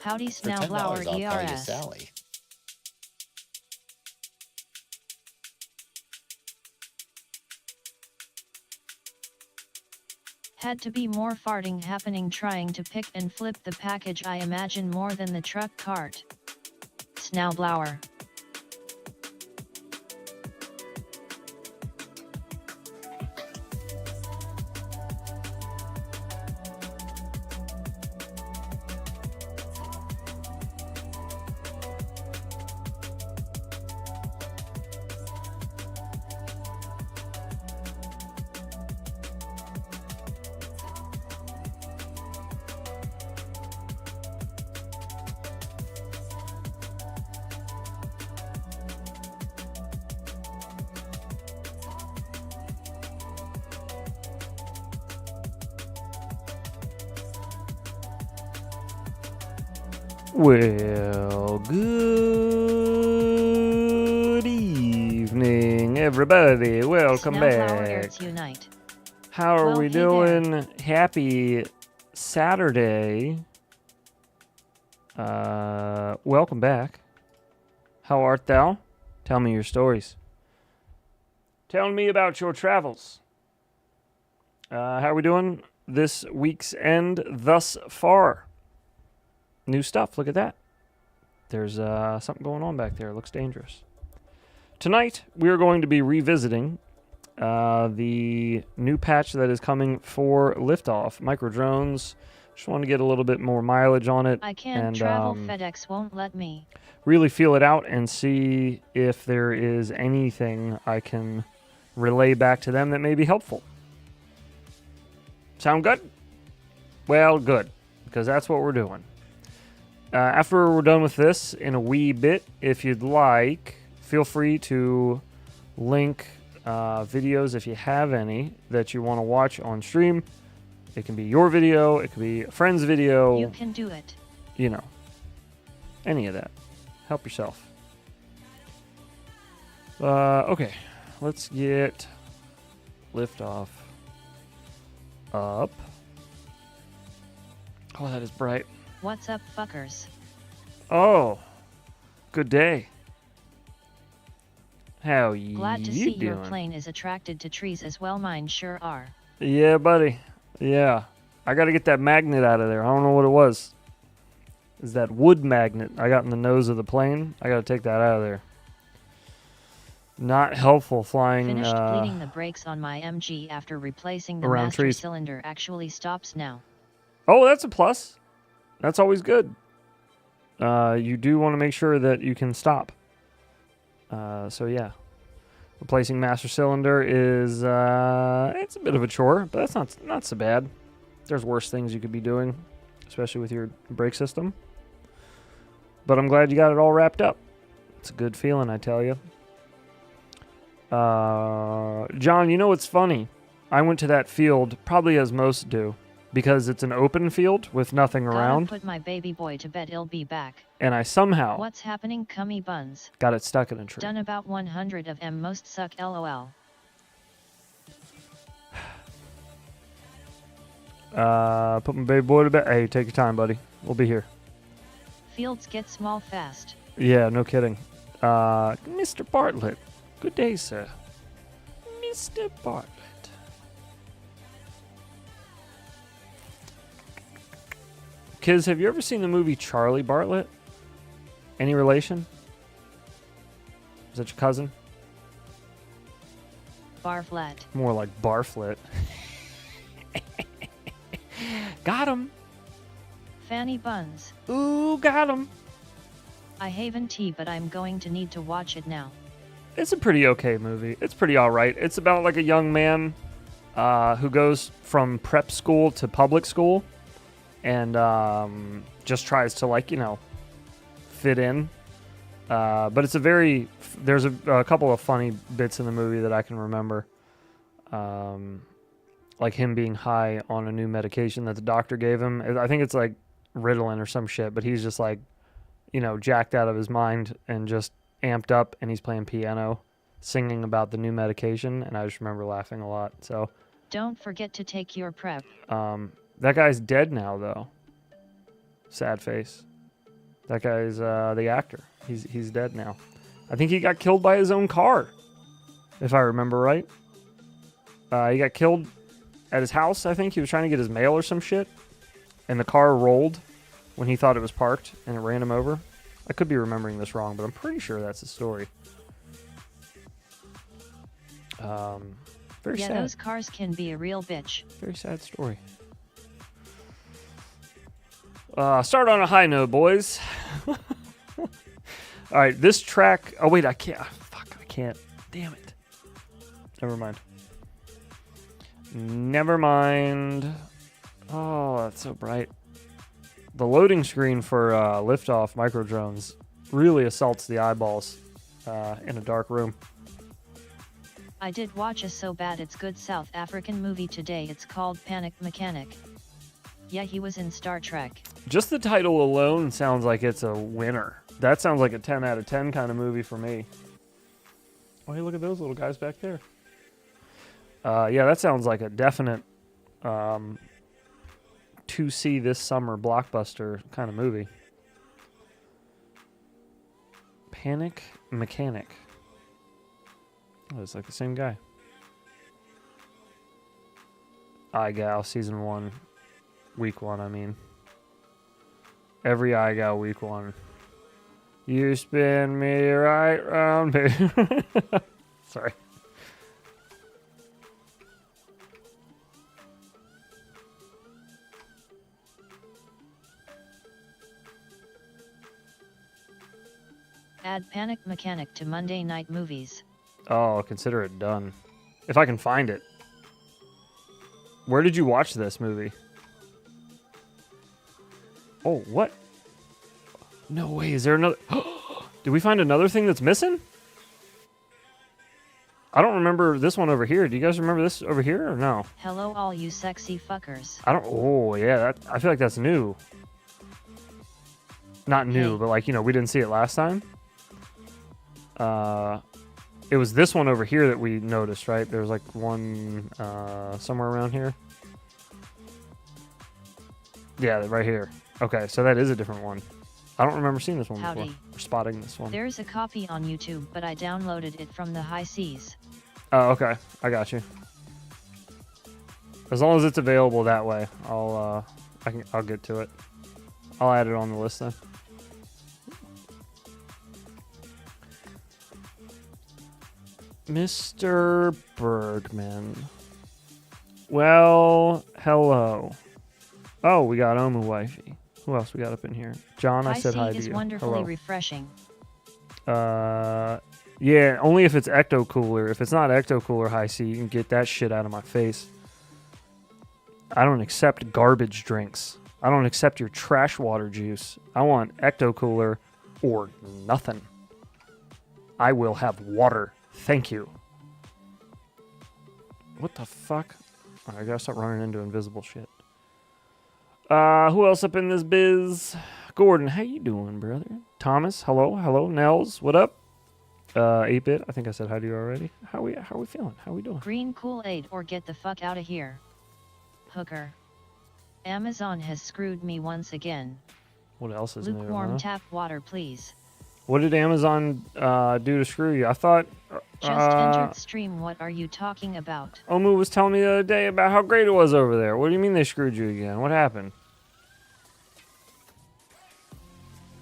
Howdy, For $10, Snowblower I'll call you ERS. Sally. Had to be more farting happening trying to pick and flip the package, I imagine, more than the truck cart. Snowblower. Well, good evening, everybody. Welcome back. Unite. How are Well, we hey doing? there. Happy Saturday. Welcome back. How art thou? Tell me your stories. Tell me about your travels. How are we doing this week's end thus far? New stuff. Look at that. There's something going on back there. It looks dangerous. Tonight, we are going to be revisiting the new patch that is coming for Liftoff. Micro drones. Just want to get a little bit more mileage on it. I can't travel. FedEx won't let me. Really feel it out and see if there is anything I can relay back to them that may be helpful. Sound good? Well, good. Because that's what we're doing. After we're done with this in a wee bit, if you'd like, feel free to link videos if you have any that you want to watch on stream. It can be your video, it can be a friend's video. You can do it. You know, any of that. Help yourself. Okay, let's get Liftoff up. Oh, that is bright. What's up, fuckers? Oh, good day. How you Glad to see doing? your plane is attracted to trees as well. Mine sure are. Yeah, buddy. Yeah. I got to get that magnet out of there. I don't know what it was. Is that wood magnet I got in the nose of the plane? I got to take that out of there. Not helpful flying Finished bleeding the brakes on my MG after replacing the around master trees. cylinder. Actually stops now. Oh, that's a plus. That's always good. You do want to make sure that you can stop. So yeah. Replacing master cylinder is it's a bit of a chore, but that's not so bad. There's worse things you could be doing, especially with your brake system. But I'm glad you got it all wrapped up. It's a good feeling, I tell you. John, you know what's funny? I went to that field, probably as most do, because it's an open field with nothing around. Gotta put my baby boy to bed. He'll be back. And I somehow What's happening, cummy buns? got it stuck in a tree. Done about 100 of them. Most suck. LOL. Put my baby boy to bed. Hey, take your time, buddy. We'll be here. Fields get small fast. Yeah, no kidding. Mr. Bartlett. Good day, sir. Mr. Bartlett. Kids, have you ever seen the movie Charlie Bartlett? Any relation? Is that your cousin? Barflet. More like Barflet. Got him. Fanny buns. Ooh, got him. I haven't tea, but I'm going to need to watch it now. It's a pretty okay movie. It's pretty all right. It's about like a young man who goes from prep school to public school and just tries to, like, you know, fit in. But it's a very... There's a couple of funny bits in the movie that I can remember. Like him being high on a new medication that the doctor gave him. I think it's like Ritalin or some shit, but he's just like, you know, jacked out of his mind and just amped up, and he's playing piano, singing about the new medication, and I just remember laughing a lot. So don't forget to take your prep. That guy's dead now, though. Sad face. That guy's the actor. He's dead now. I think he got killed by his own car, if I remember right. He got killed at his house, I think. He was trying to get his mail or some shit, and the car rolled when he thought it was parked, and it ran him over. I could be remembering this wrong, but I'm pretty sure that's the story. Very sad. Yeah, those cars can be a real bitch. Very sad story. Start on a high note, boys. All right, this track... Oh, wait, I can't. Fuck, I can't. Damn it. Never mind. Never mind. Oh, that's so bright. The loading screen for Liftoff micro drones really assaults the eyeballs in a dark room. I did watch a So Bad It's Good South African movie today. It's called Panic Mechanic. Yeah, he was in Star Trek. Just the title alone sounds like it's a winner. That sounds like a 10 out of 10 kind of movie for me. Oh, hey, look at those little guys back there. Yeah, that sounds like a definite to see this summer blockbuster kind of movie. Panic Mechanic. Oh, it's like the same guy. iGal season 1, week 1. I mean, every iGal week 1. You spin me right round, baby. Sorry. Add Panic Mechanic to Monday Night Movies. Oh, consider it done. If I can find it. Where did you watch this movie? Oh, what? No way, is there another... Did we find another thing that's missing? I don't remember this one over here. Do you guys remember this over here or no? Hello all you sexy fuckers. I don't... Oh, yeah, I feel like that's new. Not new, but like, you know, we didn't see it last time. It was this one over here that we noticed, right? There was like one somewhere around here. Yeah, right here. Okay, so that is a different one. I don't remember seeing this one before. Or spotting this one. There's a copy on YouTube, but I downloaded it from the high seas. Oh, okay. I got you. As long as it's available that way, I'll get to it. I'll add it on the list then. Mr. Bergman. Well, hello. Oh, we got Omu Wifey. Who else we got up in here? John, I said hi to you. is wonderfully hello. Refreshing. Yeah, only if it's Ecto Cooler. If it's not Ecto Cooler High C, you can get that shit out of my face. I don't accept garbage drinks. I don't accept your trash water juice. I want Ecto Cooler or nothing. I will have water. Thank you. What the fuck? I gotta start running into invisible shit. Who else up in this biz? Gordon, how you doing, brother? Thomas, hello. Hello. Nels, what up? 8-bit, I think I said hi to you already. How we feeling? How we doing? Green Kool-Aid or get the fuck out of here. Hooker. Amazon has screwed me once again. What else is new? Lukewarm tap water, please. What did Amazon do to screw you? I thought... Just entered stream, what are you talking about? Omu was telling me the other day about how great it was over there. What do you mean they screwed you again? What happened?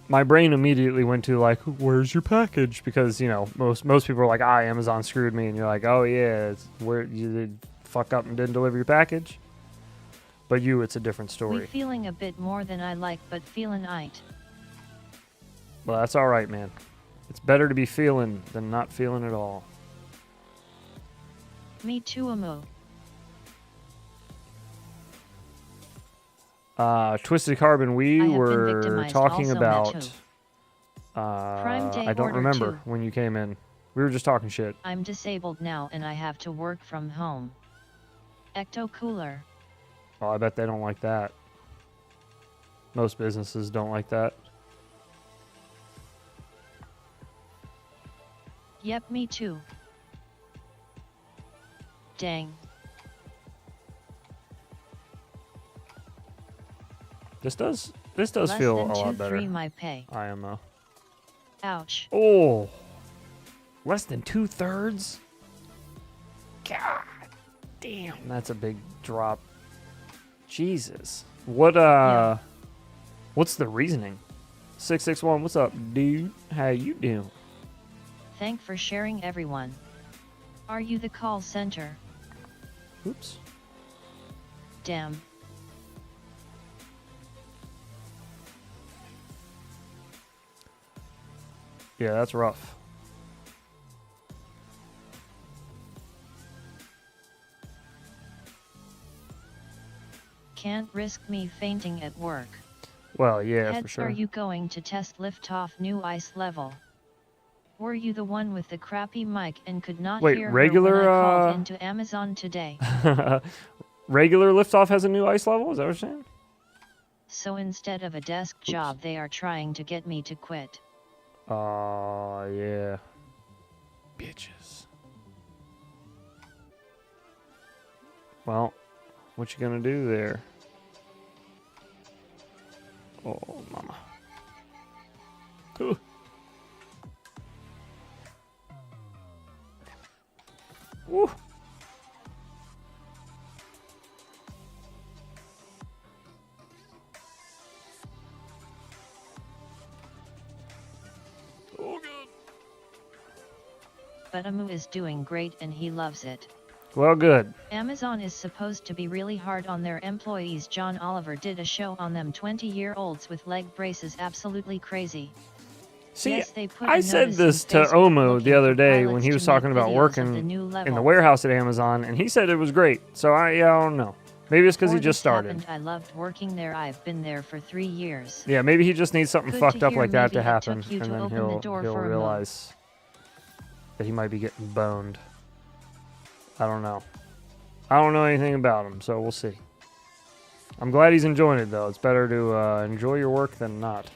My brain immediately went to like, where's your package? Because, you know, most people are like, Amazon screwed me. And you're like, oh yeah, it's where you did fuck up and didn't deliver your package. But it's a different story. We feeling a bit more than I like, but feeling aight. Well, that's all right, man. It's better to be feeling than not feeling at all. Me too, Amu. Twisted Carbon, we were talking about... I don't remember 2. when you came in. We were just talking shit. I'm disabled now and I have to work from home. Ecto Cooler. Oh, I bet they don't like that. Most businesses don't like that. Yep, me too. Dang. This does This does Less feel than a lot 2-3 better. my pay. IMO. Ouch. Oh. Less than 2/3? God damn. That's a big drop. Jesus. Yeah. What's the reasoning? 661, what's up, dude? How you doing? Thank for sharing, everyone. Are you the call center? Oops. Damn. Yeah, that's rough. Can't risk me fainting at work. Well, yeah, Heads, for sure. are you going to test Liftoff new ice level? Were you the one with the crappy mic and could not hear regular, her when I called into Amazon today? Regular Liftoff has a new ice level? Is that what you're saying? So instead of a desk job, they are trying to get me to quit. Yeah. Bitches. Well, what you gonna do there? Oh, mama. Ooh. Woo. Oh, good. But Amu is doing great and he loves it. Well, good. Amazon is supposed to be really hard on their employees. John Oliver did a show on them 20-year-olds with leg braces. Absolutely crazy. See, yes, they put I said this to Omu the other day when he was talking about working in the warehouse at Amazon, and he said it was great. So I don't know. Maybe it's because he just started. I loved working there. I've been there for 3 years. Yeah, maybe he just needs something Good fucked to up hear. like that Maybe to happen, it took you and to then open he'll the door for a realize that he might be getting boned. I don't know. I don't know anything about him, so we'll see. I'm glad he's enjoying it, though. It's better to enjoy your work than not.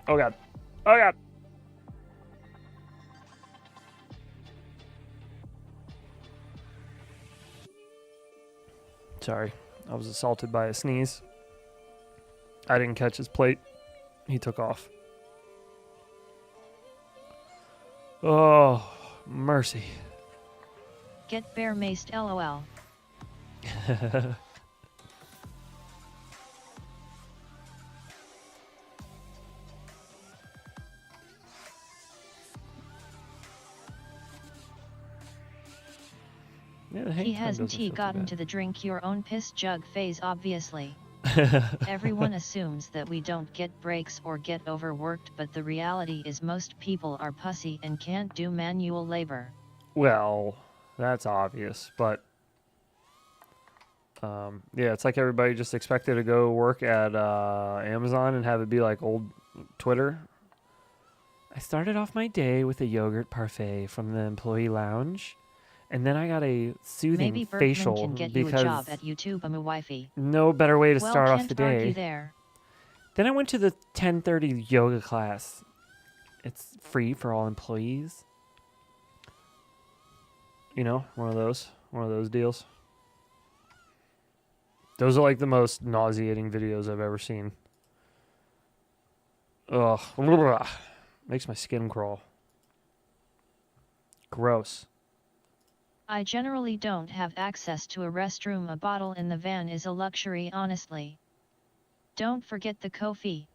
Oh, God. Oh, God. Sorry. I was assaulted by a sneeze. I didn't catch his plate. He took off. Oh, mercy. Get bear maced, LOL. Yeah, hasn't gotten to the drink your own piss jug phase, obviously. Everyone assumes that we don't get breaks or get overworked, but the reality is most people are pussy and can't do manual labor. Well, that's obvious, but yeah, it's like everybody just expected to go work at Amazon and have it be like old Twitter. I started off my day with a yogurt parfait from the employee lounge, and then I got a soothing Maybe facial can get because you a job at YouTube. I'm a wifey. No better way to start off the day. There. Then I went to the 10:30 yoga class. It's free for all employees. You know, one of those deals. Those are like the most nauseating videos I've ever seen. Ugh. Makes my skin crawl. Gross. I generally don't have access to a restroom. A bottle in the van is a luxury, honestly. Don't forget the coffee.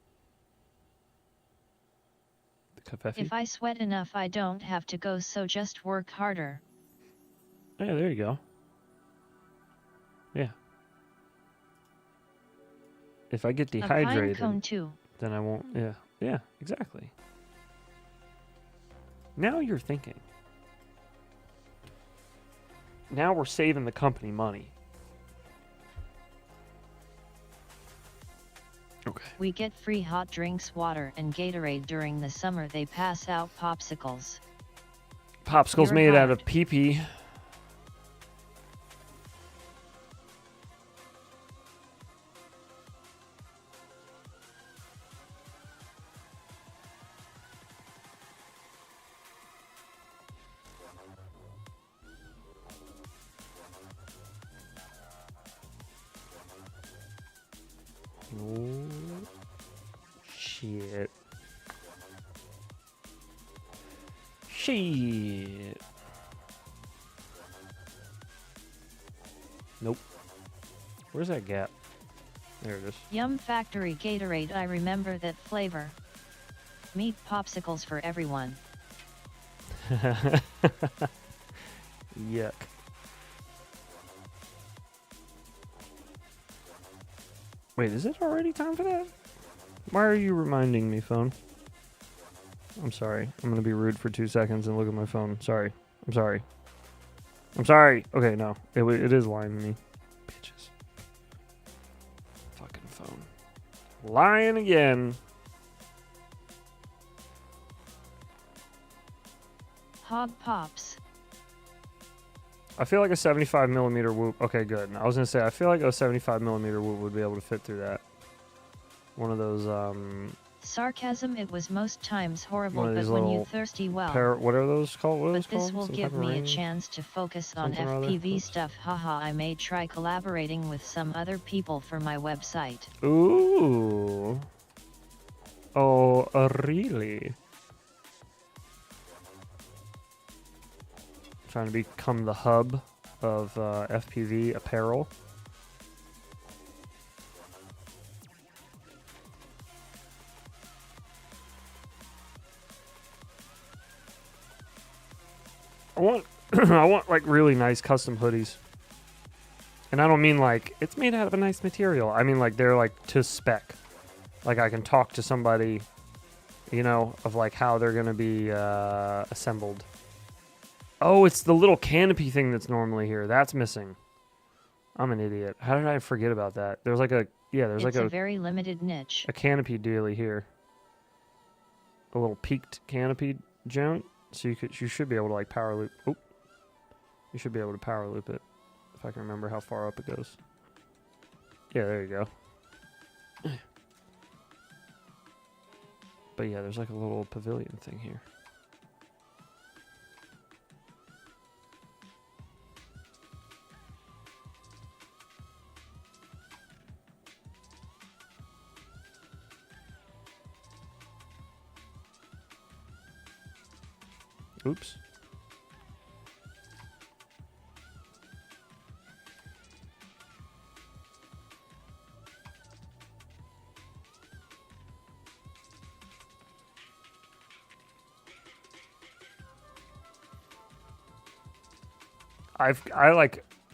If I sweat enough, I don't have to go, so just work harder. Yeah, there you go. Yeah. If I get dehydrated, a pine cone too. Then I won't. Yeah. Yeah, exactly. Now you're thinking. Now we're saving the company money. Okay. We get free hot drinks, water, and Gatorade during the summer. They pass out popsicles. Popsicles made out of pee-pee. Shit. Nope. Where's that gap? There it is. Yum Factory Gatorade, I remember that flavor. Meat popsicles for everyone. Yuck. Wait, is it already time for that? Why are you reminding me, phone? I'm sorry. I'm gonna be rude for 2 seconds and look at my phone. Sorry. I'm sorry. I'm sorry. Okay, no. It is lying to me. Bitches. Fucking phone. Lying again. Hog Pops. I feel like a 75 millimeter whoop. Okay, good. I was gonna say I feel like a 75 millimeter whoop would be able to fit through that. One of those Sarcasm. It was most times horrible, one of but these when you little thirsty, well. what are those called? What are But those this called? will Some give type of me a ring? chance to focus on Something or other? FPV Oops. stuff. Haha, I may try collaborating with some other people for my website. Ooh. Oh, really? Trying to become the hub of FPV apparel. I want I want like really nice custom hoodies. And I don't mean like it's made out of a nice material. I mean like they're like to spec. Like I can talk to somebody, you know, of like how they're going to be assembled. Oh, it's the little canopy thing that's normally here. That's missing. I'm an idiot. How did I forget about that? There's like a there's It's like a very limited niche. a canopy dealy here. A little peaked canopy joint. So you should be able to like power loop. Oh, you should be able to power loop it if I can remember how far up it goes. Yeah, there you go. But yeah, there's like a little pavilion thing here. Oops.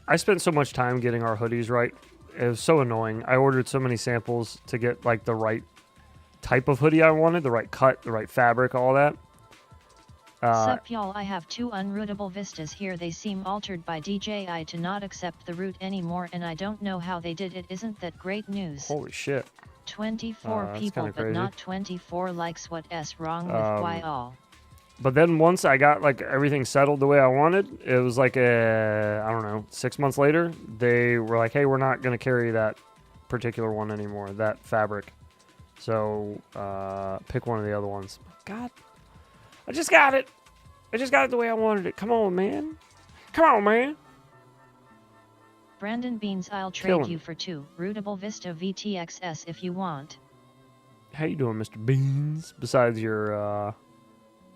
I spent so much time getting our hoodies right. It was so annoying. I ordered so many samples to get like the right type of hoodie I wanted, the right cut, the right fabric, all that. Sup y'all, I have 2 unrootable vistas here. They seem altered by DJI to not accept the root anymore, and I don't know how they did it. Isn't that great news? Holy shit. 24 people but crazy. not 24 likes. What's wrong with why all? But then once I got like everything settled the way I wanted, it was like I don't know, 6 months later, they were like, hey, we're not going to carry that particular one anymore, that fabric. So pick one of the other ones. God, I just got it. I just got it the way I wanted it. Come on, man. Come on, man. Brandon Beans, I'll trade you for 2 rootable Vista VTXS if you want. How you doing, Mr. Beans? Besides your,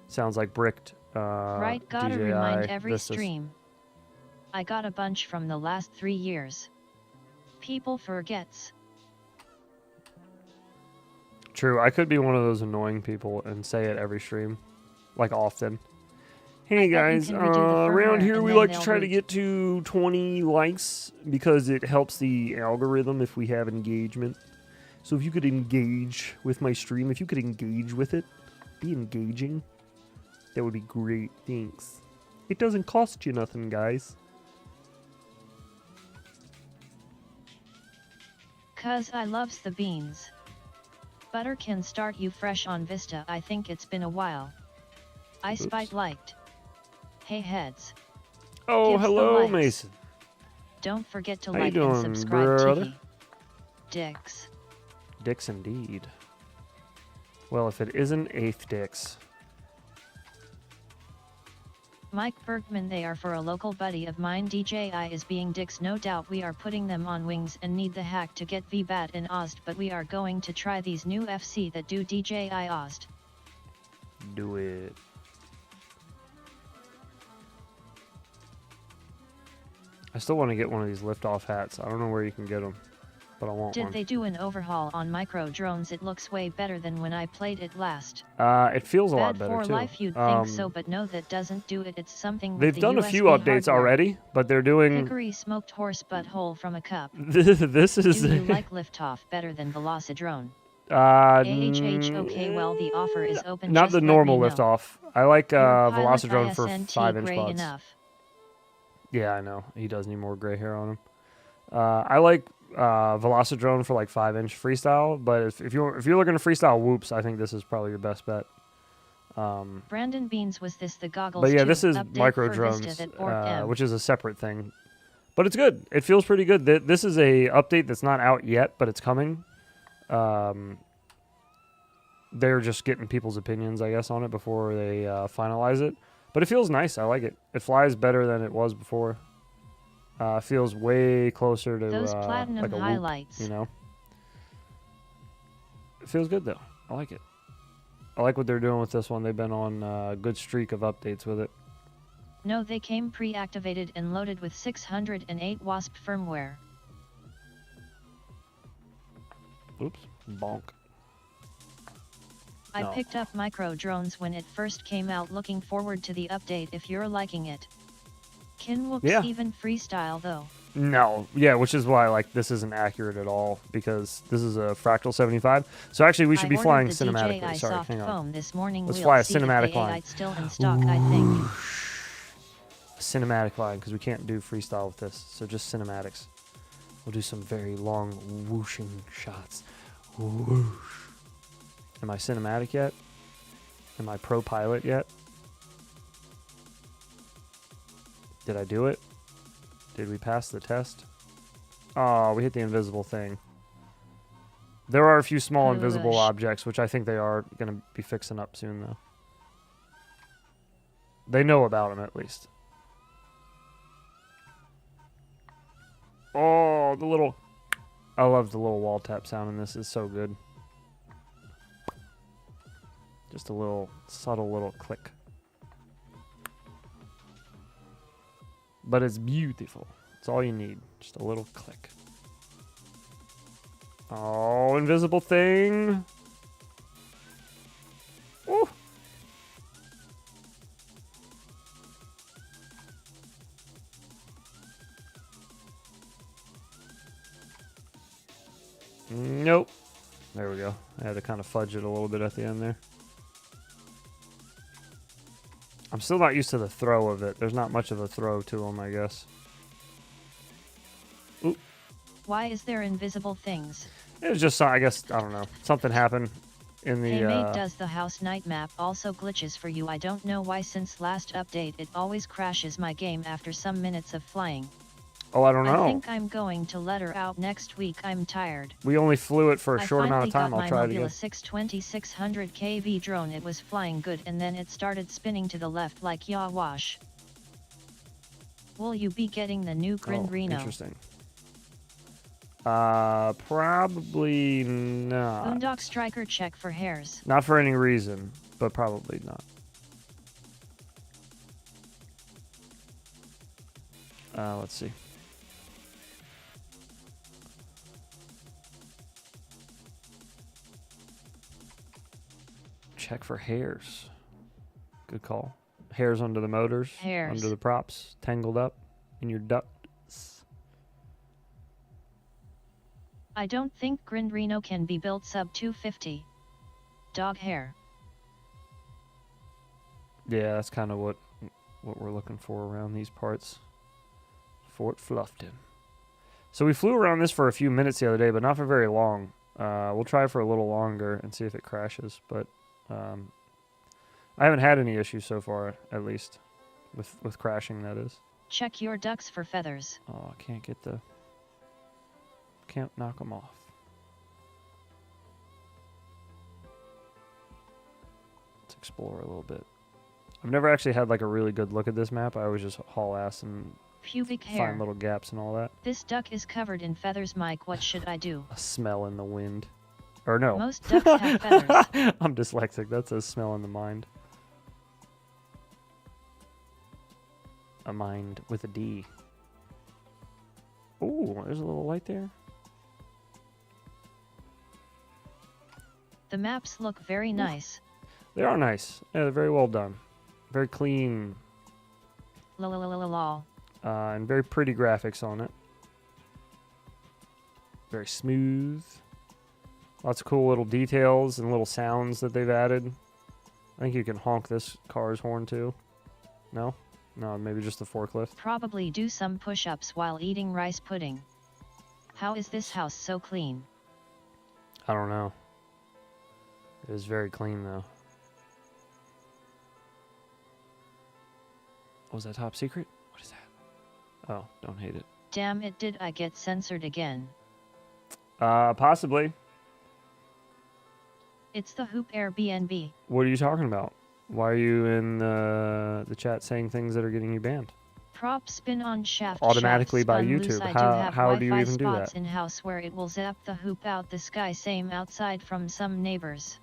sounds like bricked, right, gotta DJI remind every Vistas. stream. I got a bunch from the last 3 years. People forgets. True, I could be one of those annoying people and say it every stream, like often. Hey guys, around here we like to try to get to 20 likes because it helps the algorithm if we have engagement. So if you could engage with my stream, if you could engage with it, be engaging, that would be great. Thanks. It doesn't cost you nothing, guys. Cuz I loves the beans. Butter can start you fresh on Vista. I think it's been a while. I spite liked. Hey heads. Oh, Gives hello, Mason. Don't forget to How you like doing, and subscribe, brother? Tiki. Dicks. Dicks indeed. Well, if it isn't eighth dicks. Mike Bergman, they are for a local buddy of mine. DJI is being dicks. No doubt we are putting them on wings and need the hack to get VBAT in Ozt, but we are going to try these new FC that do DJI Ozt. Do it. I still want to get one of these Liftoff hats. I don't know where you can get them, but I want one. Did they do an overhaul on micro drones? It looks way better than when I played it last. It feels a lot better Bad for too. life, you'd think so, but no, that doesn't do it. It's something with They've the done a USB few updates hardware. already, but they're doing. Hickory smoked horse butthole from a cup. This is. Do you like Liftoff better than Velocidrone? Okay, well the offer is open. Not just the let normal me know. Liftoff. I like Your pilot Velocidrone for ISNT 5-inch gray quads. enough. Yeah, I know. He does need more gray hair on him. I like Velocidrone for like 5-inch freestyle, but if you're looking to freestyle whoops, I think this is probably your best bet. Brandon Beans, was this the goggles? But yeah, too? this is Update micro for drones, Vista that bored them. which is a separate thing. But it's good. It feels pretty good. This is a update that's not out yet, but it's coming. They're just getting people's opinions, I guess, on it before they finalize it. But it feels nice. I like it. It flies better than it was before. Feels way closer to those platinum like a highlights. Whoop, you know. It feels good though. I like it. I like what they're doing with this one. They've been on a good streak of updates with it. No, they came pre-activated and loaded with 608 WASP firmware. Oops, bonk. I picked up micro drones when it first came out. Looking forward to the update if you're liking it. Can whoops even freestyle though? No, yeah, which is why like this isn't accurate at all because this is a Fractal 75. So actually, we should be flying cinematically. DJI Sorry, soft hang on. foam this morning. Let's we'll fly a see if cinematic the line. AI's still in stock, I think. Cinematic line because we can't do freestyle with this. So just cinematics. We'll do some very long whooshing shots. Whoosh. Am I cinematic yet? Am I pro pilot yet? Did I do it? Did we pass the test? Oh, we hit the invisible thing. There are a few small invisible objects, which I think they are going to be fixing up soon, though. They know about them, at least. Oh, the little... I love the little wall tap sound in this. It's so good. Just a little, subtle little click. But it's beautiful. It's all you need. Just a little click. Oh, invisible thing. Ooh. Nope. There we go. I had to kind of fudge it a little bit at the end there. I'm still not used to the throw of it. There's not much of a throw to them, I guess. Oop. Why is there invisible things? It was just, I guess, I don't know. Something happened in the... Hey mate, does the house night map also glitches for you? I don't know why since last update it always crashes my game after some minutes of flying. Oh, I don't know. I think I'm going to let her out next week. I'm tired. We only flew it for a short amount of time. I'll try it again. I finally got my Mobula 620 kV drone. It was flying good and then it started spinning to the left like yaw wash. Will you be getting the new Grindrino? Interesting. Probably not. Boondock Striker check for hairs. Not for any reason, but probably not. Let's see. Check for hairs. Good call. Hairs under the motors. Hairs. Under the props. Tangled up in your ducts. I don't think Grindrino can be built sub 250. Dog hair. Yeah, that's kind of what we're looking for around these parts. Fort Fluffton. So we flew around this for a few minutes the other day, but not for very long. We'll try for a little longer and see if it crashes, but I haven't had any issues so far, at least, with crashing, that is. Check your ducks for feathers. Oh, I can't get the... Can't knock them off. Let's explore a little bit. I've never actually had like a really good look at this map. I always just haul ass and pubic hair. Find little gaps and all that. This duck is covered in feathers, Mike. What should I do? A smell in the wind. Or no. Most ducks have feathers. I'm dyslexic. That's a smell in the mind. A mind with a D. Oh, there's a little light there. The maps look very nice. They are nice. Yeah, they're very well done. Very clean. Lol. And very pretty graphics on it. Very smooth. Lots of cool little details and little sounds that they've added. I think you can honk this car's horn too. No? No, maybe just the forklift. Probably do some push-ups while eating rice pudding. How is this house so clean? I don't know. It is very clean though. What was that top secret? What is that? Oh, don't hate it. Damn it, did I get censored again? Possibly. It's the Hoop Airbnb. What are you talking about? Why are you in the chat saying things that are getting you banned? Prop spin on shaft. Automatically by YouTube. How do you even do spots that? In house where it will zap the hoop out the sky. Same outside from some neighbors.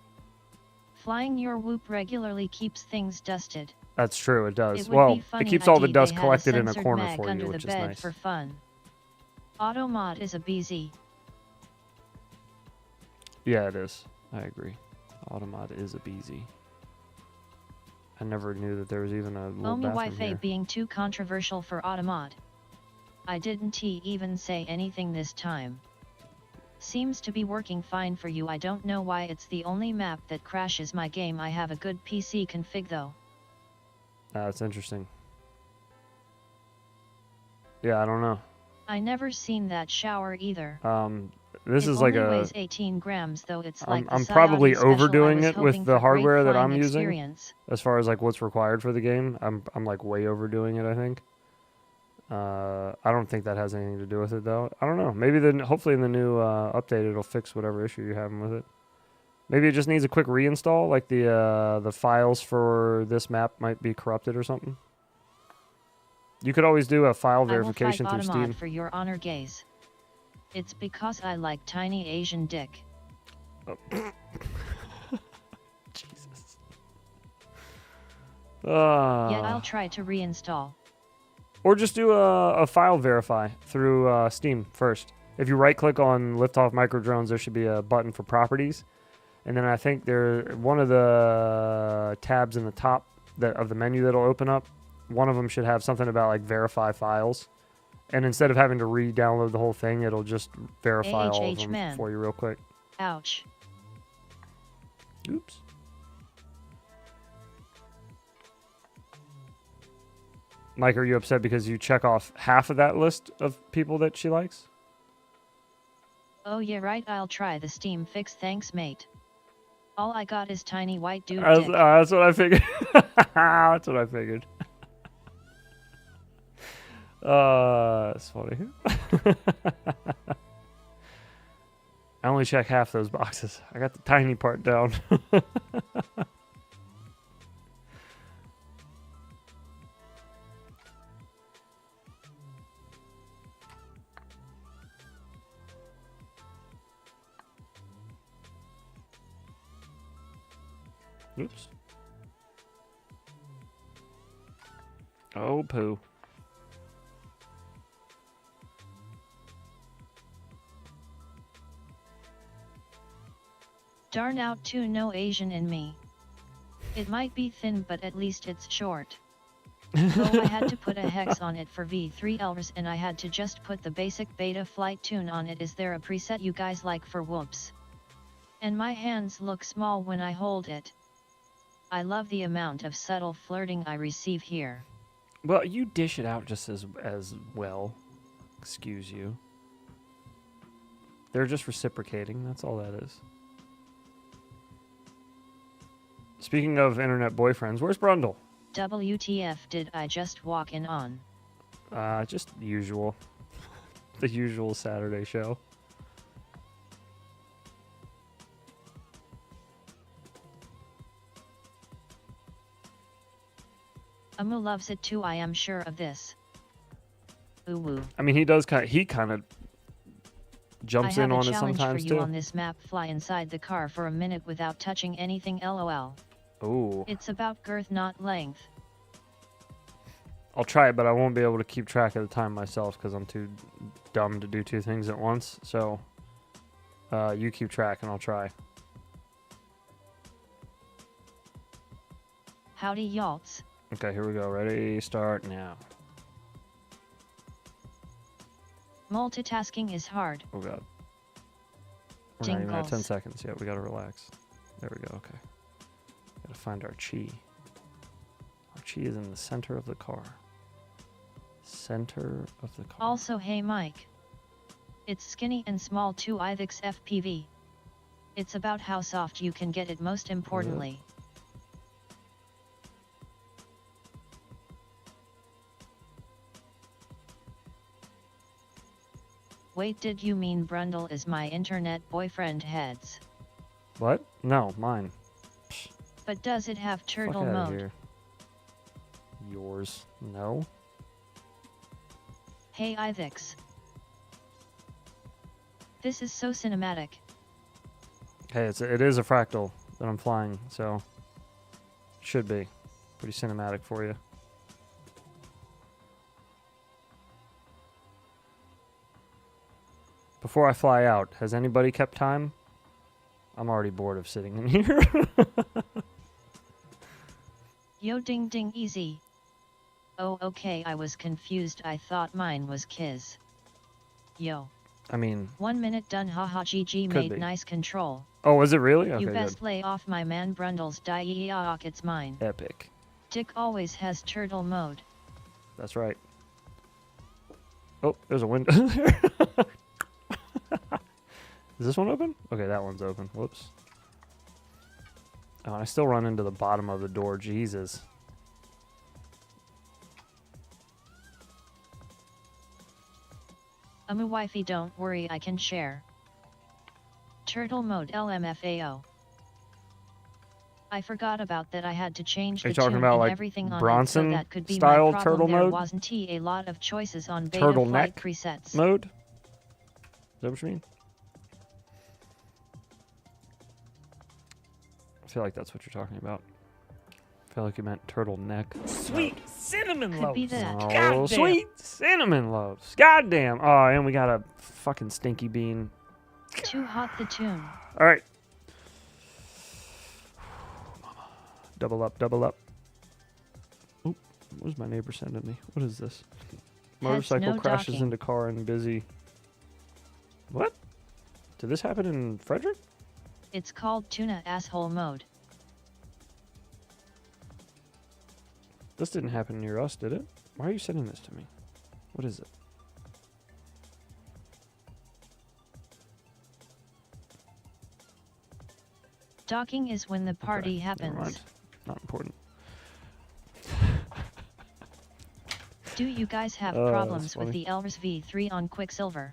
Flying your whoop regularly keeps things dusted. That's true. It does. It would Well, be funny it keeps all the ID dust they had collected in a censored corner mag for under you, the which is bed nice. for fun. Automod is a BZ. Yeah, it is. I agree. Automod is a BZ. I never knew that there was even a little Omi bathroom Wi-Fi here. being too controversial for Automod. I didn't even say anything this time. Seems to be working fine for you. I don't know why it's the only map that crashes my game. I have a good PC config though. That's interesting. Yeah, I don't know. I never seen that shower either. This it is like only a. weighs 18 grams though. It's like I'm the probably Sayati special. overdoing I was it with hoping the for hardware great that I'm flying using. experience. As far as like what's required for the game, I'm like way overdoing it. I think. I don't think that has anything to do with it though. I don't know. Maybe then hopefully in the new update it'll fix whatever issue you're having with it. Maybe it just needs a quick reinstall. Like the files for this map might be corrupted or something. You could always do a file verification I will through fight Steam. for your honor, gaze. It's because I like tiny Asian dick. Oh. Jesus. Yeah, I'll try to reinstall. Or just do a file verify through Steam first. If you right-click on Liftoff Micro Drones, there should be a button for properties. And then I think one of the tabs in the top of the menu that'll open up, one of them should have something about like verify files. And instead of having to re-download the whole thing, it'll just verify all of them for you real quick. Ouch. Oops. Mike, are you upset because you check off half of that list of people that she likes? Oh yeah, right, I'll try the Steam fix, thanks mate. All I got is tiny white dude dick. That's what I figured. That's what I figured. That's funny. I only check half those boxes. I got the tiny part down. Oops. Oh, poo. Darn out too, no Asian in me. It might be thin, but at least it's short. Oh, I had to put a hex on it for V3Ls and I had to just put the basic beta flight tune on it. Is there a preset you guys like for whoops? And my hands look small when I hold it. I love the amount of subtle flirting I receive here. Well, you dish it out just as well. Excuse you. They're just reciprocating. That's all that is. Speaking of internet boyfriends, where's Brundle? WTF did I just walk in on? Just usual. The usual Saturday show. Amu loves it too, I am sure of this. Ooh woo. I mean, he kind of jumps in on it sometimes too. I have a challenge for you on this map. Fly inside the car for a minute without touching anything, lol. Ooh. It's about girth, not length. I'll try it, but I won't be able to keep track of the time myself because I'm too dumb to do two things at once. So you keep track and I'll try. Howdy, y'alls. Okay, here we go. Ready, start now. Multitasking is hard. Oh, God. We're not even at 10 Jingles. seconds yet. We got to relax. There we go. Okay. Got to find our chi. Our chi is in the center of the car. Center of the car. Also, hey Mike. It's skinny and small 2 IVX FPV. It's about how soft you can get it, most importantly. Wait, did you mean Brundle is my internet boyfriend heads? What? No, mine. But does it have turtle Fuck outta mode? here. Yours. No. Hey IVX. This is so cinematic. Hey, it is a fractal that I'm flying, so should be pretty cinematic for you. Before I fly out, has anybody kept time? I'm already bored of sitting in here. Yo ding ding easy. Oh okay, I was confused, I thought mine was Kiz. Yo. I mean... 1 minute done, haha GG made be. nice control. Oh, was it really? Okay, You best good. lay off my man Brundle's die, it's mine. Epic. Dick always has turtle mode. That's right. Oh, there's a window there. Is this one open? Okay, that one's open. Whoops. Oh, I still run into the bottom of the door. Jesus. A wifey, don't worry, I can share. Turtle mode LMFAO. I forgot about that. I had to change Are the you talking tune about, and like, everything on Bronson it, so that could be style my problem. turtle There mode? wasn't a lot of choices on beta Turtleneck flight presets. mode? Is that what you mean? I feel like that's what you're talking about. I feel like you meant turtleneck. Sweet cinnamon Could loaves. be that. Oh, Goddamn. sweet cinnamon loaves. Goddamn. Oh, and we got a fucking stinky bean. Too hot the tune. All right. Double up, double up. Oop, what is my neighbor sending me? What is this? Motorcycle no crashes docking. into car in busy. What? Did this happen in Frederick? It's called tuna asshole mode. This didn't happen near us, did it? Why are you sending this to me? What is it? Docking is when the party Okay, never mind. happens. Not important. Do you guys have That's problems with funny. the Elvis V3 on Quicksilver?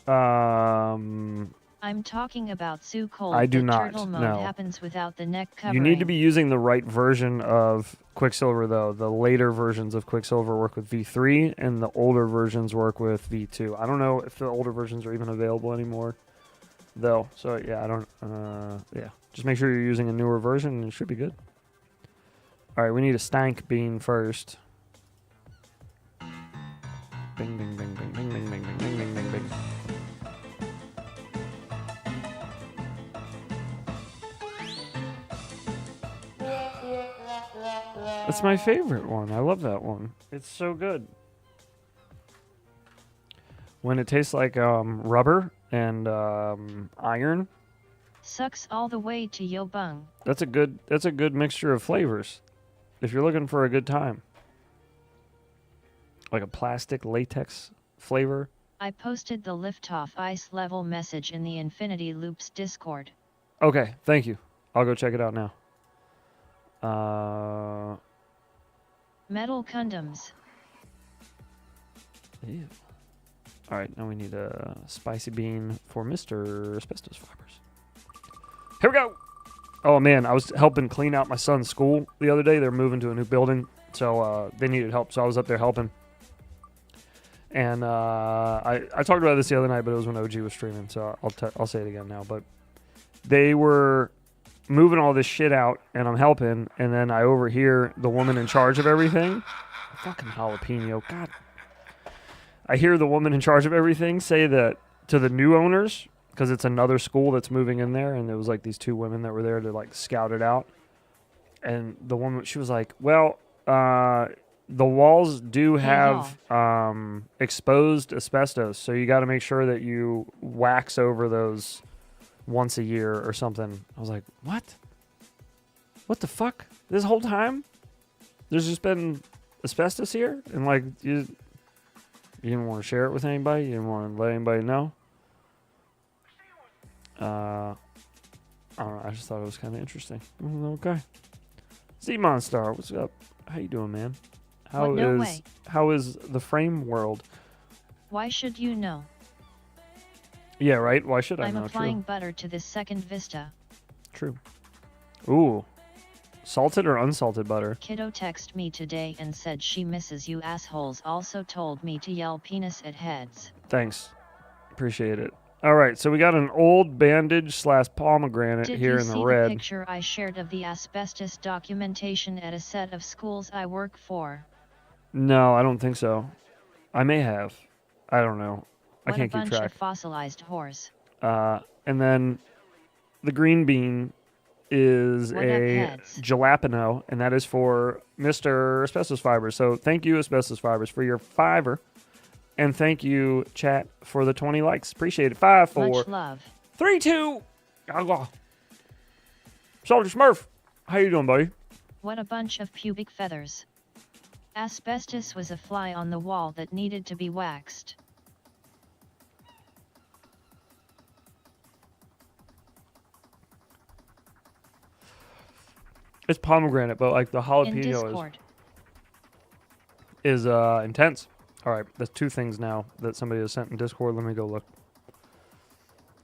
I'm talking about so cold I do that not, turtle mode no. happens without the neck covering. You need to be using the right version of Quicksilver, though. The later versions of Quicksilver work with V3, and the older versions work with V2. I don't know if the older versions are even available anymore, though. So, yeah, I don't... yeah. Just make sure you're using a newer version, and it should be good. All right, we need a stank bean first. Bing, bing, bing, bing, bing, bing, bing, bing, bing, bing, bing, bing. That's my favorite one. I love that one. It's so good. When it tastes like rubber and iron, Sucks all the way to yo bung. that's a good mixture of flavors. If you're looking for a good time. Like a plastic latex flavor. I posted the Liftoff ice level message in the Infinity Loops Discord. Okay, thank you. I'll go check it out now. Metal condoms. Ew. All right, now we need a spicy bean for Mr. Asbestos Fibers. Here we go. Oh, man, I was helping clean out my son's school the other day. They're moving to a new building, so they needed help, so I was up there helping. And I talked about this the other night, but it was when OG was streaming, so I'll say it again now. But they were moving all this shit out, and I'm helping, and then I overhear the woman in charge of everything. Fucking jalapeno. God. I hear the woman in charge of everything say that to the new owners, because it's another school that's moving in there, and there was like these two women that were there to like scout it out. And the woman, she was like, well, the walls do have exposed asbestos, so you got to make sure that you wax over those once a year or something. I was like, what? What the fuck? This whole time? There's just been asbestos here? And like, you didn't want to share it with anybody? You didn't want to let anybody know? I don't know. I just thought it was kind of interesting. Okay. Z-Monstar, what's up? How you doing, man? How is the frame world? Why should you know? Yeah, right? Why should I know? I'm applying butter to this second vista. True. Ooh. Salted or unsalted butter? Kiddo texted me today and said she misses you assholes. Also told me to yell penis at heads. Thanks. Appreciate it. All right, so we got an old bandage/pomegranate here in the red. Did you see the picture I shared of the asbestos documentation at a set of schools I work for? No, I don't think so. I may have. I don't know. I can't keep track. What a bunch of fossilized whores. And then the green bean is a jalapeno, and that is for Mr. Asbestos Fibers. So thank you, Asbestos Fibers, for your $5. And thank you, chat, for the 20 likes. Appreciate it. 5, 4, Much love. 3, 2. Soldier Smurf, how you doing, buddy? What a bunch of pubic feathers. Asbestos was a fly on the wall that needed to be waxed. It's pomegranate, but like the jalapeno is intense. All right, there's 2 things now that somebody has sent in Discord. Let me go look.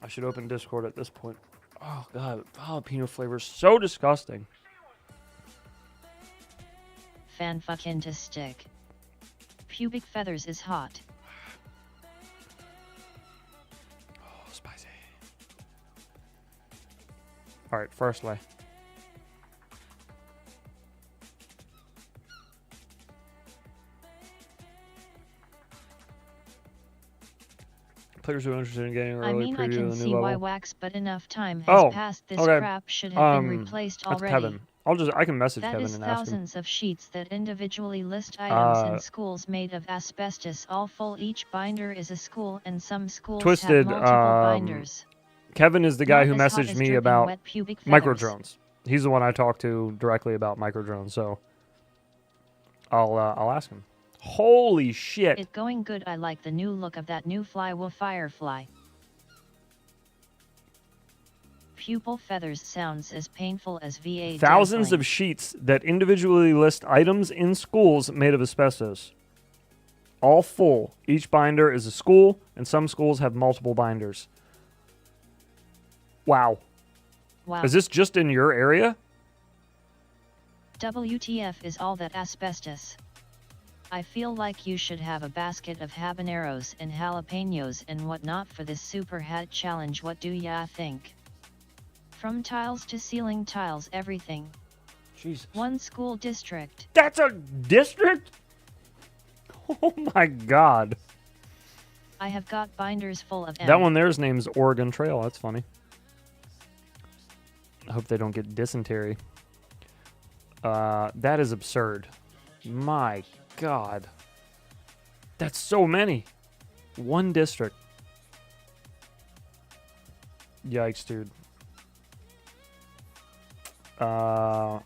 I should open Discord at this point. Oh, God, jalapeno flavor is so disgusting. Fan-fucking-to stick. Pubic feathers is hot. Oh, spicy. All right, first lay. Players who are interested in getting an early preview of the new level. I can see why wax, but enough time has passed. This crap should have been replaced already. That's Kevin. I can message Kevin and ask him. That is thousands of sheets that individually list items in schools made of asbestos. All full. Each binder is a school, and some schools have multiple binders. Kevin is the guy who messaged me about microdrones. He's the one I talked to directly about microdrones. So I'll ask him. Holy shit. It's going good. I like the new look of that new firefly. Pupil feathers sounds as painful as VA. Thousands of sheets that individually list items in schools made of asbestos. All full. Each binder is a school, and some schools have multiple binders. Wow. Is this just in your area? WTF is all that asbestos. I feel like you should have a basket of habaneros and jalapenos and whatnot for this super hat challenge. What do ya think? From tiles to ceiling tiles, everything. Jesus. One school district. That's a district? Oh my God. I have got binders full of That one there's name's Oregon Trail. That's funny. I hope they don't get dysentery. That is absurd. My God. That's so many. One district. Yikes, dude. I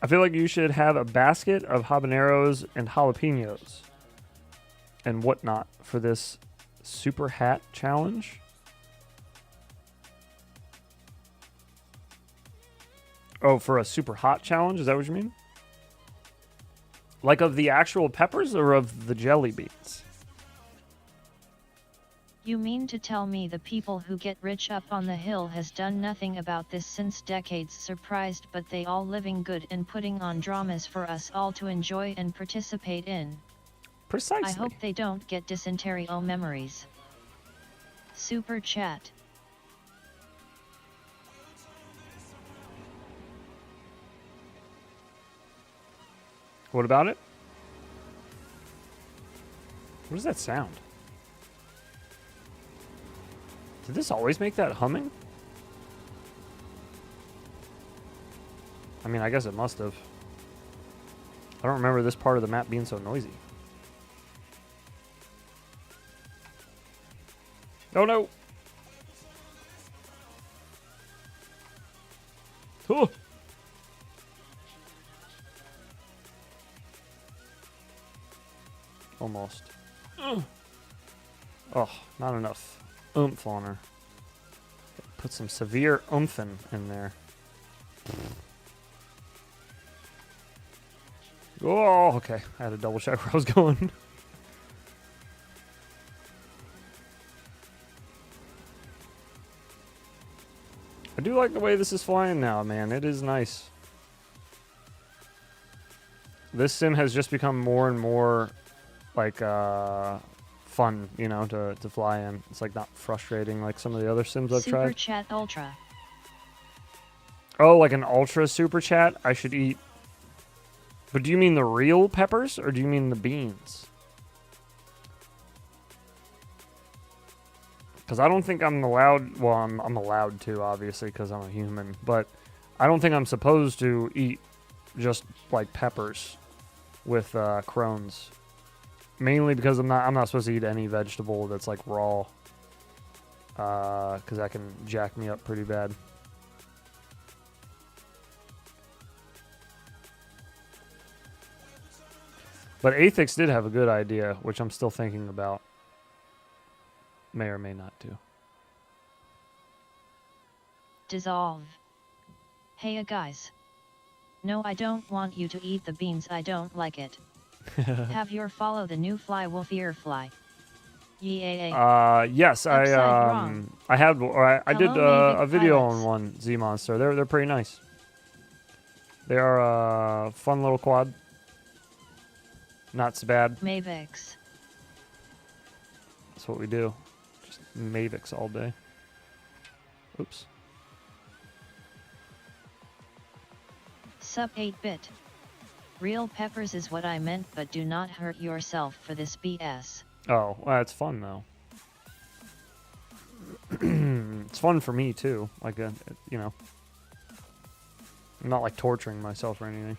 feel like you should have a basket of habaneros and jalapenos and whatnot for this super hat challenge. Oh, for a super hot challenge? Is that what you mean? Like of the actual peppers or of the jelly beans? You mean to tell me the people who get rich up on the hill has done nothing about this since decades? Surprised, but they all living good and putting on dramas for us all to enjoy and participate in. Precisely. I hope they don't get dysentery. Oh, memories. Super chat. What about it? What does that sound? Did this always make that humming? I mean, I guess it must have. I don't remember this part of the map being so noisy. Oh no! Oh! Almost. Ugh. Oh, not enough oomph on her. Put some severe oomphin in there. Oh, okay. I had to double check where I was going. I do like the way this is flying now, man. It is nice. This sim has just become more and more like fun, you know, to fly in. It's like not frustrating like some of the other sims I've tried. Super Chat Ultra. Oh, like an Ultra Super Chat? I should eat. But do you mean the real peppers or do you mean the beans? Because I don't think I'm allowed. Well, I'm allowed to, obviously, because I'm a human. But I don't think I'm supposed to eat just like peppers with crones. Mainly because I'm not supposed to eat any vegetable that's like raw. Because that can jack me up pretty bad. But Athix did have a good idea, which I'm still thinking about. May or may not do. Dissolve. Hey guys. No, I don't want you to eat the beans. I don't like it. Have your follow the new fly wolfier fly. Yeah. Yes, I had, or I did a video pilots. on one Z Monster. They're pretty nice. They are a fun little quad. Not so bad. Mavix. That's what we do. Just Mavix all day. Oops. Sup 8-bit. Real peppers is what I meant, but do not hurt yourself for this BS. Oh, well, that's fun though. It's fun for me too. Like, you know, I'm not like torturing myself or anything.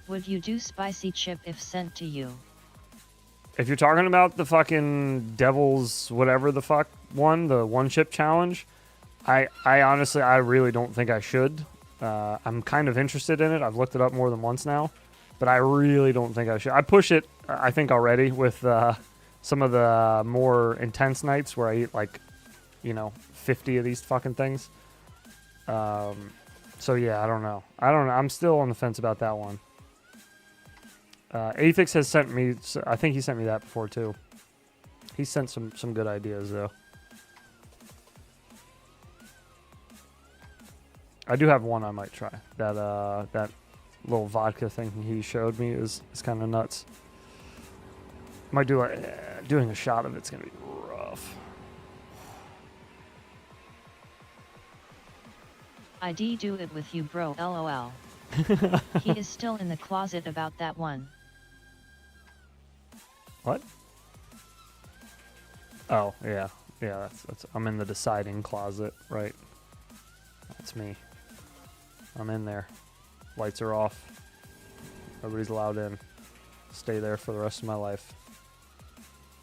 Would you do spicy chip if sent to you? If you're talking about the fucking Devil's whatever the fuck one, the one chip challenge, I honestly, I really don't think I should. I'm kind of interested in it. I've looked it up more than once now, but I really don't think I should. I push it, I think, already with some of the more intense nights where I eat like, you know, 50 of these fucking things. So yeah, I don't know. I'm still on the fence about that one. Athix has sent me, I think he sent me that before too. He sent some good ideas though. I do have one I might try. That little vodka thing he showed me is kind of nuts. Might do like doing a shot of it's gonna be rough. I do it with you, bro. LOL. He is still in the closet about that one. What? Oh yeah, that's. I'm in the deciding closet, right? That's me. I'm in there. Lights are off. Nobody's allowed in. Stay there for the rest of my life.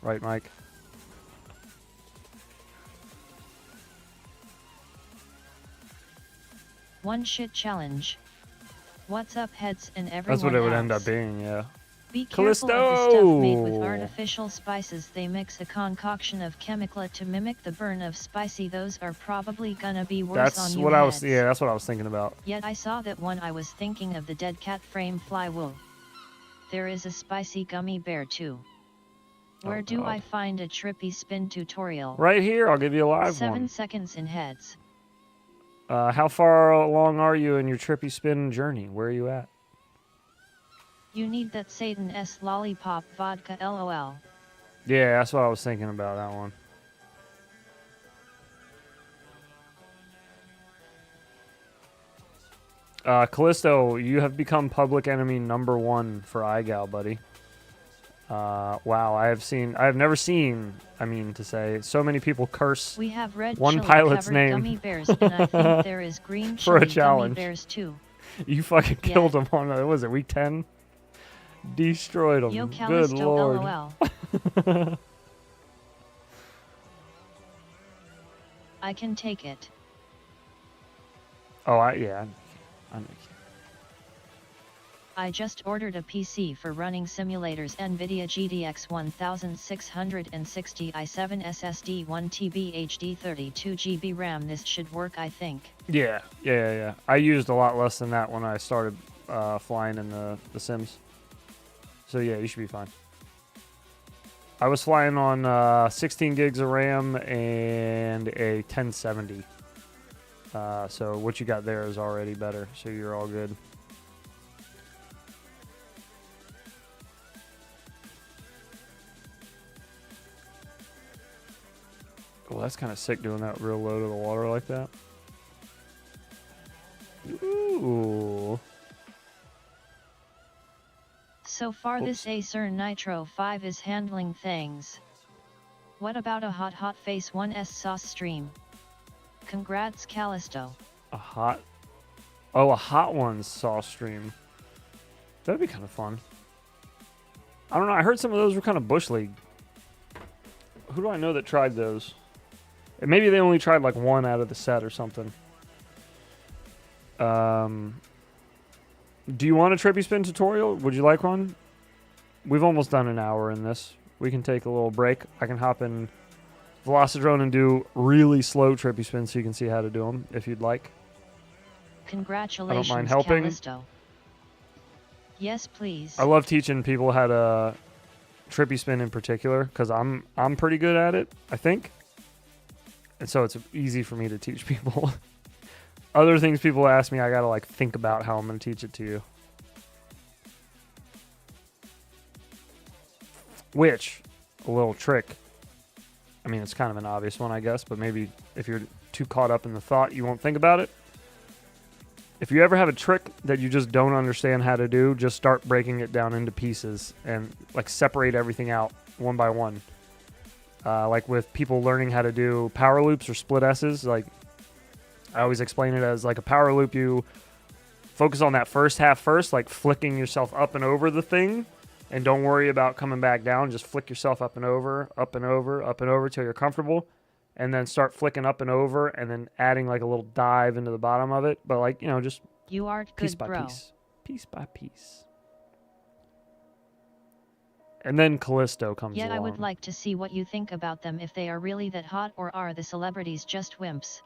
Right, Mike? One shit challenge. What's up, heads and everyone? That's what it would else. end up being, yeah. Be careful of the stuff made with artificial spices. They mix a concoction of chemical to mimic the burn of spicy. Those are probably gonna be worse on you. That's what I was thinking about. Yet I saw that one. I was thinking of the dead cat frame fly wool. There is a spicy gummy bear too. Where do I find a trippy spin tutorial? Right here, I'll give you a live 7 one. seconds in heads. How far along are you in your trippy spin journey? Where are you at? You need that Satan S lollipop vodka. LOL. Yeah, that's what I was thinking about, that one. Callisto, you have become public enemy #1 for iGal, buddy. Wow, I have never seen, I mean to say, so many people curse we have red one pilot's name gummy bears, and I think there is green for a chili challenge. Gummy bears too. You fucking killed him on, what was it, week 10? Destroyed him. Yo, Good Callisto, lord. LOL. I can take it. Oh, yeah. I just ordered a PC for running simulators, NVIDIA GTX 1660 i7 SSD 1TB HD 32GB RAM. This should work, I think. Yeah. I used a lot less than that when I started flying in the Sims. So yeah, you should be fine. I was flying on 16 gigs of RAM and a 1070. So what you got there is already better, so you're all good. Well, that's kind of sick doing that real low to the water like that. Ooh. So far this Acer Nitro 5 is handling things. What about a Hot Face 1S sauce stream? Congrats, Callisto. A Hot Ones sauce stream. That'd be kind of fun. I don't know, I heard some of those were kind of Bush League. Who do I know that tried those? And maybe they only tried like one out of the set or something. Do you want a trippy spin tutorial? Would you like one? We've almost done an hour in this. We can take a little break. I can hop in Velocidrone and do really slow trippy spins so you can see how to do them if you'd like. Congratulations, I don't mind helping. Callisto. Yes, please. I love teaching people how to trippy spin in particular because I'm pretty good at it, I think. And so it's easy for me to teach people. Other things people ask me, I gotta like think about how I'm gonna teach it to you. Which, a little trick. I mean, it's kind of an obvious one, I guess, but maybe if you're too caught up in the thought, you won't think about it. If you ever have a trick that you just don't understand how to do, just start breaking it down into pieces and like separate everything out one by one. Like with people learning how to do power loops or split S's, like I always explain it as like a power loop. You focus on that first half first, like flicking yourself up and over the thing, and don't worry about coming back down. Just flick yourself up and over, up and over, up and over till you're comfortable, and then start flicking up and over, and then adding like a little dive into the bottom of it. But like, you know, just you are piece good, by bro. Piece by piece. And then Callisto comes along. I would like to see what you think about them, if they are really that hot or are the celebrities just wimps.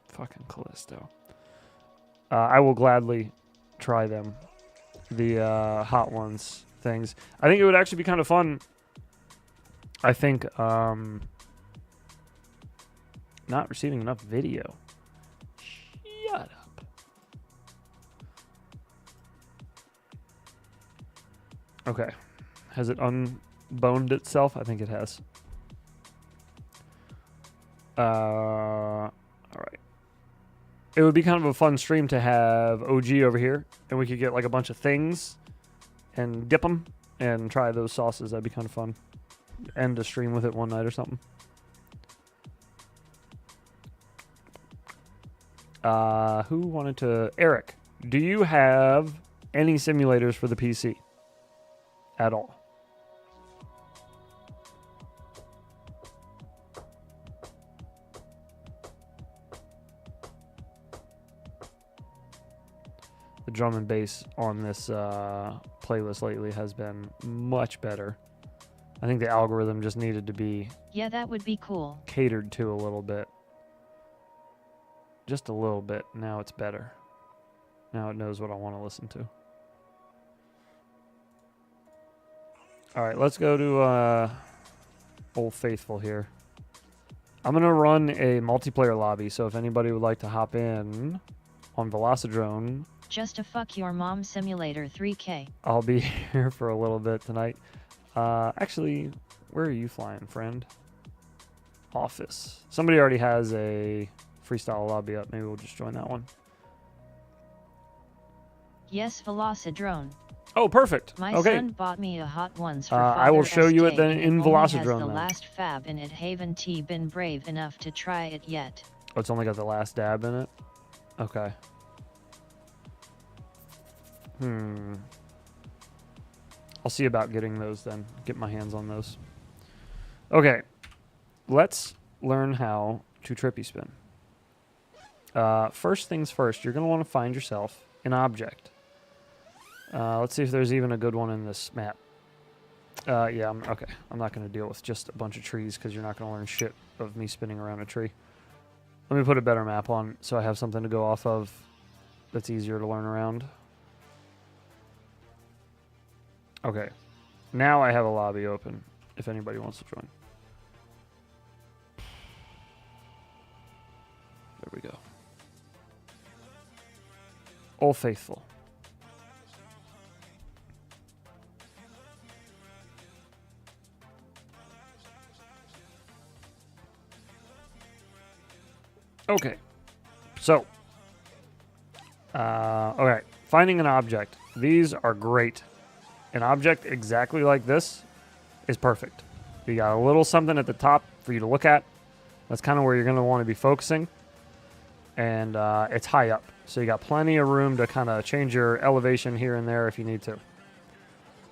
Fucking Callisto. I will gladly try them. The Hot Ones things. I think it would actually be kind of fun. I think not receiving enough video. Shut up. Okay. Has it unboned itself? I think it has. All right. It would be kind of a fun stream to have OG over here, and we could get like a bunch of things and dip them and try those sauces. That'd be kind of fun. End a stream with it one night or something. Who wanted to? Eric, do you have any simulators for the PC at all? The drum and bass on this playlist lately has been much better. I think the algorithm just needed to be that would be cool. Catered to a little bit. Just a little bit. Now it's better. Now it knows what I want to listen to. All right, let's go to Old Faithful here. I'm going to run a multiplayer lobby, so if anybody would like to hop in on Velocidrone, just a fuck your mom simulator 3K. I'll be here for a little bit tonight. Actually, where are you flying, friend? Office. Somebody already has a freestyle lobby up. Maybe we'll just join that one. Yes, Velocidrone. Oh, perfect. My okay. son bought me a Hot Ones for I will show you it then and in it only has Velocidrone the then. last fab in it. Haven't been brave enough to try it yet. Oh, it's only got the last dab in it? Okay. I'll see about getting those then. Get my hands on those. Okay. Let's learn how to trippy spin. First things first, you're going to want to find yourself an object. Let's see if there's even a good one in this map. Yeah, okay. I'm not going to deal with just a bunch of trees because you're not going to learn shit of me spinning around a tree. Let me put a better map on so I have something to go off of that's easier to learn around. Okay. Now I have a lobby open if anybody wants to join. There we go. Old Faithful. Okay. So. Okay. Finding an object. These are great. An object exactly like this is perfect. You got a little something at the top for you to look at. That's kind of where you're going to want to be focusing. And it's high up. So you got plenty of room to kind of change your elevation here and there if you need to.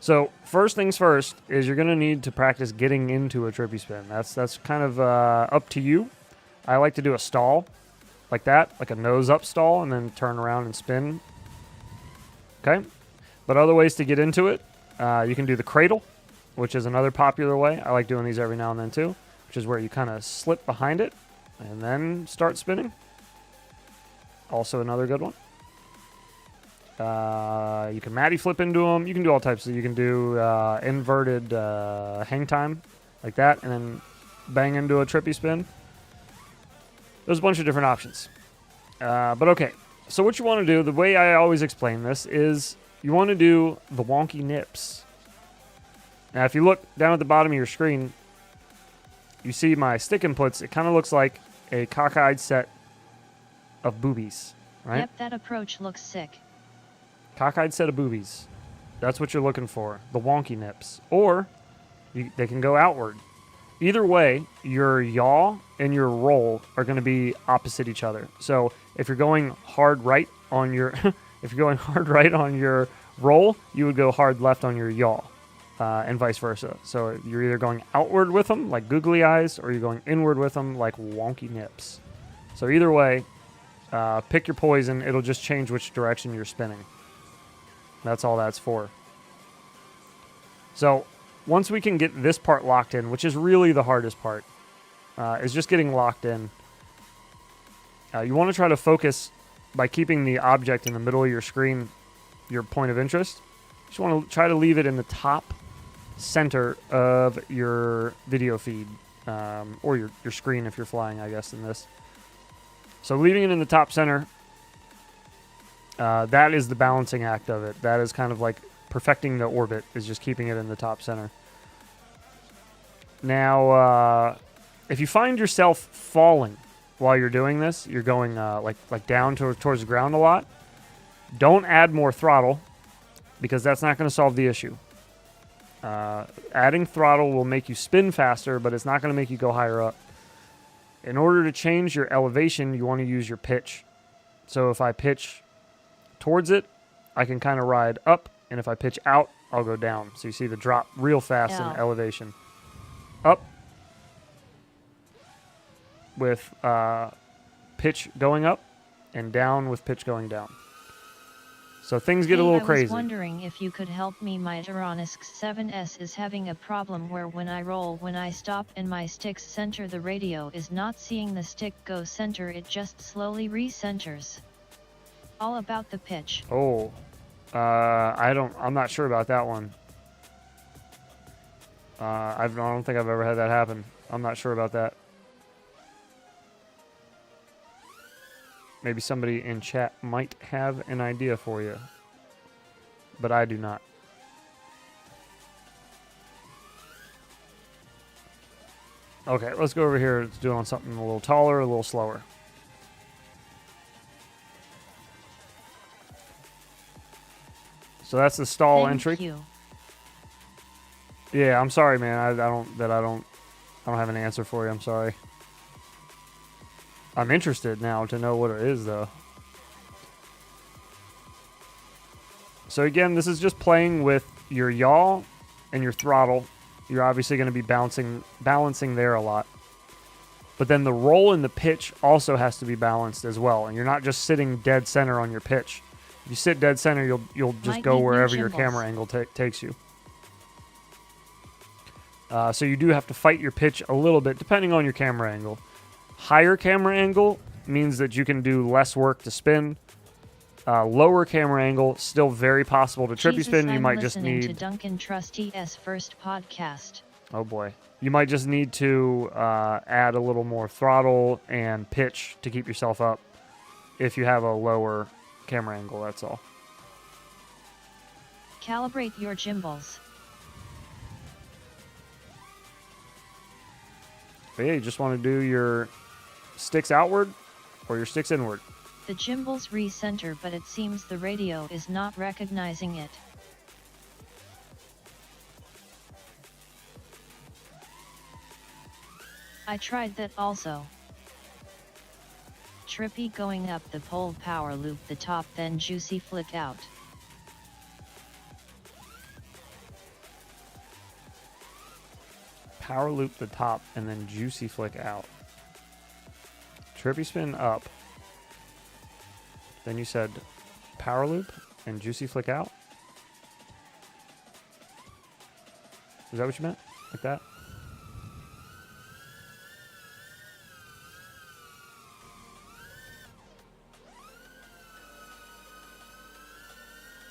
So first things first is you're going to need to practice getting into a trippy spin. That's kind of up to you. I like to do a stall like that, like a nose up stall, and then turn around and spin. Okay? But other ways to get into it, you can do the cradle, which is another popular way. I like doing these every now and then too, which is where you kind of slip behind it and then start spinning. Also another good one. You can Matty flip into them. You can do all types. You can do inverted hang time like that and then bang into a trippy spin. There's a bunch of different options. But okay, so what you want to do, the way I always explain this is you want to do the wonky nips. Now, if you look down at the bottom of your screen, you see my stick inputs. It kind of looks like a cockeyed set of boobies, right? Yep, that approach looks sick. Cockeyed set of boobies. That's what you're looking for, the wonky nips. Or they can go outward. Either way, your yaw and your roll are going to be opposite each other. So if you're going hard right on your if you're going hard right on your roll, you would go hard left on your yaw, and vice versa. So you're either going outward with them, like googly eyes, or you're going inward with them, like wonky nips. So either way, pick your poison. It'll just change which direction you're spinning. That's all that's for. So once we can get this part locked in, which is really the hardest part, is just getting locked in. You want to try to focus by keeping the object in the middle of your screen, your point of interest. You just want to try to leave it in the top center of your video feed, or your screen if you're flying, I guess, in this. So leaving it in the top center, that is the balancing act of it. That is kind of like perfecting the orbit, is just keeping it in the top center. Now, if you find yourself falling while you're doing this, you're going like down towards the ground a lot, don't add more throttle because that's not going to solve the issue. Adding throttle will make you spin faster, but it's not going to make you go higher up. In order to change your elevation, you want to use your pitch. So if I pitch towards it, I can kind of ride up, and if I pitch out, I'll go down. So you see the drop real fast in elevation. Up with pitch going up, and down with pitch going down. So things get a little crazy. I was wondering if you could help me. My Tyrannosaurus 7S is having a problem where when I roll, when I stop and my stick's center, the radio is not seeing the stick go center. It just slowly recenters. All about the pitch. Oh, I'm not sure about that one. I don't think I've ever had that happen. I'm not sure about that. Maybe somebody in chat might have an idea for you, but I do not. Okay, let's go over here. Let's do on something a little taller, a little slower. So that's the stall Thank entry. You. Yeah, I'm sorry, man. I don't have an answer for you. I'm sorry. I'm interested now to know what it is, though. So again, this is just playing with your yaw and your throttle. You're obviously going to be balancing there a lot. But then the roll and the pitch also has to be balanced as well. And you're not just sitting dead center on your pitch. If you sit dead center, you'll just go wherever your camera angle takes you. So you do have to fight your pitch a little bit, depending on your camera angle. Higher camera angle means that you can do less work to spin. Lower camera angle, still very possible to trippy spin. You might just need to Duncan Trusty's first podcast. Oh boy. You might just need to add a little more throttle and pitch to keep yourself up if you have a lower camera angle, that's all. Calibrate your gimbals. But yeah, you just want to do your sticks outward or your sticks inward. The gimbals recenter, but it seems the radio is not recognizing it. I tried that also. Trippy going up the pole, power loop the top, then juicy flick out. Power loop the top and then juicy flick out. Trippy spin up. Then you said power loop and juicy flick out. Is that what you meant? Like that?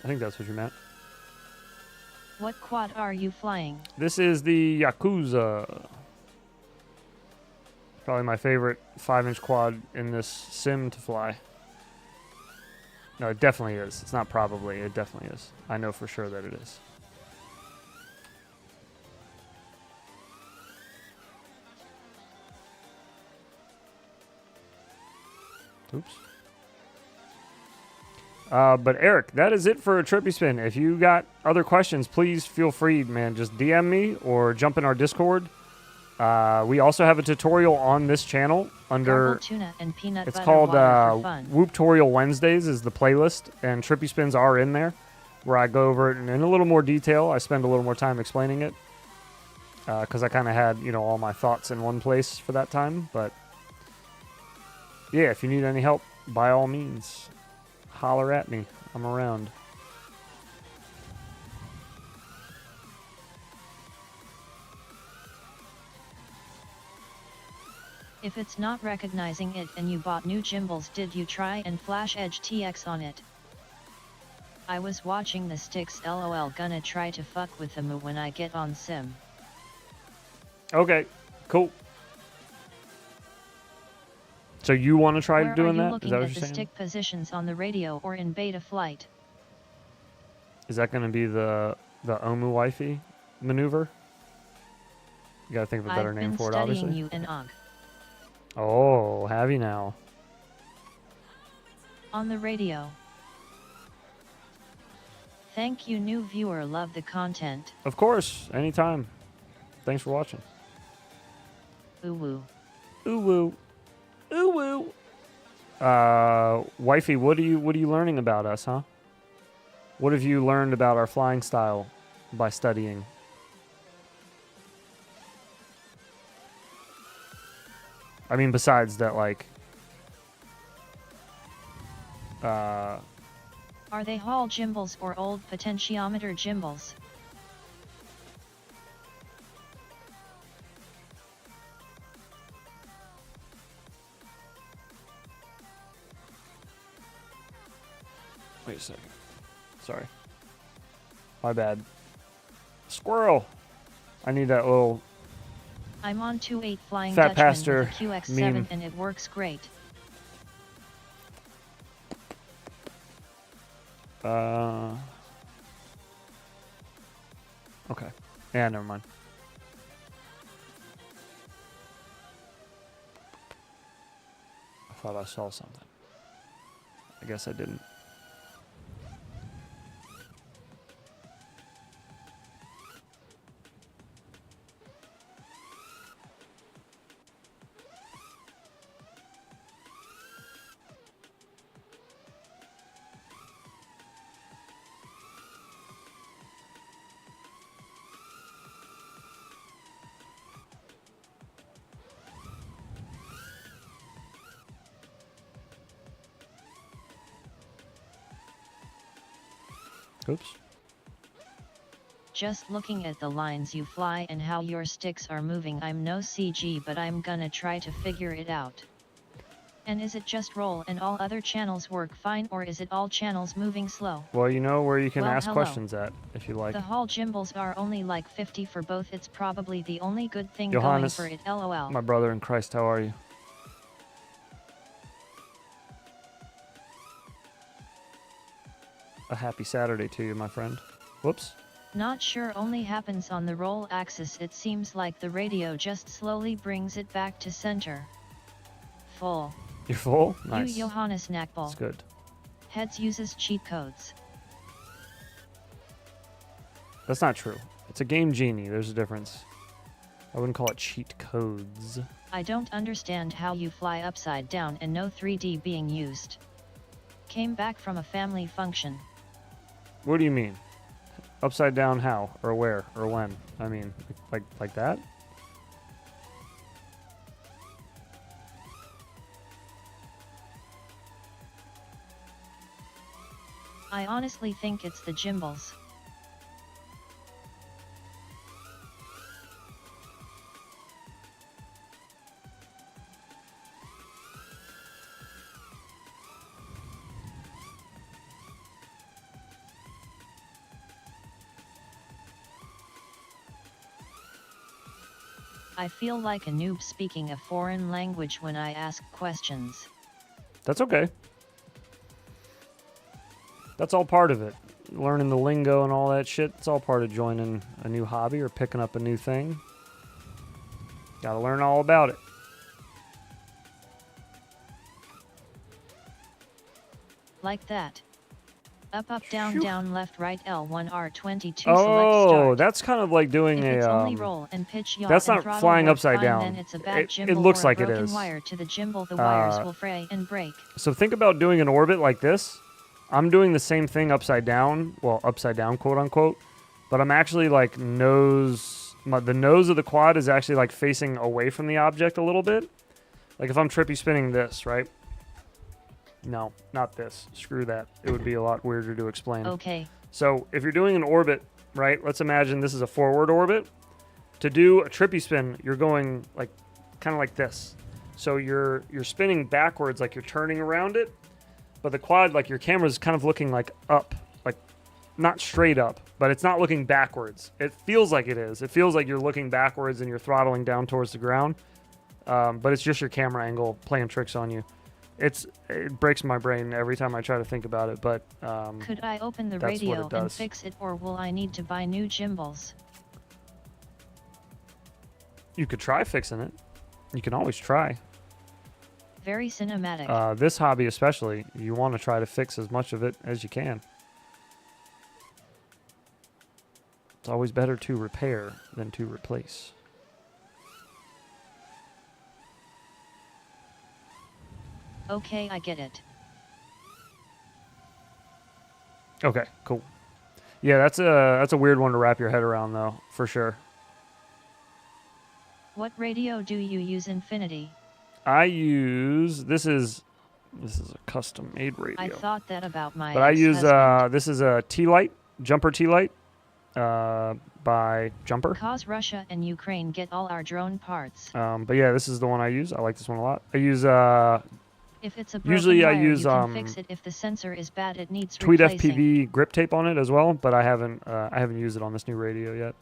I think that's what you meant. What quad are you flying? This is the Yakuza. Probably my favorite 5-inch quad in this sim to fly. No, it definitely is. It's not probably. It definitely is. I know for sure that it is. Oops. But Eric, that is it for a Trippy Spin. If you got other questions, please feel free, man. Just DM me or jump in our Discord. We also have a tutorial on this channel under tuna and peanut it's butter called Whooptorial Wednesdays is the playlist, and Trippy Spins are in there, where I go over it in a little more detail. I spend a little more time explaining it because I kind of had all my thoughts in one place for that time. But yeah, if you need any help, by all means, holler at me. I'm around. If it's not recognizing it and you bought new gimbals, did you try and flash Edge TX on it? I was watching the sticks, lol, gonna try to fuck with them when I get on sim. Okay, cool. So you want to try doing that? Is that what you're saying? Where are you looking at the stick positions on the radio or in beta flight? Is that going to be the Omu Wifey maneuver? You got to think of a better name for it, obviously. I've been studying you and Og. Oh, have you now? On the radio. Thank you, new viewer. Love the content. Of course, anytime. Thanks for watching. Ooh woo. Ooh woo. Ooh woo. Wifey, what are you learning about us, huh? What have you learned about our flying style by studying? I mean, besides that, like, are they Hall gimbals or old potentiometer gimbals? Wait a second. Sorry. My bad. Squirrel! I need that little I'm on 2.8 Flying Fat Dutchman Pastor with a QX7 meme. and it works great. Okay. Yeah, never mind. I thought I saw something. I guess I didn't. Oops. Just looking at the lines you fly and how your sticks are moving, I'm no CG, but I'm gonna try to figure it out. And is it just roll and all other channels work fine, or is it all channels moving slow? Well, you know where you can ask hello. questions at, if you like. The Hall gimbals are only like 50 for both. It's probably the only good thing Johannes, going for it, lol. My brother in Christ, how are you? A happy Saturday to you, my friend. Whoops. Not sure, only happens on the roll axis. It seems like the radio just slowly brings it back to center. Full. You're full? Nice. You Johannes Knackball. That's good. Heads uses cheat codes. That's not true. It's a game genie. There's a difference. I wouldn't call it cheat codes. I don't understand how you fly upside down and no 3D being used. Came back from a family function. What do you mean? Upside down how? Or where? Or when? I mean, like that? I honestly think it's the gimbals. I feel like a noob speaking a foreign language when I ask questions. That's okay. That's all part of it. Learning the lingo and all that shit, it's all part of joining a new hobby or picking up a new thing. Gotta learn all about it. Like that. Up, down, Phew. down, left, right, L1, R22, Oh, select start. that's kind of like doing If it's a... only roll and pitch, yaw, that's and not throttle flying work upside fine, down. then it's a bad It gimbal looks or like a it broken is. wire to the gimbal, the wires will fray and break. So think about doing an orbit like this. I'm doing the same thing upside down. Well, upside down, quote unquote. But I'm actually like the nose of the quad is actually like facing away from the object a little bit. Like if I'm trippy spinning this, right? No, not this. Screw that. It would be a lot weirder to explain. Okay. So if you're doing an orbit, right? Let's imagine this is a forward orbit. To do a trippy spin, you're going like kind of like this. So you're spinning backwards, like you're turning around it. But the quad, like your camera's kind of looking like up, like not straight up, but it's not looking backwards. It feels like it is. It feels like you're looking backwards and you're throttling down towards the ground. But it's just your camera angle playing tricks on you. It breaks my brain every time I try to think about it, but could I open the that's what radio it does. and fix it, or will I need to buy new gimbals? You could try fixing it. You can always try. Very cinematic. This hobby especially, you want to try to fix as much of it as you can. It's always better to repair than to replace. Okay, I get it. Okay, cool. Yeah, that's a weird one to wrap your head around though, for sure. What radio do you use, Infinity? I use this is a custom made radio. I thought that about my But I use ex-husband. this is a T-Light, Jumper T-Light by Jumper. Cause Russia and Ukraine get all our drone parts. But yeah, this is the one I use. I like this one a lot. I use If it's a broken usually I wire, use you can fix it. If the sensor is bad, it needs Tweed replacing. FPV grip tape on it as well, but I haven't used it on this new radio yet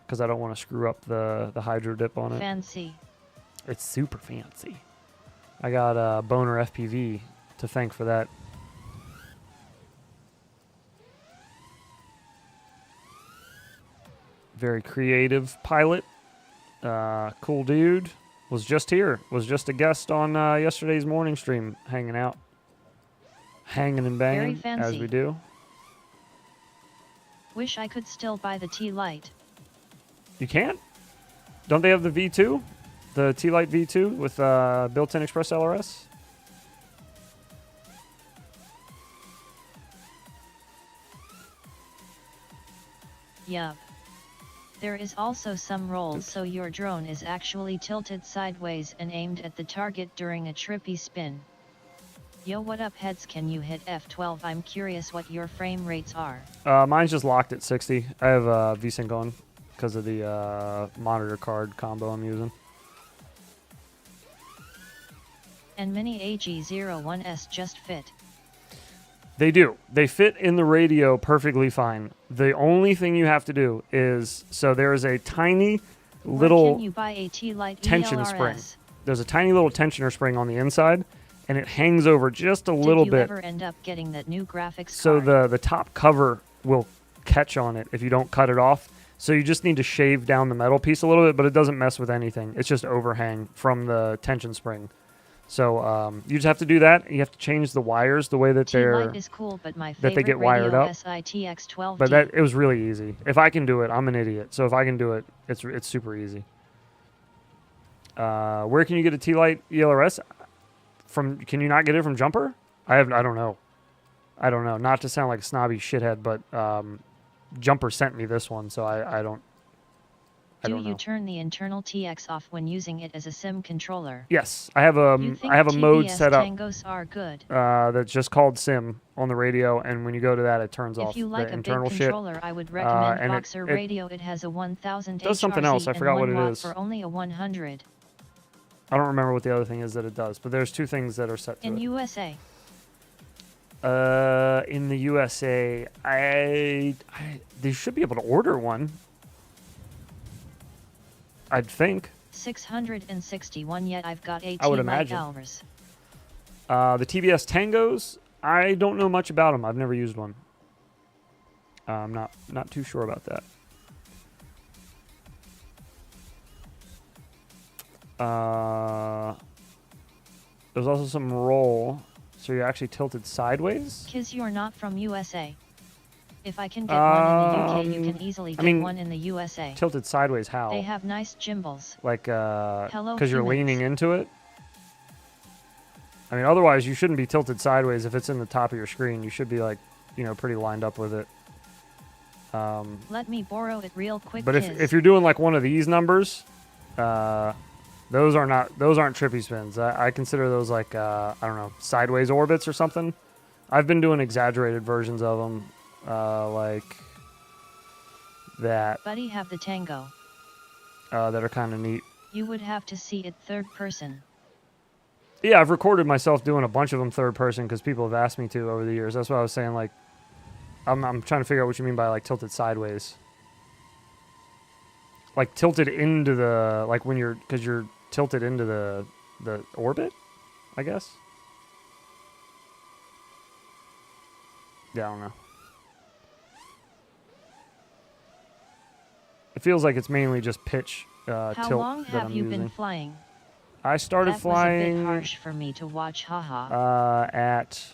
because I don't want to screw up the hydro dip on it. Fancy. It's super fancy. I got Boner FPV to thank for that. Very creative pilot. Cool dude. Was just here. Was just a guest on yesterday's morning stream, hanging out. Hanging and banging, as we do. Wish I could still buy the T-Light. You can't? Don't they have the V2? The T-Light V2 with built-in Express LRS? Yup. There is also some rolls so your drone is actually tilted sideways and aimed at the target during a trippy spin. Yo, what up, heads? Can you hit F12? I'm curious what your frame rates are. Mine's just locked at 60. I have VSync on because of the monitor card combo I'm using. And Mini AG01S just fit. They do. They fit in the radio perfectly fine. The only thing you have to do is, so there is a tiny little Where can you buy a T-Lite tension ELRS? spring. There's a tiny little tensioner spring on the inside, and it hangs over just a little bit. Did you ever end up getting that new graphics So card? the top cover will catch on it if you don't cut it off. So you just need to shave down the metal piece a little bit, but it doesn't mess with anything. It's just overhang from the tension spring. So you just have to do that. You have to change the wires the way that T-Lite is cool, but my that they get wired radio up. SITX12D. But it was really easy. If I can do it, I'm an idiot. So if I can do it, it's super easy. Where can you get a T-Lite ELRS? Can you not get it from Jumper? I don't know. Not to sound like a snobby shithead, but Jumper sent me this one, so I don't know. Do you turn the internal TX off when using it as a SIM controller? Yes, I have a mode set up tangos are good. that's just called SIM on the radio, and when you go to that, it turns off If you like the a internal big shit. controller, I would recommend and Boxer Radio. It has a 1000 does something else. I and forgot what 1 it watt is. for only a 100. I don't remember what the other thing is that it does, but there's two things that are set to In it. USA. In the USA, they should be able to order one. I'd think. 661, yet I've got a I would T-Lite imagine. ELRS. The TBS Tangos, I don't know much about them. I've never used one. I'm not too sure about that. There's also some roll, so you're actually tilted sideways. Kiz, you're not from USA. If I can get one in the UK, you can easily get one in the USA. Tilted sideways, how? They have nice gimbals. Like, Hello, because you're humans. leaning into it? I mean, otherwise, you shouldn't be tilted sideways if it's in the top of your screen. You should be, like, pretty lined up with it. Let me borrow it real quick, But Kiz. if you're doing, like, one of these numbers, those aren't trippy spins. I consider those, like, I don't know, sideways orbits or something. I've been doing exaggerated versions of them. Like that. Buddy, have the Tango. That are kind of neat. You would have to see it third person. Yeah, I've recorded myself doing a bunch of them third person because people have asked me to over the years. That's why I was saying, like, I'm trying to figure out what you mean by, like, tilted sideways. Like, tilted into the, like, because you're tilted into the orbit, I guess. Yeah, I don't know. It feels like it's mainly just pitch tilt How long that have I'm you using. been flying? I started That flying was a bit harsh for me to watch, haha. at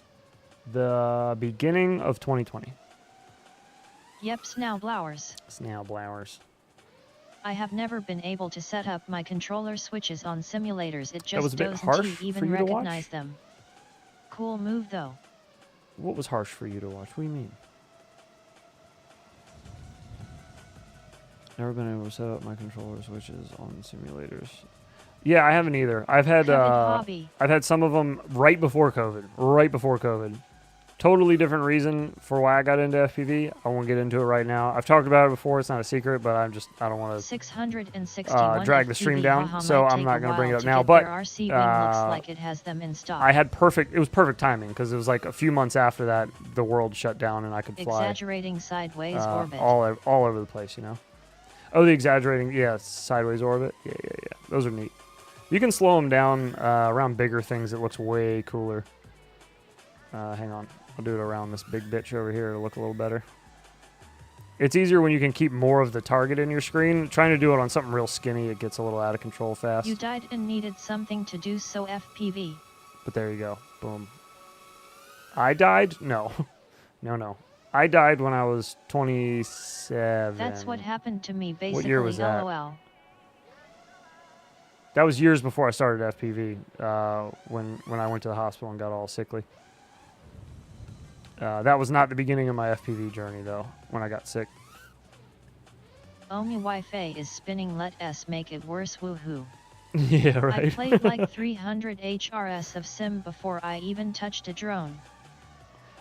the beginning of 2020. Yep, Snowblowers. Snowblowers. I have never been able to set up my controller switches on simulators. It was just a bit doesn't harsh for even you to watch? recognize them. Cool move though. What was harsh for you to watch? What do you mean? Never been able to set up my controller switches on simulators. Yeah, I haven't either. I've had some of them right before COVID. Totally different reason for why I got into FPV. I won't get into it right now. I've talked about it before. It's not a secret, but I don't want to 661 drag the stream down, so I'm not going to bring it up now. But RC wing looks like it has them in stock. it was perfect timing because it was like a few months after that the world shut down and I could fly. Exaggerating sideways orbit. all over the place, Oh, the exaggerating, yeah, sideways orbit. Yeah. Those are neat. You can slow them down around bigger things. It looks way cooler. Hang on. I'll do it around this big bitch over here to look a little better. It's easier when you can keep more of the target in your screen. Trying to do it on something real skinny, it gets a little out of control fast. You died and needed something to do, so FPV. But there you go. Boom. I died? No. No. I died when I was 27. That's what happened to me, basically. What year was that? LOL. That was years before I started FPV, when I went to the hospital and got all sickly. That was not the beginning of my FPV journey, though, when I got sick. Oh, my Wi-Fi is spinning. Let us make it worse. Woohoo. Yeah, right. I played like 300 HRS of sim before I even touched a drone.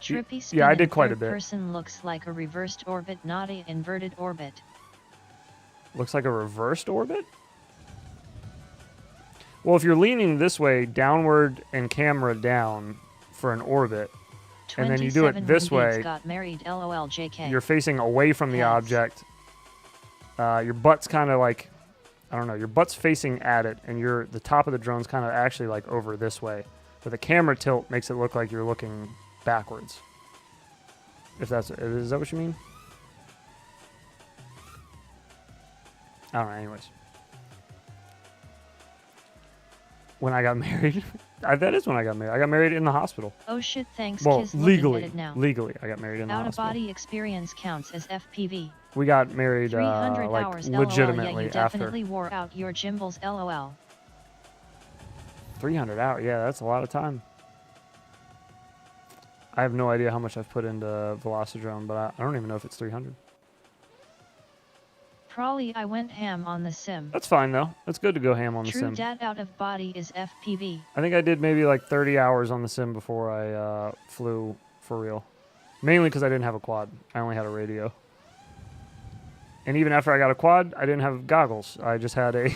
Trippy spin yeah, I did in quite a third bit. person looks like a reversed orbit, not a inverted orbit. Looks like a reversed orbit? Well, if you're leaning this way, downward and camera down for an orbit, and then you do it this way, got married, LOL JK. You're facing away from the object. Your butt's kind of like, I don't know, your butt's facing at it, and the top of the drone's kind of actually like over this way. But the camera tilt makes it look like you're looking backwards. Is that what you mean? I don't know, anyways. When I got married, that is when I got married. I got married in the hospital. Oh shit, thanks. Well, Kiz legally, now. legally, I got married in the hospital. Out-of-body experience counts as FPV. We got married 300 like hours, legitimately LOL, yeah, you after. definitely wore out your gimbals, LOL. 300 hours, yeah, that's a lot of time. I have no idea how much I've put into Velocidrone, but I don't even know if it's 300. Probably I went ham on the sim. That's fine though. It's good to go ham on the sim. True dat out of body is FPV. I think I did maybe like 30 hours on the sim before I flew for real. Mainly because I didn't have a quad. I only had a radio. And even after I got a quad, I didn't have goggles. I just had a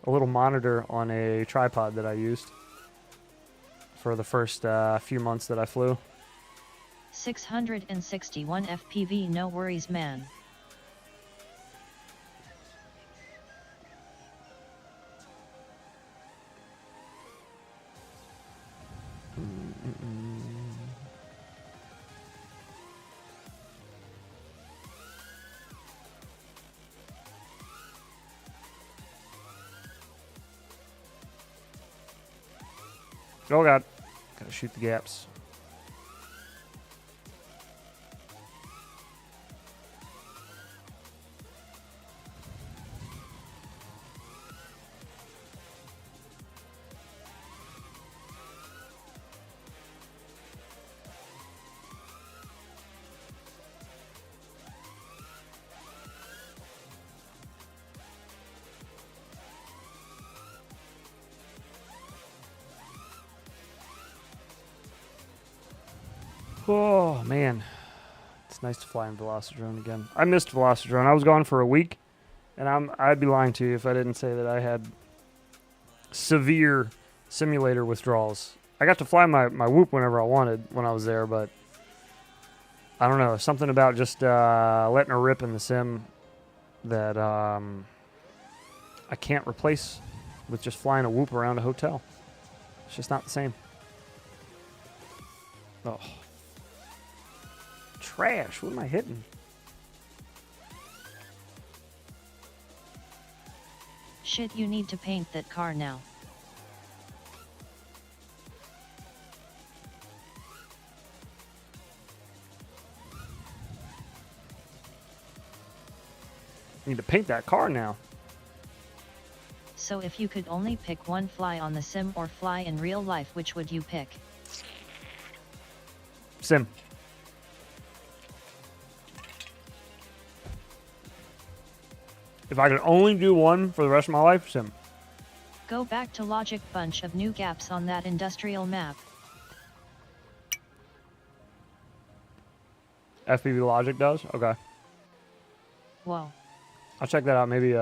little monitor on a tripod that I used for the first few months that I flew. 661 FPV, no worries, man. Oh god. Gotta shoot the gaps. Oh, man. It's nice to fly in Velocidrone again. I missed Velocidrone. I was gone for a week, and I'd be lying to you if I didn't say that I had severe simulator withdrawals. I got to fly my Whoop whenever I wanted when I was there, but I don't know. Something about just letting her rip in the sim that I can't replace with just flying a Whoop around a hotel. It's just not the same. Oh. Trash. What am I hitting? Shit, you need to paint that car now. Need to paint that car now. So if you could only pick one, fly on the sim or fly in real life, which would you pick? Sim. If I could only do one for the rest of my life, sim. Go back to logic, bunch of new gaps on that industrial map. FPV Logic does? Okay. Whoa. I'll check that out maybe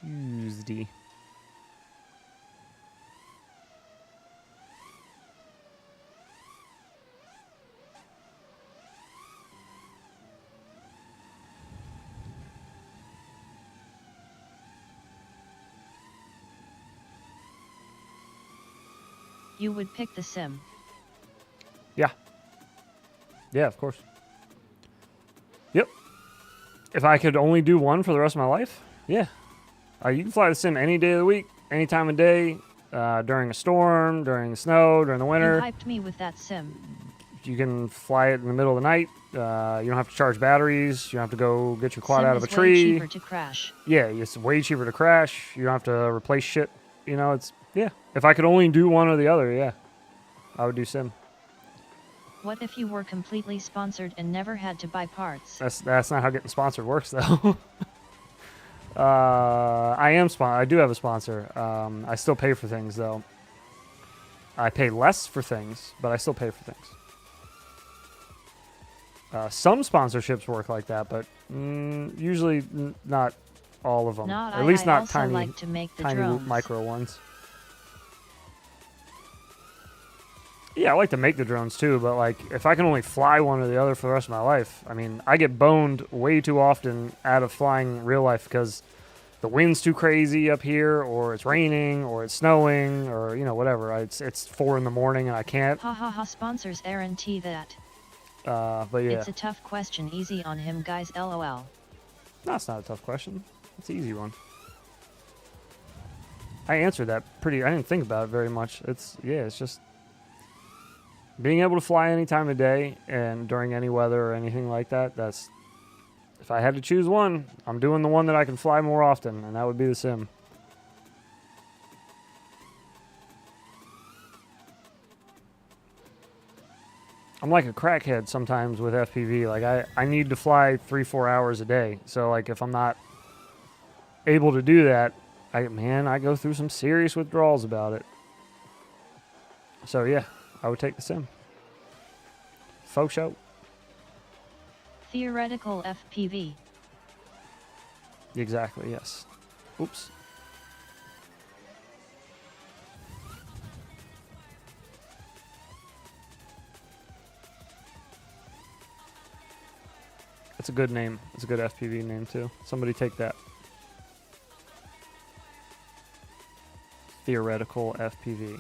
Tuesday. You would pick the sim. Yeah. Yeah, of course. Yep. If I could only do one for the rest of my life, yeah. You can fly the sim any day of the week, any time of day, during a storm, during the snow, during the winter. You hyped me with that sim. You can fly it in the middle of the night. You don't have to charge batteries. You don't have to go get your quad out of a tree. Way cheaper to crash. Yeah, it's way cheaper to crash. You don't have to replace shit. You know, yeah. If I could only do one or the other, yeah, I would do sim. What if you were completely sponsored and never had to buy parts? That's not how getting sponsored works, though. I do have a sponsor. I still pay for things though. I pay less for things, but I still pay for things. Some sponsorships work like that, but usually not all of them. At least not tiny, like to make the tiny drones. micro ones. Yeah, I like to make the drones too, but like if I can only fly one or the other for the rest of my life, I mean, I get boned way too often out of flying real life because the wind's too crazy up here, or it's raining, or it's snowing, or whatever. It's 4 in the morning and I can't. Ha ha ha! Sponsors guarantee that. But yeah, it's a tough question. Easy on him, guys. LOL. No, it's not a tough question. It's an easy one. I answered that I didn't think about it very much. It's just being able to fly any time of day and during any weather or anything like that. If I had to choose one, I'm doing the one that I can fly more often, and that would be the Sim. I'm like a crackhead sometimes with FPV. Like I need to fly 3-4 hours a day. So like if I'm not able to do that, I go through some serious withdrawals about it. So yeah, I would take the Sim. Faux show. Theoretical FPV. Exactly, yes. Oops. It's a good name. It's a good FPV name too. Somebody take that. Theoretical FPV.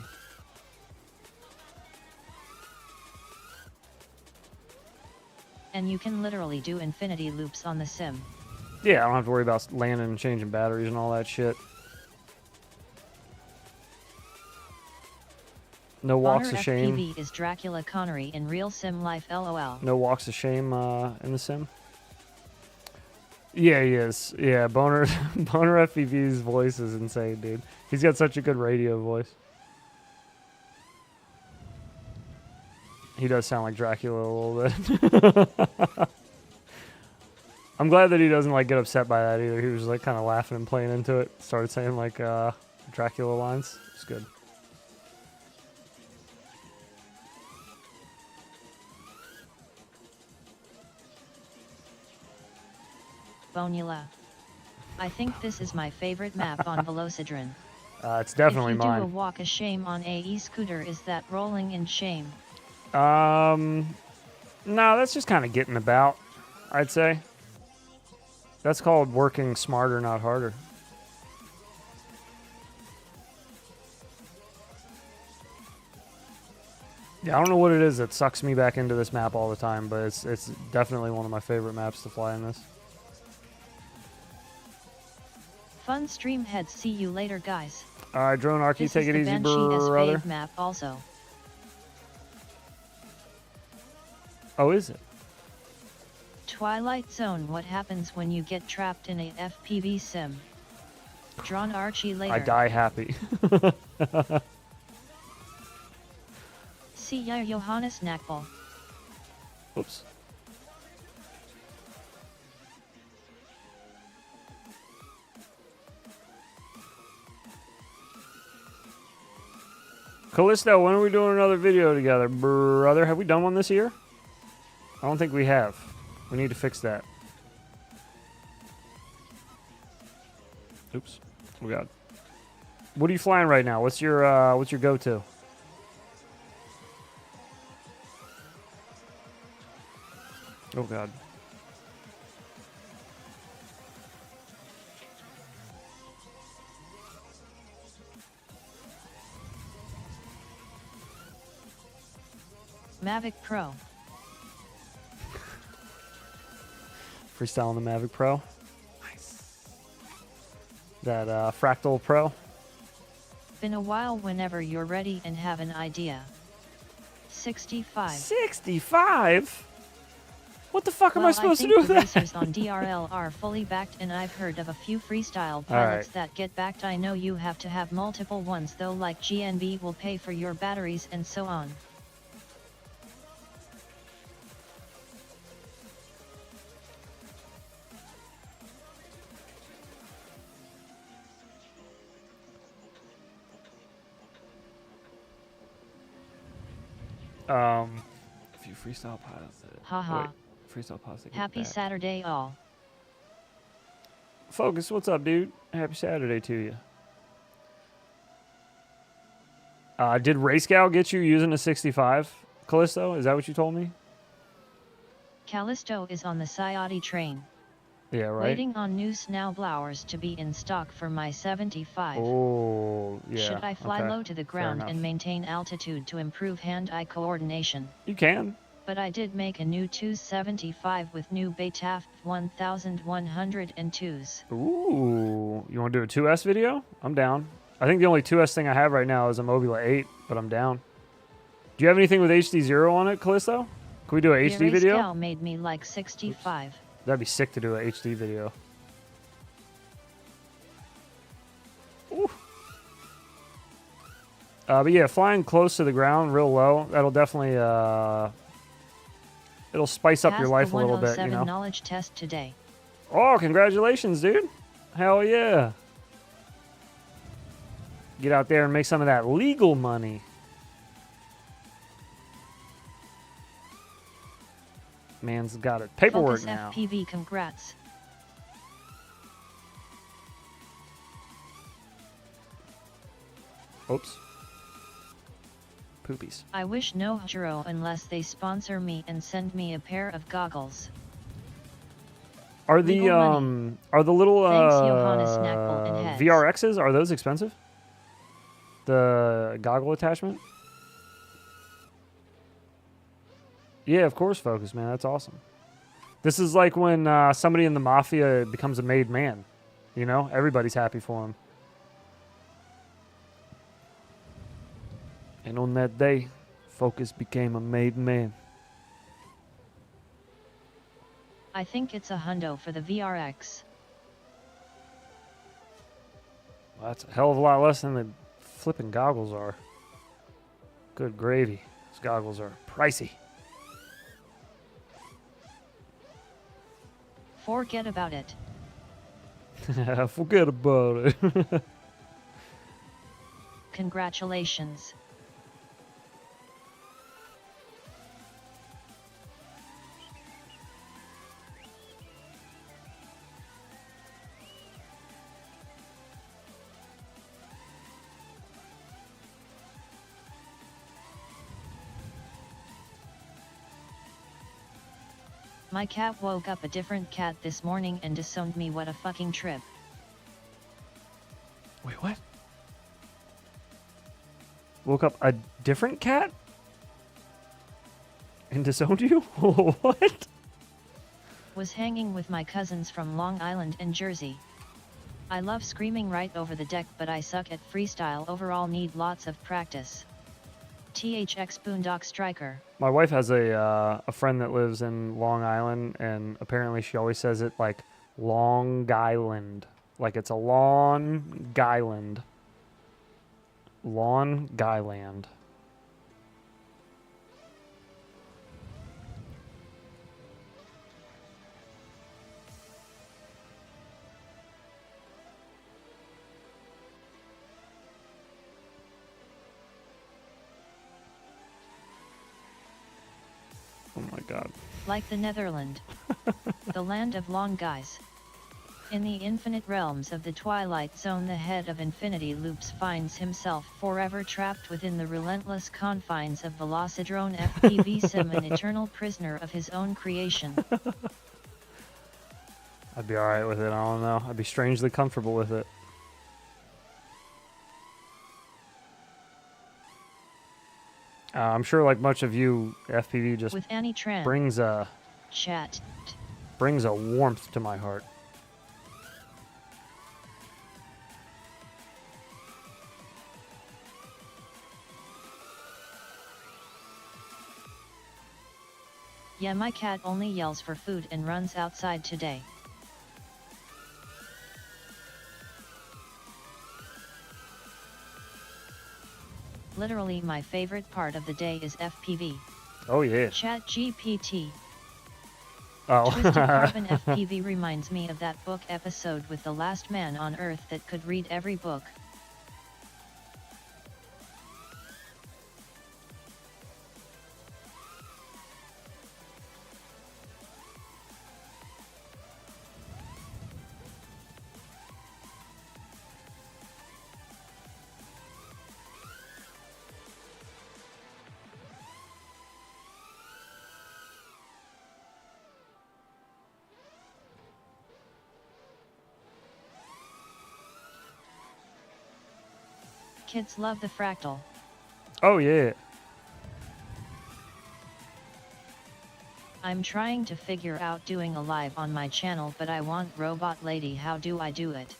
And you can literally do infinity loops on the Sim. Yeah, I don't have to worry about landing and changing batteries and all that shit. No walks of shame. FPV is Dracula Connery in real Sim life. LOL. No walks of shame in the Sim. Yeah, he is. Yeah, Boner FPV's voice is insane, dude. He's got such a good radio voice. He does sound like Dracula a little bit. I'm glad that he doesn't like get upset by that either. He was like kind of laughing and playing into it. Started saying like Dracula lines. It's good. Bonula. I think this is my favorite map on Velocidron. It's definitely if you mine. do a walk of shame on a e-scooter, is that rolling in shame? No, that's just kind of getting about, I'd say. That's called working smarter, not harder. Yeah, I don't know what it is that sucks me back into this map all the time, but it's definitely one of my favorite maps to fly in this. Fun stream heads. See you later, guys. All right, Drone Archie, take it easy, brother. brother. Map also. Oh, is it? Twilight Zone. What happens when you get trapped in a FPV sim? Drawn Archie later. I die happy. See ya, Johannes Knackball. Oops. Callisto, when are we doing another video together, brother? Have we done one this year? I don't think we have. We need to fix that. Oops. Oh god. What are you flying right now? What's your go-to? Oh god. Mavic Pro. Freestyle on the Mavic Pro. Nice. That Fractal Pro. Been a while. Whenever you're ready and have an idea. 65. 65? What the fuck am I supposed to do with that? I think the racers on DRL are fully backed, and I've heard of a few freestyle pilots that get backed. I know you have to have multiple ones though, like GNB will pay for your batteries and so on. If you freestyle pause it. Haha. Wait, freestyle pause it. Happy back. Saturday, all. Focus, what's up, dude? Happy Saturday to you. Did Racegal get you using a 65, Callisto? Is that what you told me? Callisto is on the Coyote train. Yeah, right. Waiting on new snowblowers to be in stock for my 75. Oh, yeah. Should I fly okay. low to the ground and maintain altitude to improve hand-eye coordination? You can. But I did make a new 275 with new Betaf 1102s. Ooh, you want to do a 2S video? I'm down. I think the only 2S thing I have right now is a Mobula 8, but I'm down. Do you have anything with HD0 on it, Callisto? Can we do an HD video? Cow made me like 65. Oops. That'd be sick to do an HD video. Ooh. But yeah, flying close to the ground, real low, that'll definitely it'll spice up your life a little bit, you know. Knowledge test today. Oh, congratulations, dude! Hell yeah! Get out there and make some of that legal money. Man's got it. Paperwork Focus now. FPV, congrats. Oops. Poopies. I wish no Juro unless they sponsor me and send me a pair of goggles. Are the little Thanks, Johannes Knackle and Heads. VRXs, are those expensive? The goggle attachment? Yeah, of course, Focus, man. That's awesome. This is like when somebody in the mafia becomes a made man. You know? Everybody's happy for him. And on that day, Focus became a made man. I think it's a hundo for the VRX. Well, that's a hell of a lot less than the flipping goggles are. Good gravy. Those goggles are pricey. Forget about it. Forget about it. Congratulations. My cat woke up a different cat this morning and disowned me. What a fucking trip. Wait, what? Woke up a different cat? And disowned you? What? Was hanging with my cousins from Long Island and Jersey. I love screaming right over the deck, but I suck at freestyle overall, need lots of practice. THX Boondock Striker. My wife has a friend that lives in Long Island, and apparently she always says it like Long Island. Like it's a Long Island. Long Island. Oh my god. Like the Netherland. The land of long guys. In the infinite realms of the Twilight Zone, the head of Infinity Loops finds himself forever trapped within the relentless confines of Velocidrone FPV Sim, an eternal prisoner of his own creation. I'd be alright with it, I don't know. I'd be strangely comfortable with it. I'm sure, like much of you, FPV just with Annie Tran. brings a warmth to my heart. Yeah, my cat only yells for food and runs outside today. Literally my favorite part of the day is FPV. Oh yeah. ChatGPT. Oh. Twisted Carbon FPV reminds me of that book episode with the last man on Earth that could read every book. Kids love the fractal. Oh, yeah. I'm trying to figure out doing a live on my channel, but I want Robot Lady. How do I do it?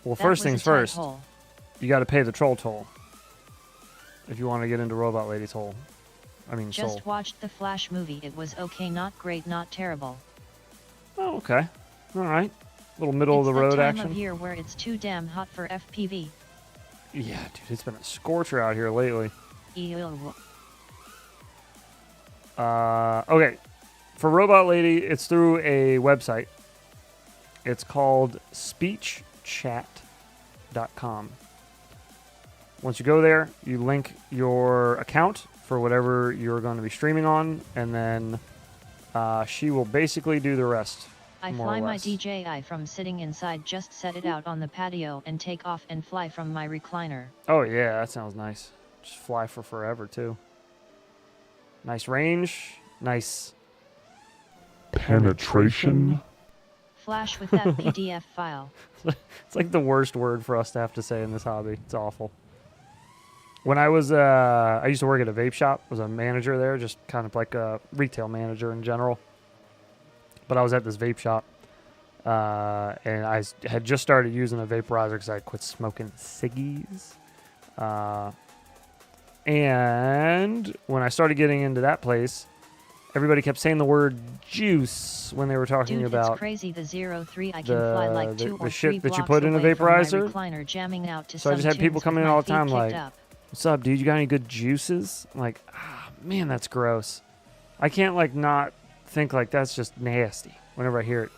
Well, first things first, you got to pay the troll toll if you want to get into Robot Lady's hole. I mean, just watched the Flash movie. It was okay, not great, not terrible. Oh, okay. All right. Little middle of the road action. It's the time of year where it's too damn hot for FPV. Yeah, dude, it's been a scorcher out here lately. Ew. Okay. For Robot Lady, it's through a website. It's called speechchat.com. Once you go there, you link your account for whatever you're going to be streaming on, and then she will basically do the rest. I fly my DJI from sitting inside, just set it out on the patio and take off and fly from my recliner. Oh yeah, that sounds nice. Just fly for forever too. Nice range, nice penetration. Flash with that PDF file. It's like the worst word for us to have to say in this hobby. It's awful. When I was, I used to work at a vape shop. Was a manager there, just kind of like a retail manager in general. But I was at this vape shop, and I had just started using a vaporizer because I quit smoking ciggies. And when I started getting into that place, everybody kept saying the word juice when they were talking about it's crazy. The 03 I can fly like two or shit three that you put in a vaporizer. Recliner jamming out to so I just had people coming in all the time like, up. "What's up, dude? You got any good juices?" I'm like, man, that's gross. I can't like not think like that's just nasty whenever I hear it.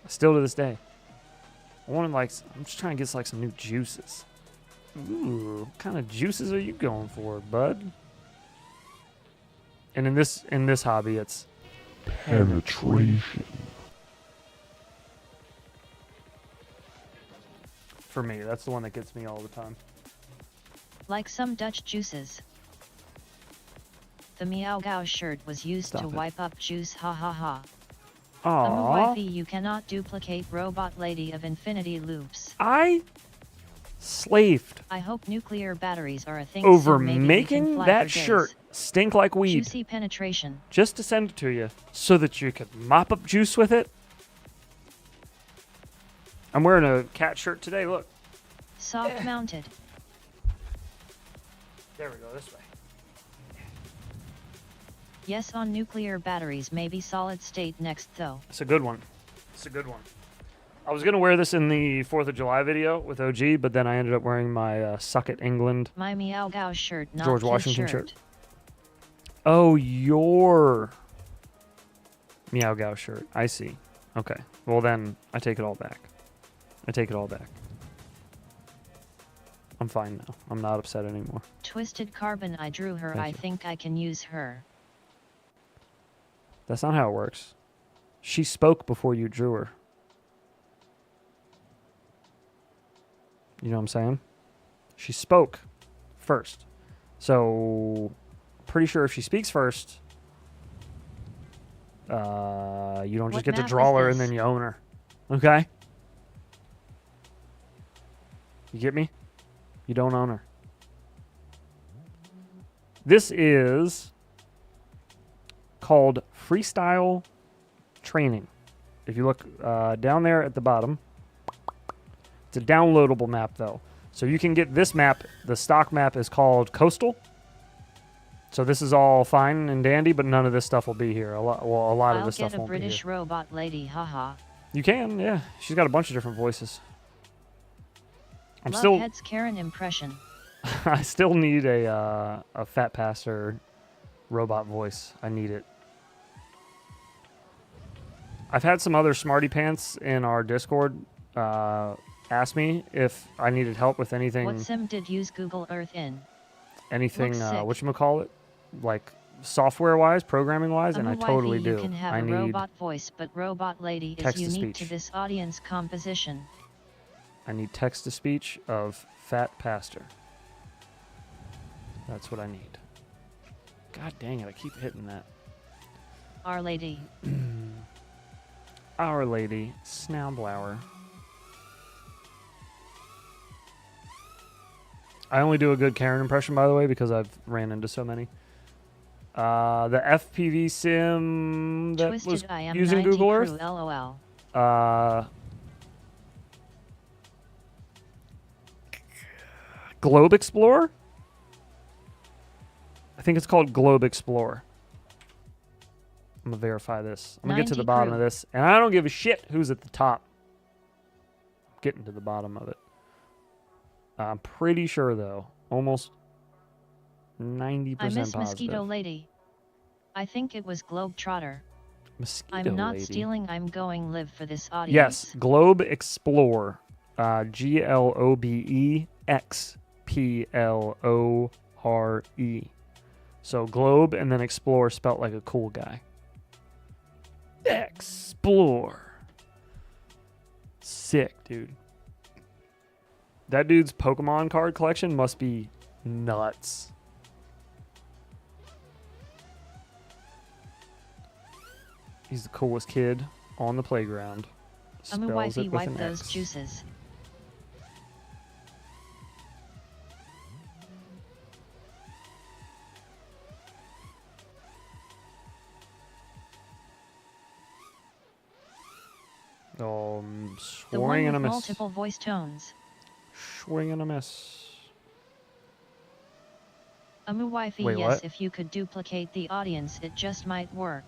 Still to this day, I want to like. I'm just trying to get like some new juices. Ooh, what kind of juices are you going for, bud? And in this hobby, it's penetration. For me, that's the one that gets me all the time. Like some Dutch juices. The Meow Gao shirt was used to wipe up juice, ha ha ha. Aww. Wifey, you cannot duplicate Robot Lady of Infinity Loops. I slaved. I hope nuclear batteries are a thing over soon. Maybe making that shirt stink like weed. Juicy penetration. Just to send it to you so that you could mop up juice with it. I'm wearing a cat shirt today, look. Soft mounted. There we go, this way. Yes, on nuclear batteries, maybe solid state next though. It's a good one. It's a good one. I was going to wear this in the 4th of July video with OG, but then I ended up wearing my Suck It England my Meow Gao shirt, not George his Washington shirt. Oh, your Meow Gao shirt. I see. Okay. Well, then I take it all back. I take it all back. I'm fine now. I'm not upset anymore. Twisted Carbon, I drew her. I think I can use her. That's not how it works. She spoke before you drew her. You know what I'm saying? She spoke first. So, pretty sure if she speaks first, you don't just get to draw her and then you own her. Okay? You get me? You don't own her. This is called Freestyle Training. If you look down there at the bottom, it's a downloadable map, though. So you can get this map. The stock map is called Coastal. So this is all fine and dandy, but none of this stuff will be here. A lot of this stuff won't be here. I'll get a British robot lady, haha. You can, yeah. She's got a bunch of different voices. I'm Love still Head's Karen impression. I still need a Fat Pastor robot voice. I need it. I've had some other smarty pants in our Discord ask me if I needed help with anything. What sim did use Google Earth in? Anything, whatchamacallit, like software-wise, programming-wise, and I totally do. You can have a robot voice, but Robot Lady is unique to this audience composition. I need text-to-speech of Fat Pastor. That's what I need. God dang it, I keep hitting that. Our Lady. Our Lady, Snowblower. I only do a good Karen impression, by the way, because I've ran into so many. The FPV sim that Twisted was I am using 90 Google crew, Earth. LOL. Globe Explorer? I think it's called Globe Explorer. I'm going to verify this. I'm going to get to the bottom of this. And I don't give a shit who's at the top. I'm getting to the bottom of it. I'm pretty sure, though. Almost 90% I miss positive. Mosquito Lady. I think it was Globetrotter. Mosquito I'm not Lady. stealing. I'm going live for this audience. Yes, Globe Explorer. GLOBEXPLORE. So Globe and then Explore spelt like a cool guy. Explore. Sick, dude. That dude's Pokemon card collection must be nuts. He's the coolest kid on the playground. I'm a Spells wifey. it with Wipe an those X. juices. The Swing one and a with miss. multiple voice tones. Swing and a miss. I'm a wifey. Wait, yes, what? if you could duplicate the audience, it just might work.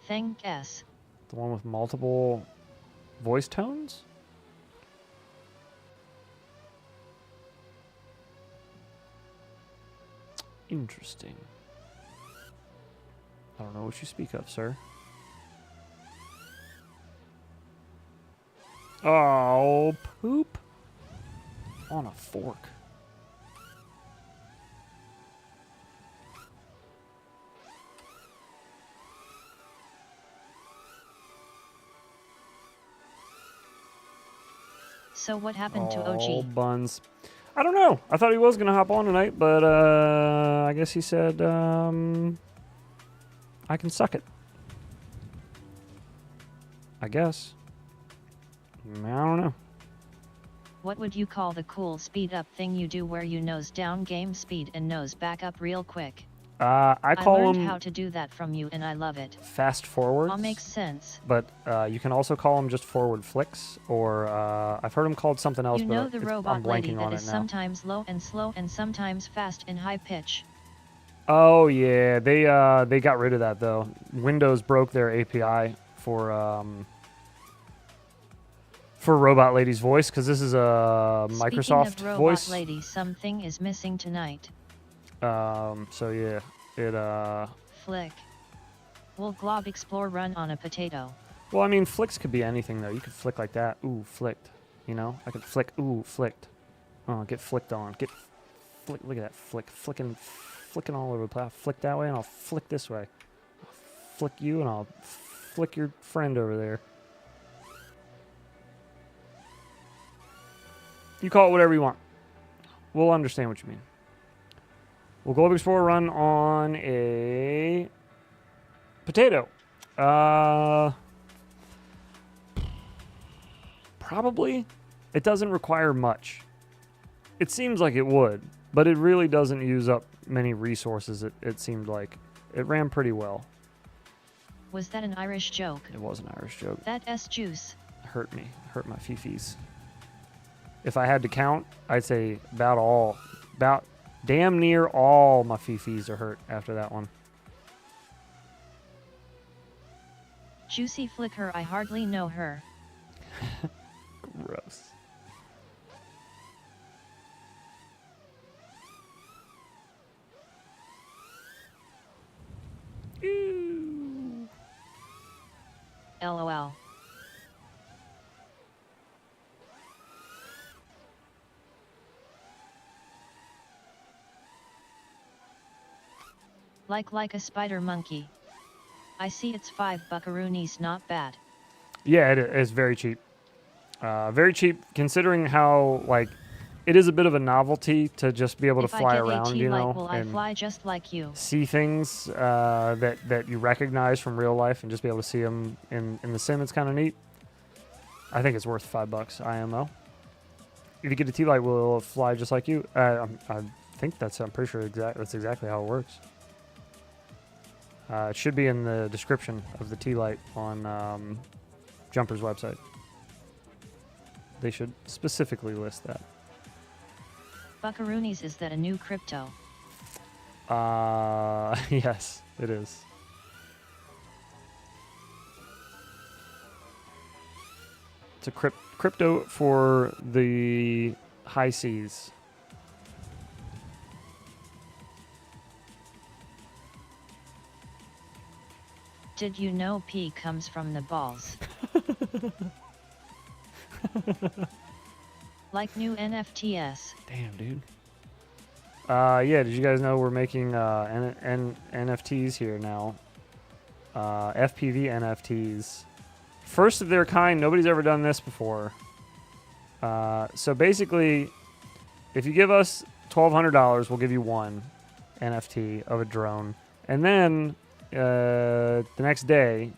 Thanks. The one with multiple voice tones? Interesting. I don't know what you speak of, sir. Oh, poop on a fork. So what happened to Oh, OG? buns. I don't know. I thought he was going to hop on tonight, but I guess he said I can suck it. I guess. I don't know. What would you call the cool speed up thing you do where you nose down game speed and nose back up real quick? I call learned them how to do that from you and I love it. fast forwards. All makes sense. But you can also call them just forward flicks, or I've heard them called something else. You know but the I'm robot lady blanking that on is it now. sometimes low and slow and sometimes fast and high pitch. Oh yeah, they got rid of that though. Windows broke their API for Robot Lady's voice because this is a Microsoft Speaking of robot voice. lady, something is missing tonight. So yeah, it Flick. Will Glob Explore run on a potato? Well, I mean, flicks could be anything though. You could flick like that. Ooh, flicked. You know, I could flick. Ooh, flicked. Oh, get flicked on. Get flick. Look at that flick. Flicking all over the place. I'll flick that way, and I'll flick this way. I'll flick you, and I'll flick your friend over there. You call it whatever you want. We'll understand what you mean. Will Globe Explorer run on a potato? Probably. It doesn't require much. It seems like it would, but it really doesn't use up many resources. It seemed like it ran pretty well. Was that an Irish joke? It was an Irish joke. That S-juice. Hurt me. Hurt my fifis. If I had to count, I'd say about damn near all my fifis are hurt after that one. Juicy Flicker, I hardly know her. Gross. Ew. LOL. Like a spider monkey. I see it's $5 buckaroonies, not bad. Yeah, it is very cheap. Very cheap considering how like it is a bit of a novelty to just be able to fly around, you know, will I and fly just like you? see things that you recognize from real life and just be able to see them in the sim. It's kind of neat. I think it's worth $5 IMO. If you get a tea light, will it fly just like you? I think I'm pretty sure that's exactly how it works. It should be in the description of the tea light on Jumper's website. They should specifically list that. Buckaroonies, is that a new crypto? Yes, it is. It's a crypto for the high seas. Did you know P comes from the balls? Like new NFTs. Damn, dude. Yeah, did you guys know we're making NFTs here now? FPV NFTs. First of their kind. Nobody's ever done this before. So basically, if you give us $1,200, we'll give you one NFT of a drone. And then the next day,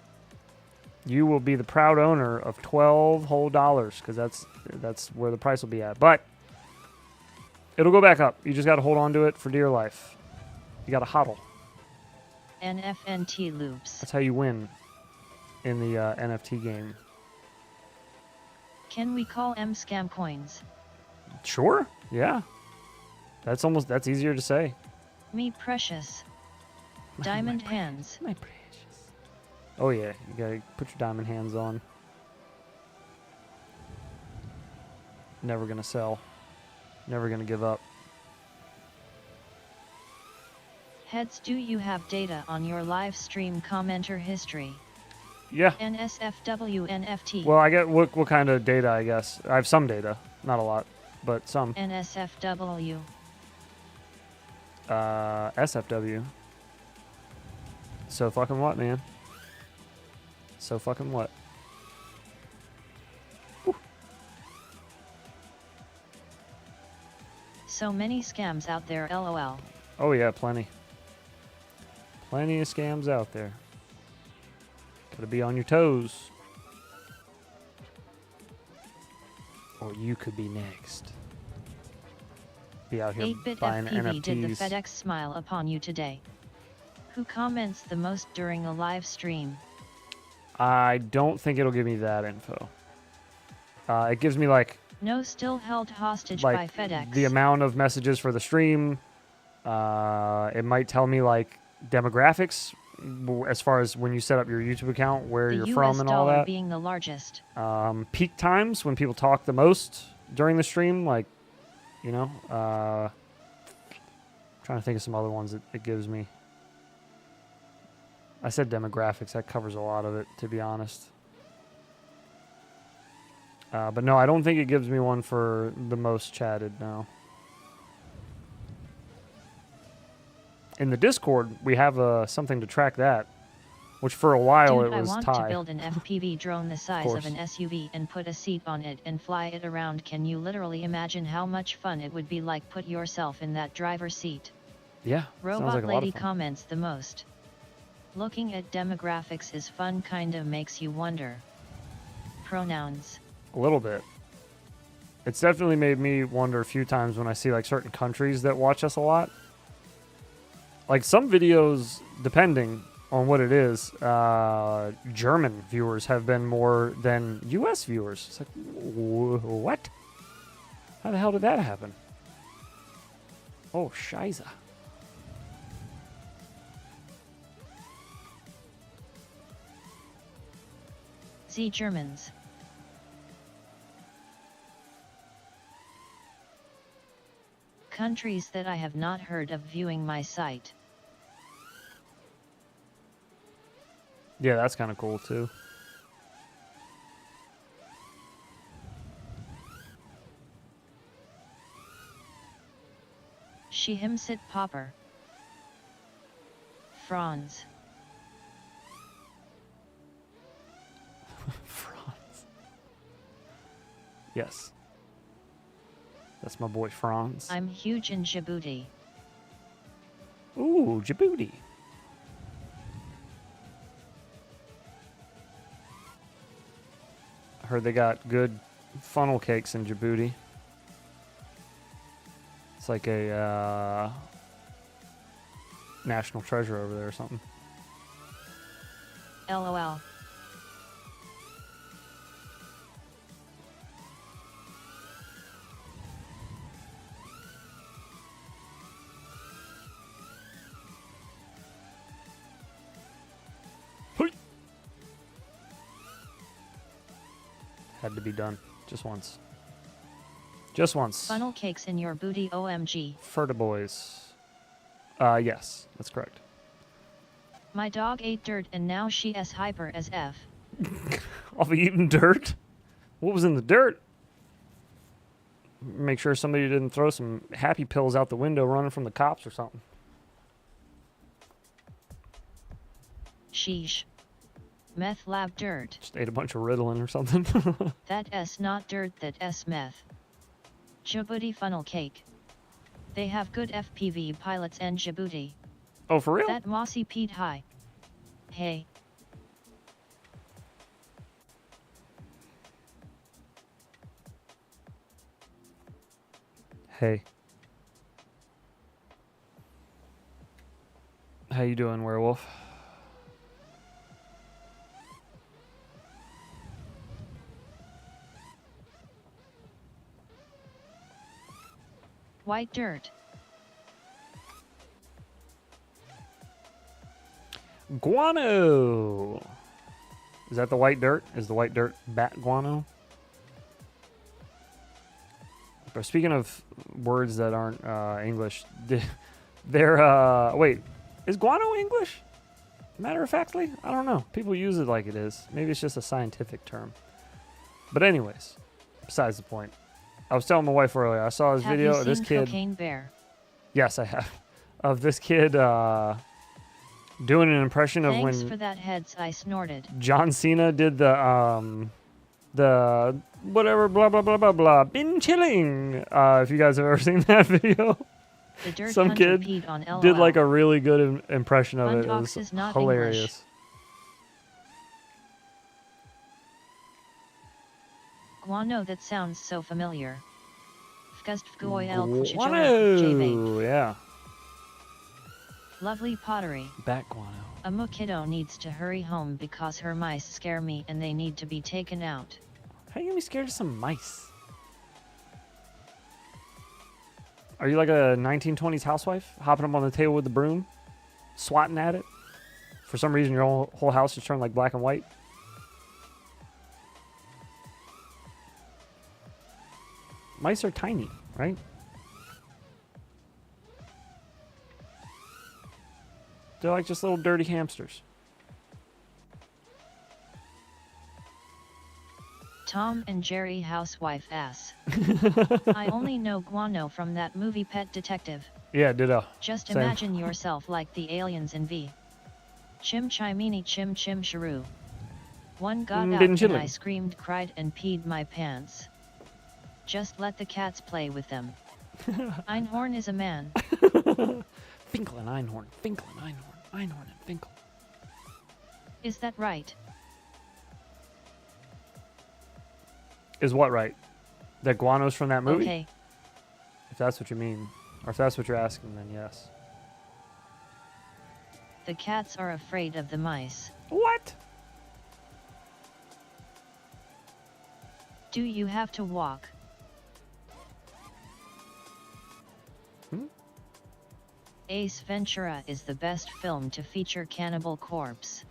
you will be the proud owner of $12 whole, because that's where the price will be at. But it'll go back up. You just got to hold on to it for dear life. You got to hodl. NFNT loops. That's how you win in the NFT game. Can we call M scam coins? Sure. Yeah. That's easier to say. Me precious. Diamond hands. My precious. Oh yeah, you gotta put your diamond hands on. Never gonna sell. Never gonna give up. Heads, do you have data on your live stream commenter history? Yeah. NSFW NFT. Well, I get what kind of data, I guess. I have some data. Not a lot, but some. NSFW. SFW. So fucking what, man? So fucking what? Whew. So many scams out there, LOL. Oh yeah, plenty. Plenty of scams out there. Gotta be on your toes. Or you could be next. Be out here 8-bit buying FPV NFTs. did the FedEx smile upon you today? Who comments the most during a live stream? I don't think it'll give me that info. It gives me like No, still held hostage by FedEx. the amount of messages for the stream. It might tell me like demographics as far as when you set up your YouTube account, where the you're US from and all dollar that. being the largest. Peak times when people talk the most during the stream, like, you know, trying to think of some other ones that it gives me. I said demographics. That covers a lot of it, to be honest. But no, I don't think it gives me one for the most chatted now. In the Discord, we have something to track that, which for a while Dude, it was I want Thai. to build an FPV drone the size of an SUV and put a seat on it and fly it around. Can you literally imagine how much fun it would be? Like, put yourself in that driver's seat. Yeah, Robot sounds like a lot lady of fun. comments the most. Looking at demographics is fun, kinda makes you wonder. Pronouns. A little bit. It's definitely made me wonder a few times when I see like certain countries that watch us a lot. Like some videos, depending on what it is, German viewers have been more than US viewers. It's like, what? How the hell did that happen? Oh, Scheiße. Z Germans. Countries that I have not heard of viewing my site. Yeah, that's kind of cool too. She him sit popper. Franz. Franz. Yes. That's my boy Franz. I'm huge in Djibouti. Ooh, Djibouti. I heard they got good funnel cakes in Djibouti. It's like a national treasure over there or something. LOL. Had to be done. Just once. Just once. Funnel cakes in your booty, OMG. Ferta boys. Yes, that's correct. My dog ate dirt and now she as hyper as F. Off of eating dirt? What was in the dirt? Make sure somebody didn't throw some happy pills out the window running from the cops or something. Sheesh. Meth lab dirt. Just ate a bunch of Ritalin or something. That S not dirt, that S meth. Djibouti funnel cake. They have good FPV pilots and Djibouti. Oh, for real? That mossy Pete high. Hey. Hey. How you doing, werewolf? White dirt. Guano! Is that the white dirt? Is the white dirt bat guano? But speaking of words that aren't English, they're, wait, is guano English? Matter of factly? I don't know. People use it like it is. Maybe it's just a scientific term. But anyways, besides the point. I was telling my wife earlier, I saw this video of this kid. Cocaine Bear? Yes, I have. Of this kid doing an impression of Thanks when for that heads I snorted. John Cena did the whatever blah blah blah blah blah been chilling. If you guys have ever seen that video, The dirt some hunter kid peed on LOL. did like a really good impression of it. It Undox was is not hilarious. English. Guano, that sounds so familiar. Guano, yeah. Lovely pottery. Bat guano. A kiddo needs to hurry home because her mice scare me and they need to be taken out. How are you gonna be scared of some mice? Are you like a 1920s housewife? Hopping up on the table with the broom? Swatting at it? For some reason your whole house is turned like black and white? Mice are tiny, right? They're like just little dirty hamsters. Tom and Jerry housewife ass. I only know guano from that movie Pet Detective. Yeah, ditto. Just Same. imagine yourself like the aliens in V. Chim chimini chim chim sharu. One got out Been and chilling. I screamed, cried and peed my pants. Just let the cats play with them. Einhorn is a man. Finkel and Einhorn. Finkel and Einhorn. Einhorn and Finkel. Is that right? Is what right? That guano's from that movie? Okay. If that's what you mean. Or if that's what you're asking, then yes. The cats are afraid of the mice. What? Do you have to walk? Ace Ventura is the best film to feature cannibal corpse.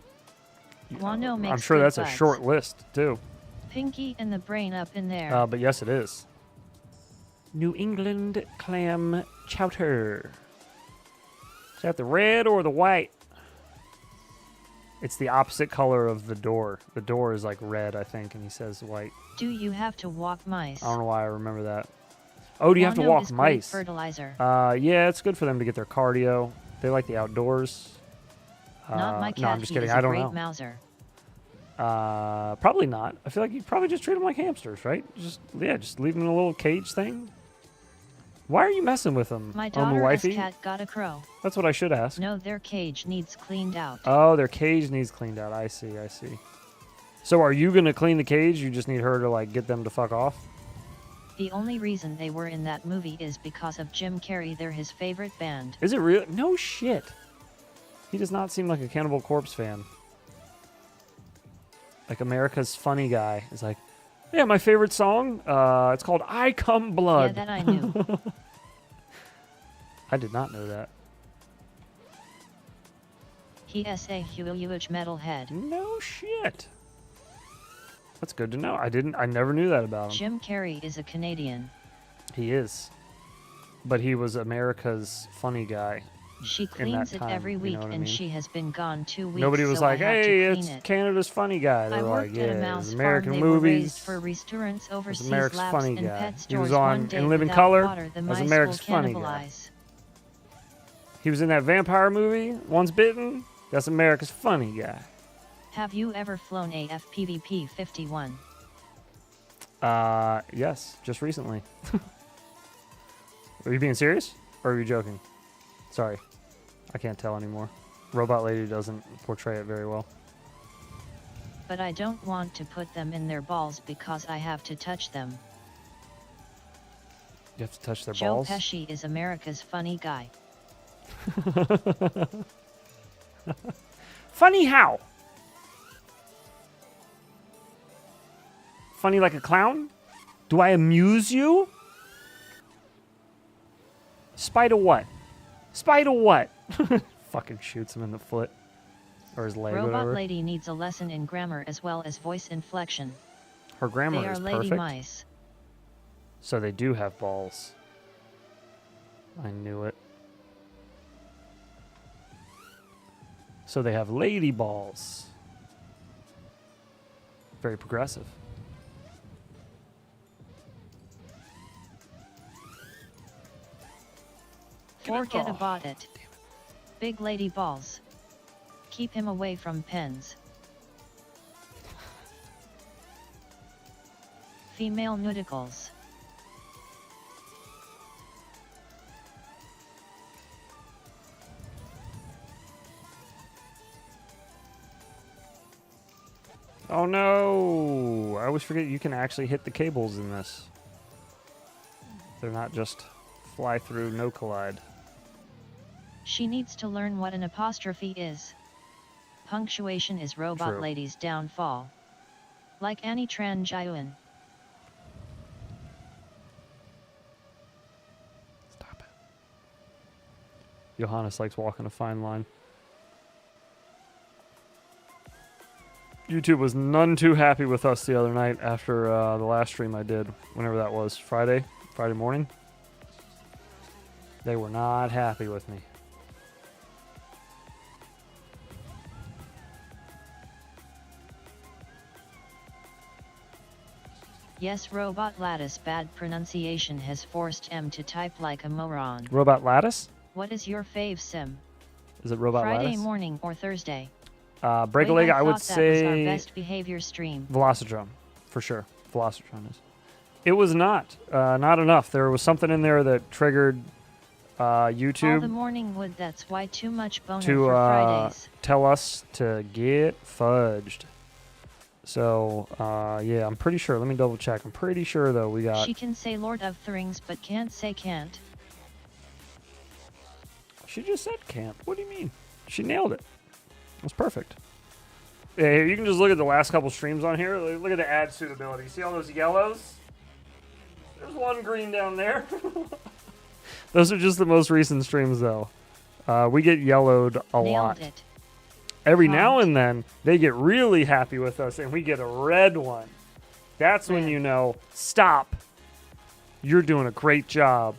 Guano makes I'm sure good that's buds. a short list, too. Pinky and the brain up in there. But yes, it is. New England clam chowder. Is that the red or the white? It's the opposite color of the door. The door is like red, I think, and he says white. Do you have to walk mice? I don't know why I remember that. Oh, do you have to Guano walk is great mice? fertilizer. Yeah, it's good for them to get their cardio. They like the outdoors. Not my cat. No, I'm just he kidding. is a I don't great know. Mouser. Probably not. I feel like you probably just treat them like hamsters, right? Just leave them in a little cage thing. Why are you messing with them? My Oh, daughter's wifey? cat got a crow. That's what I should ask. No, their cage needs cleaned out. Oh, their cage needs cleaned out. I see, I see. So are you going to clean the cage? You just need her to, like, get them to fuck off? The only reason they were in that movie is because of Jim Carrey. They're his favorite band. Is it real? No shit. He does not seem like a Cannibal Corpse fan. Like America's Funny Guy is like, yeah, my favorite song, it's called I Come Blood. Yeah, that I knew. I did not know that. He is a huge metalhead. No shit. That's good to know. I never knew that about him. Jim Carrey is a Canadian. He is. But he was America's Funny Guy. She cleans it every week, and she has been gone 2 weeks. Nobody was so like, "Hey, it's it. Canada's Funny Guy." They I were worked like, at a "Yeah, mouse it's American farm. They were movies." raised for restaurants, overseas America's labs, Funny and Guy. pet He stores. was on One day In Living without Color water, the as mice America's will Funny Guy. cannibalize. He was in that vampire movie, Once Bitten. That's America's Funny Guy. Have you ever flown a FPV P-51? Yes, just recently. Are you being serious? Or are you joking? Sorry. I can't tell anymore. Robot Lady doesn't portray it very well. But I don't want to put them in their balls because I have to touch them. You have to touch their Joe balls? Pesci is America's Funny Guy. Funny how? Funny like a clown? Do I amuse you? Spider what? Spider what? Fucking shoots him in the foot. Or his leg, Robot whatever. Lady needs a lesson in grammar as well as voice inflection. Her grammar They are is lady perfect. mice. So they do have balls. I knew it. So they have lady balls. Very progressive. Forget about it. Big lady balls. Keep him away from pens. Female nudicles. Oh no! I always forget you can actually hit the cables in this. They're not just fly through, no collide. She needs to learn what an apostrophe is. Punctuation is Robot True. Lady's downfall. Like Annie Tran Jiuan. Stop it. Johannes likes walking a fine line. YouTube was none too happy with us the other night after the last stream I did, whenever that was, Friday morning. They were not happy with me. Yes, Robot Lattice bad pronunciation has forced M to type like a moron. Robot Lattice? What is your fave sim? Is it Robot Friday Lattice? morning or Thursday? Break a leg, I would thought that was our say best behavior stream. Velocitron, for sure. Velocitron is. It was not enough. There was something in there that triggered YouTube All the morning wood, that's why too much boner to for Fridays. tell us to get fudged. So, yeah, I'm pretty sure. Let me double check. I'm pretty sure, though, we got... She can say Lord of Things but can't say can't. She just said can't. What do you mean? She nailed it. That's perfect. Yeah, you can just look at the last couple streams on here. Look at the ad suitability. See all those yellows? There's one green down there. Those are just the most recent streams, though. We get yellowed a lot. Nailed it. Every now and then, they get really happy with us, and we get a red one. That's when you know, stop. You're doing a great job.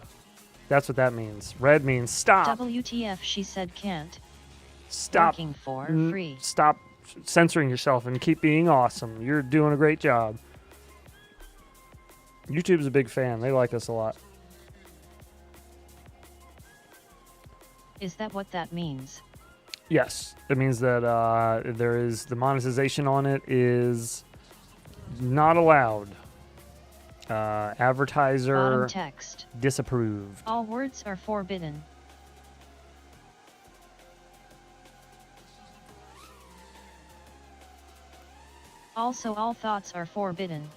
That's what that means. Red means stop. WTF, she said can't. Stop. Working for free. Stop censoring yourself and keep being awesome. You're doing a great job. YouTube's a big fan. They like us a lot. Is that what that means? Yes. It means that there is the monetization on it is not allowed. Advertiser Bottom text. disapproved. All words are forbidden. Also, all thoughts are forbidden.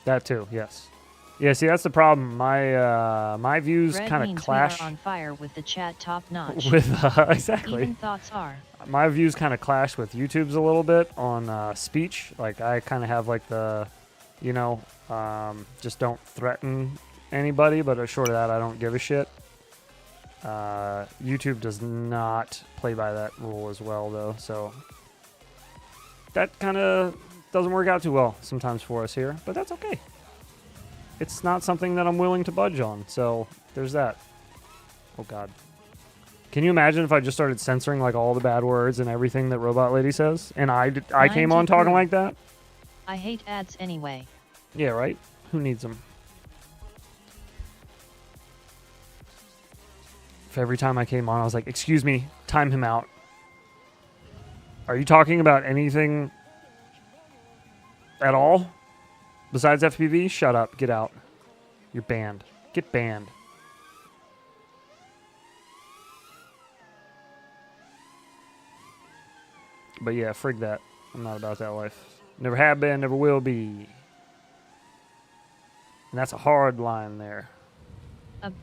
That too, yes. Yeah, see, that's the problem. My views Red kind of means clash we are on fire with the chat top notch. with exactly. Even thoughts are. My views kind of clash with YouTube's a little bit on speech. Like I kind of have like the, you know, just don't threaten anybody, but short of that, I don't give a shit. YouTube does not play by that rule as well, though, so that kind of doesn't work out too well sometimes for us here, but that's okay. It's not something that I'm willing to budge on, so there's that. Oh, God. Can you imagine if I just started censoring, like, all the bad words and everything that Robot Lady says? And I came on talking like that? I hate ads anyway. Yeah, right? Who needs them? If every time I came on, I was like, excuse me, time him out. Are you talking about anything at all? Besides FPV? Shut up. Get out. You're banned. Get banned. But yeah, frig that. I'm not about that life. Never have been, never will be. And that's a hard line there. That's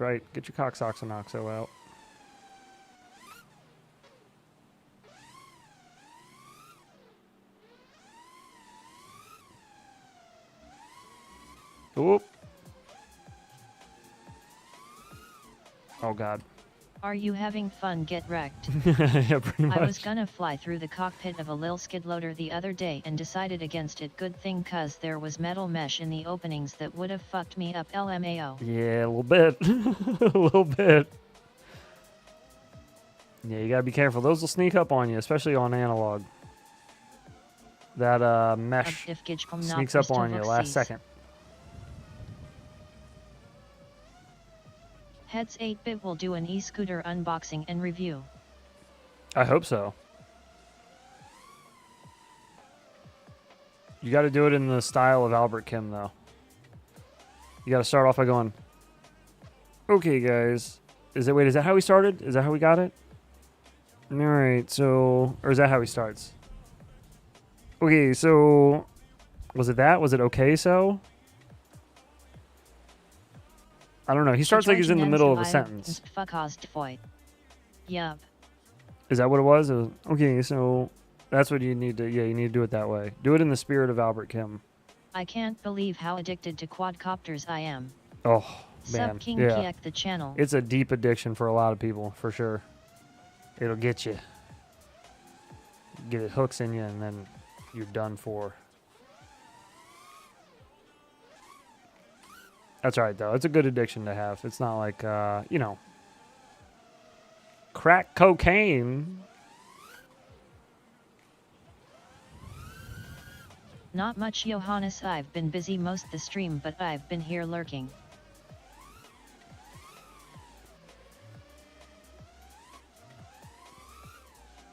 right. Get your cocksoxonoxo out. Oop. Oh, God. Are you having fun? Get wrecked. Yeah, pretty much. I was gonna fly through the cockpit of a lil skid loader the other day and decided against it. Good thing cause there was metal mesh in the openings that would have fucked me up LMAO. Yeah, a little bit. A little bit. Yeah, you gotta be careful. Those will sneak up on you, especially on analog. That mesh sneaks up on you last second. Heads 8-bit will do an e-scooter unboxing and review. I hope so. You got to do it in the style of Albert Kim, though. You got to start off by going, okay, guys. Is that how we started? Is that how we got it? All right, so... Or is that how he starts? Okay, so... Was it that? Was it okay, so? I don't know. He starts like he's in the middle of a sentence. Yup. Is that what it was? Okay, so that's what you need to... Yeah, you need to do it that way. Do it in the spirit of Albert Kim. I can't believe how addicted to quadcopters I am. Oh, man. Sub King yeah. Kiek the channel. It's a deep addiction for a lot of people, for sure. It'll get you. Get it hooks in you, and then you're done for. That's right, though. It's a good addiction to have. It's not like, you know, crack cocaine. Not much, Johannes. I've been busy most the stream, but I've been here lurking.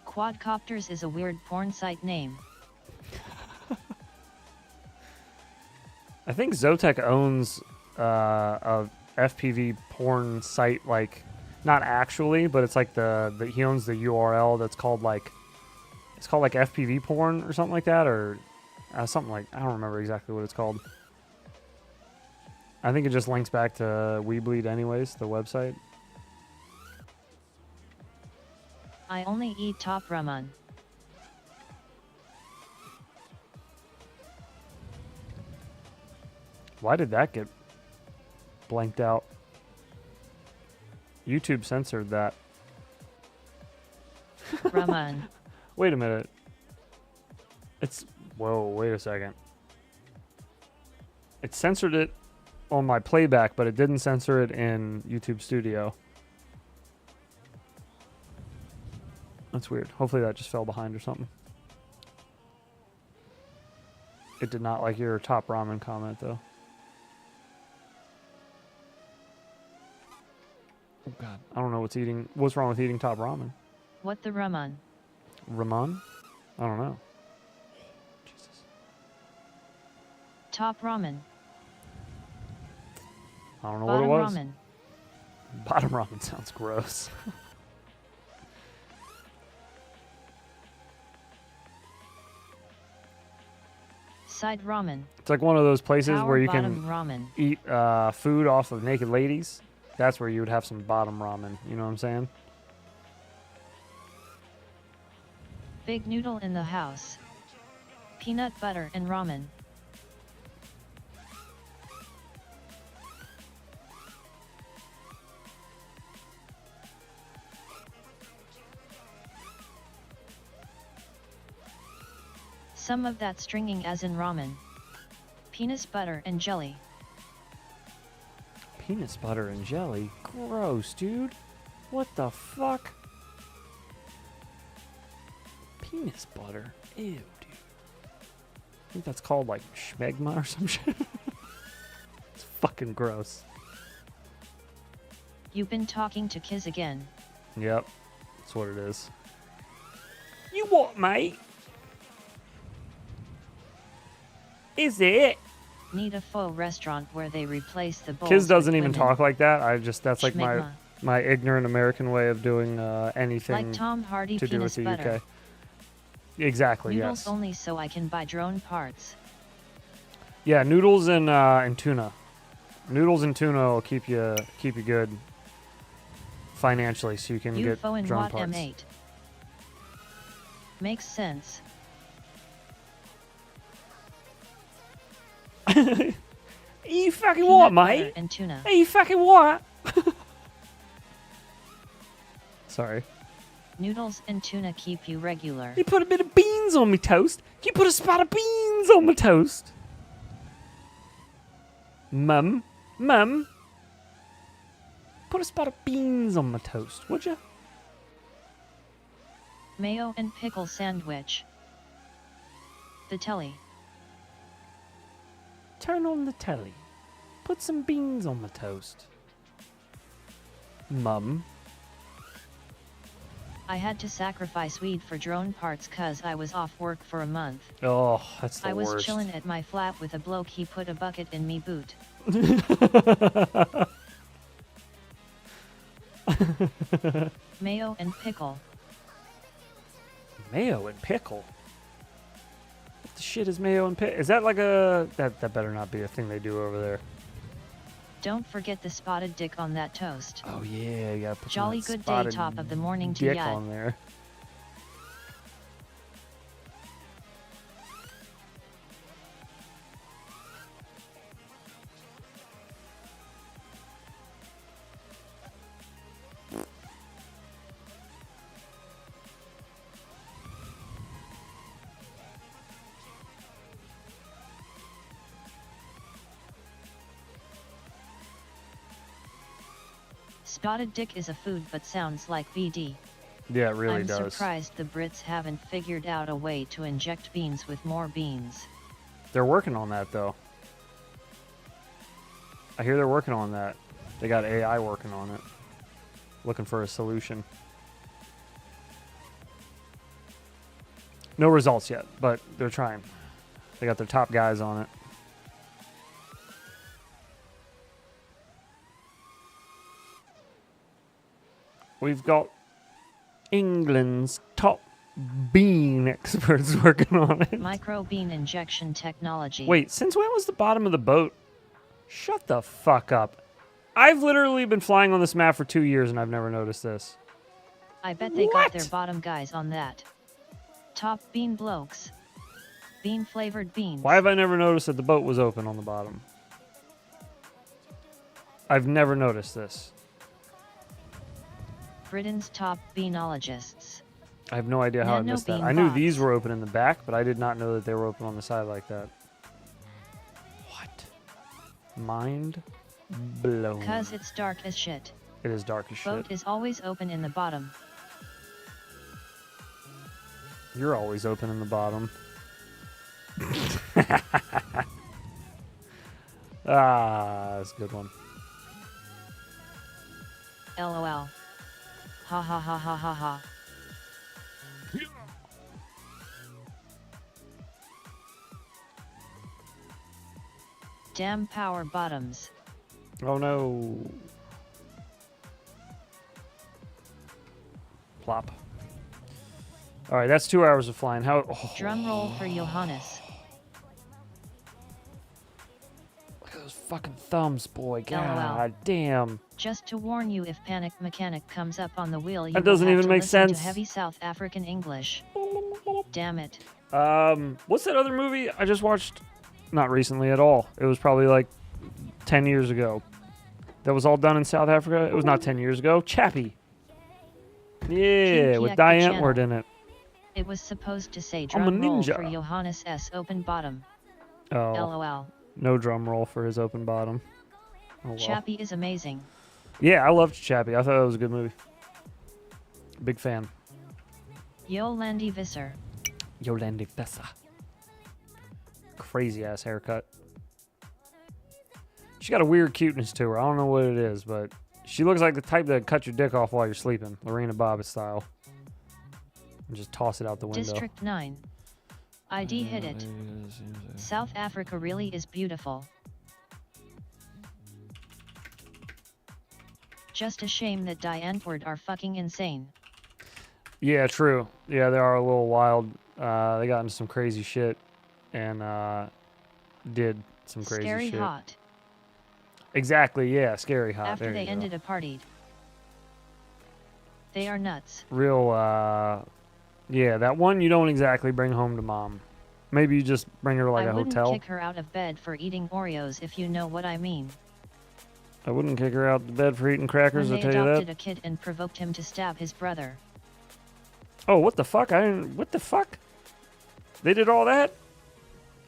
Quadcopters is a weird porn site name. I think Zotek owns a FPV porn site, like, not actually, but it's like he owns the URL that's called like, it's called like FPV porn or something like that, or something like, I don't remember exactly what it's called. I think it just links back to Weebleed anyways, the website. I only eat top ramen. Why did that get blanked out? YouTube censored that. Ramen. Wait a minute. Whoa, wait a second. It censored it on my playback, but it didn't censor it in YouTube Studio. That's weird. Hopefully that just fell behind or something. It did not like your top ramen comment, though. Oh, God. I don't know what's wrong with eating top ramen. What the ramen? Ramen? I don't know. Jesus. Top ramen. I don't know Bottom what it was. Ramen. Bottom ramen sounds gross. Side ramen. It's like one of those places Power where you bottom can ramen. eat food off of naked ladies. That's where you would have some bottom ramen. You know what I'm saying? Big noodle in the house. Peanut butter and ramen. Some of that stringing as in ramen. Peanut butter and jelly. Peanut butter and jelly? Gross, dude. What the fuck? Peanut butter? Ew, dude. I think that's called like schmegma or some shit. It's fucking gross. You've been talking to Kiz again. Yep. That's what it is. You what, mate? Is it? Need a faux restaurant where they replace the bowls. Kiz doesn't with even women. talk like that. That's like Schmegma. my ignorant American way of doing anything Like Tom Hardy to do with peanut the butter. UK. Exactly, Noodles yes. only so I can buy drone parts. Yeah, noodles and tuna. Noodles and tuna will keep you good financially, so you can get UFO and drone Watt parts. M8. Makes sense. You fucking Peanut what, butter mate? and tuna. Hey, you fucking what? Sorry. Noodles and tuna keep you regular. You put a bit of beans on me toast. You put a spot of beans on my toast. Mum. Put a spot of beans on my toast, would you? Mayo and pickle sandwich. The telly. Turn on the telly. Put some beans on my toast. Mum. I had to sacrifice weed for drone parts cause I was off work for a month. Oh, that's the I was worst. chillin' at my flat with a bloke, he put a bucket in me boot. Mayo and pickle. Mayo and pickle? What the shit is mayo and pickle? Is that like a... That better not be a thing they do over there. Don't forget the spotted dick on that toast. Oh yeah, you gotta put some Jolly of that good day, spotted top of the morning to dick ya. on there. Spotted dick is a food but sounds like BD. Yeah, it really I'm does. surprised the Brits haven't figured out a way to inject beans with more beans. They're working on that though. I hear they're working on that. They got AI working on it. Looking for a solution. No results yet, but they're trying. They got their top guys on it. We've got England's top bean experts working on it. Micro bean injection technology. Wait, since when was the bottom of the boat? Shut the fuck up. I've literally been flying on this map for 2 years and I've never noticed this. I bet they What? got their bottom guys on that. Top bean blokes. Bean flavored beans. Why have I never noticed that the boat was open on the bottom? I've never noticed this. Britain's top beanologists. I have no idea how I Nano missed that. bean I knew bots. these were open in the back, but I did not know that they were open on the side like that. What? Mind blown. Cause it's dark as shit. It is dark as shit. Boat is always open in the bottom. You're always open in the bottom. That's a good one. LOL. Ha ha ha ha ha ha. Damn power bottoms. Oh no. Plop. All right, that's 2 hours of flying. How? Oh. Drum roll for Johannes. fucking thumbs, boy. LOL. God damn. Just to warn you, if Panic Mechanic comes up on the wheel, you That doesn't will have even to make listen sense. to heavy South African English. Damn it. What's that other movie I just watched? Not recently at all. It was probably like 10 years ago. That was all done in South Africa. It was not 10 years ago. Chappie. Yeah, with Diane Antwoord in it. It was supposed to say I'm a drum roll ninja. for Johannes S. Open Bottom. Oh, LOL. no drum roll for his open bottom. Oh, well. Chappie is amazing. Yeah, I loved Chappie. I thought it was a good movie. Big fan. Yolandi Visser. Yolandi Visser. Crazy ass haircut. She got a weird cuteness to her. I don't know what it is, but she looks like the type that cut your dick off while you're sleeping. Lorena Bobbitt style. And just toss it out the window. District 9. ID hit it. South Africa really is beautiful. Just a shame that Diane Antwoord are fucking insane. Yeah, true. Yeah, they are a little wild. They got into some crazy shit and did some crazy Scary shit. hot. Exactly, yeah, scary hot. After there they you go. ended a partied. They are nuts. Real, yeah, that one you don't exactly bring home to mom. Maybe you just bring her to like I a wouldn't hotel. kick her out of bed for eating Oreos, if you know what I mean. I wouldn't kick her out the bed for eating crackers, When I'll they tell you adopted that. a kid and provoked him to stab his brother. Oh, what the fuck? What the fuck? They did all that?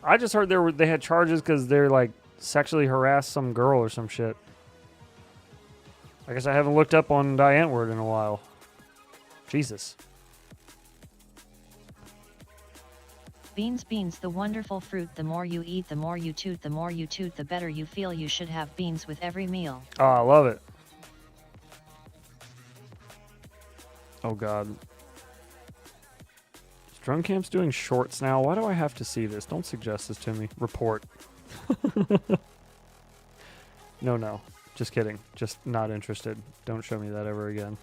I just heard they had charges because they're like sexually harassed some girl or some shit. I guess I haven't looked up on Diane Antwoord in a while. Jesus. Beans, beans, the wonderful fruit. The more you eat, the more you toot. The more you toot, the better you feel. You should have beans with every meal. Oh, I love it. Oh, God. Drum Camp's doing shorts now. Why do I have to see this? Don't suggest this to me. Report. No. Just kidding. Just not interested. Don't show me that ever again.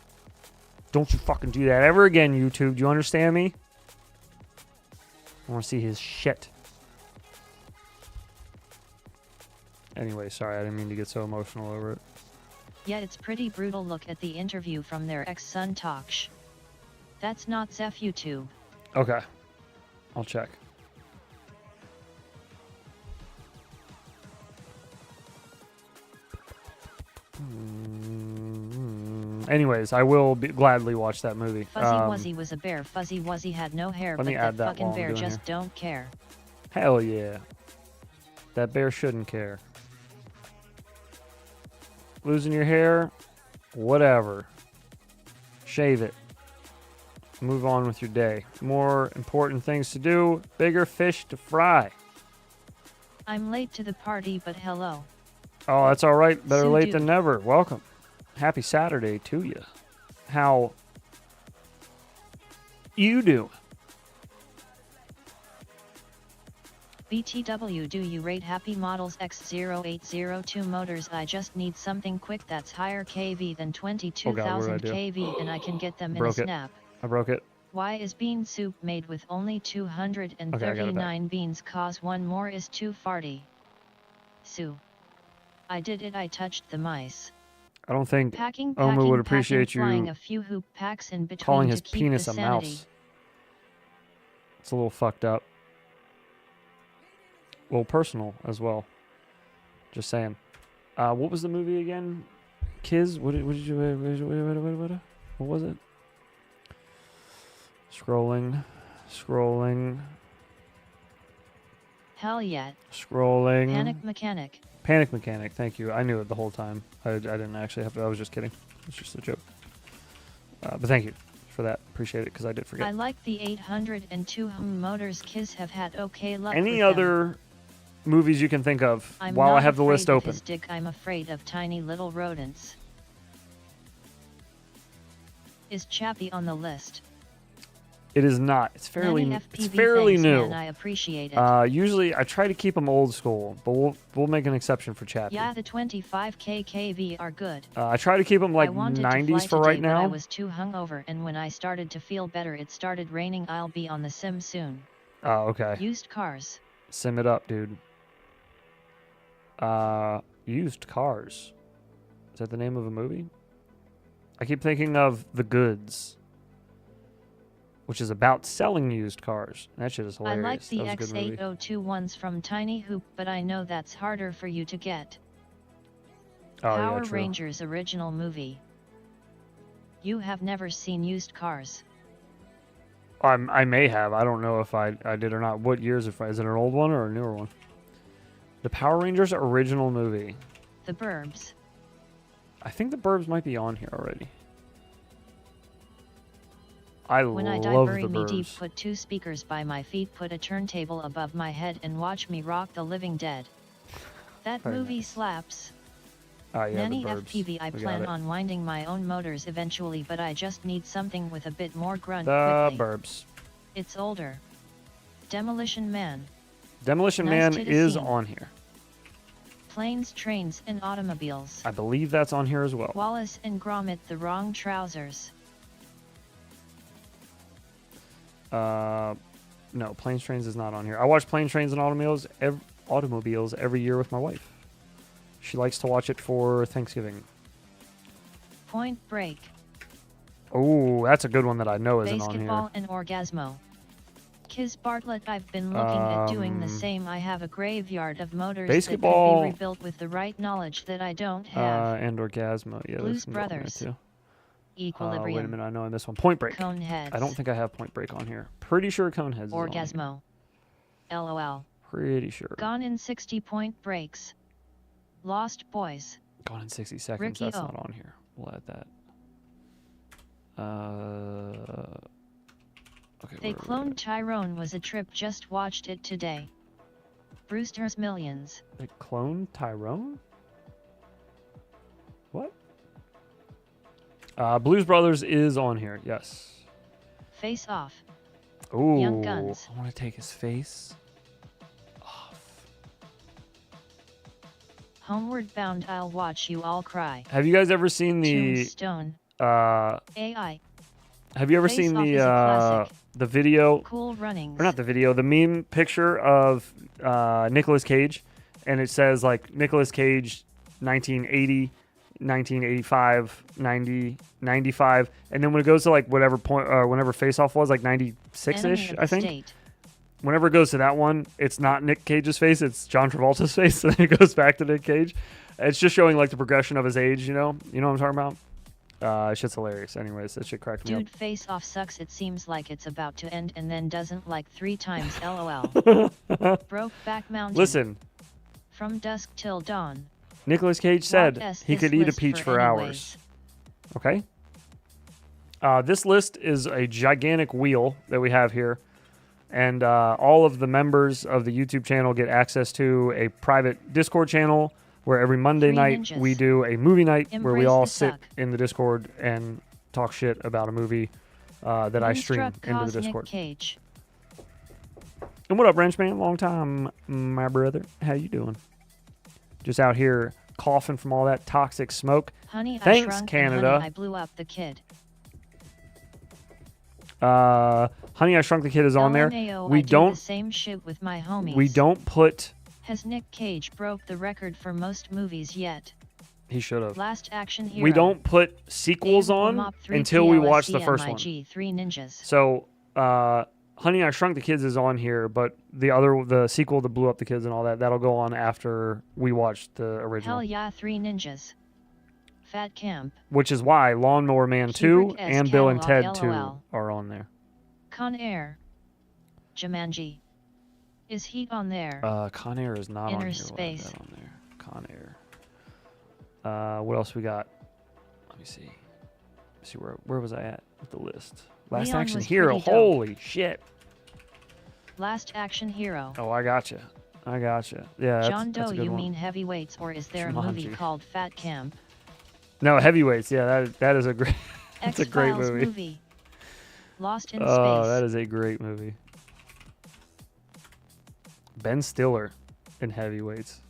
Don't you fucking do that ever again, YouTube. Do you understand me? I want to see his shit. Anyway, sorry. I didn't mean to get so emotional over it. Yeah, it's pretty brutal. Look at the interview from their ex-son Toksh. That's not Zeph YouTube. Okay. I'll check. Anyways, I will gladly watch that movie. Fuzzy Wuzzy was a bear. Fuzzy Wuzzy had no hair, Let but me that add that fucking while I'm bear doing just don't care. Hell yeah. That bear shouldn't care. Losing your hair? Whatever. Shave it. Move on with your day. More important things to do. Bigger fish to fry. I'm late to the party, but hello. Oh, that's all right. Better So late dude. than never. Welcome. Happy Saturday to you. How you doing? BTW, do you rate Happy Models X0802 motors? I just need something quick that's higher kV than 22,000 kV and I can get them in a snap. I broke it. Why is bean soup made with only 239 beans cause one more is too farty? Sue. I did it, I touched the mice. I don't think Packing, Oma would appreciate flying you a few hoop packs in between calling to his keep penis the a sanity. mouse. It's a little fucked up. A little personal as well. Just saying. What was the movie again? Kiz? What was it? Scrolling. Hell yeah. Scrolling. Panic Mechanic, thank you. I knew it the whole time. I didn't actually have to. I was just kidding. It's just a joke. But thank you for that. Appreciate it because I did forget. I like the 802 motors. Kids have had okay luck Any with other them. movies you can think of I'm while not I have the afraid list of open? his dick, I'm afraid of tiny little rodents. Is Chappie on the list? It is not. It's fairly Nanny FPV, thanks, new. Man, I appreciate it. Usually I try to keep them old school, but we'll make an exception for Chappie. Yeah, the 25k kV are good. I try to keep them like I wanted 90s to fly for today, right now. But I was too hungover, and when I started to feel better, it started raining. I'll be on the sim soon. Oh, okay. Used cars. Sim it up, dude. Used Cars. Is that the name of a movie? I keep thinking of The Goods, which is about selling used cars. That shit is hilarious. I like the X802 ones from Tiny Hoop, but I know that's harder for you to get. Power Rangers original movie. You have never seen Used Cars. I may have. I don't know if I did or not. What years? Is it an old one or a newer one? The Power Rangers original movie. The Burbs. I think The Burbs might be on here already. When I die, bury me deep, put 2 speakers by my feet, put a turntable above my head, and watch me rock the living dead. That movie slaps. Nanny FPV. I plan on winding my own motors eventually, but I just need something with a bit more grunt quickly. The Burbs. It's older. Demolition Man. Demolition Man is on here. Planes, Trains, and Automobiles. I believe that's on here as well. Wallace and Gromit, The Wrong Trousers. No, Planes, Trains is not on here. I watch Planes, Trains, and Automobiles every year with my wife. She likes to watch it for Thanksgiving. Point Break. Oh, that's a good one that I know isn't on here. Basketball and Orgasmo. Kiz Bartlett. I've been looking at doing the same. I have a graveyard of motors that could be rebuilt with the right knowledge that I don't have. And Orgasmo. Yeah, Blues Brothers. Too. Equilibrium. Wait a minute, I know I missed one. Point Break. Coneheads. I don't think I have Point Break on here. Pretty sure Coneheads is on Orgasmo. here. LOL. Pretty sure. Gone in 60 Point Breaks. Lost Boys. Gone in 60 Seconds. Ricky That's O. not on here. We'll add that. Okay. They cloned Tyrone. Was a trip. Just watched it today. Brewster's Millions. They cloned Tyrone? What? Blues Brothers is on here. Yes. Face Off. Ooh. Young Guns. I want to take his face off. Homeward Bound. I'll watch you all cry. Have you guys ever seen the Tombstone. AI? Have you ever seen the video? Cool Runnings. Or not the video, the meme picture of Nicolas Cage, and it says like Nicolas Cage 1980, 1985, 90, 95, and then when it goes to like whatever point whenever Face Off was like 96ish, I think. State. Whenever it goes to that one, it's not Nick Cage's face, it's John Travolta's face, and then it goes back to Nick Cage. It's just showing like the progression of his age, you know what I'm talking about? Shit's hilarious. Anyways, that shit cracked me up. Dude, Face Off sucks. It seems like it's about to end and then doesn't, like 3 times. LOL. Brokeback Mountain. Listen. From Dusk Till Dawn. Nicolas Cage said he could eat a peach for hours. Okay. This list is a gigantic wheel that we have here. And all of the members of the YouTube channel get access to a private Discord channel where every Monday night we do a movie night where we all sit in the Discord and talk shit about a movie that I stream into the Discord. Cage. And what up, Wrenchman? Long time, my brother. How you doing? Just out here coughing from all that toxic smoke. Honey, Thanks, I shrunk Canada. Honey, I blew up the kid. Honey, I Shrunk the Kid is on there. We don't do the same shit with my homies. We don't put. Has Nick Cage broke the record for most movies yet? He should have. Last Action Hero. We don't put sequels on until we watch the first one. 3 Ninjas. So, Honey, I Shrunk the Kids is on here, but the sequel that blew up the kids and all that, that'll go on after we watch the original. Hell yeah, 3 Ninjas. Fat Camp. Which is why Lawnmower Man 2 and Bill and Ted 2 LOL. are on there. Con Air. Jumanji. Is Heat on there? Con Air is not on here. Space. What is that on there? Con Air. What else we got? Let me see. See where was I at with the list? Last Leon Action was Hero. pretty dope. Holy shit. Last Action Hero. Oh, I gotcha. Yeah, John Doe, that's a good you one. mean Heavyweights, or is there a Jumanji. movie called Fat Camp? No, Heavyweights. Yeah, that is a great. That's a great X-Files movie. Lost in Space. Oh, that is a great movie. Ben Stiller in Heavyweights.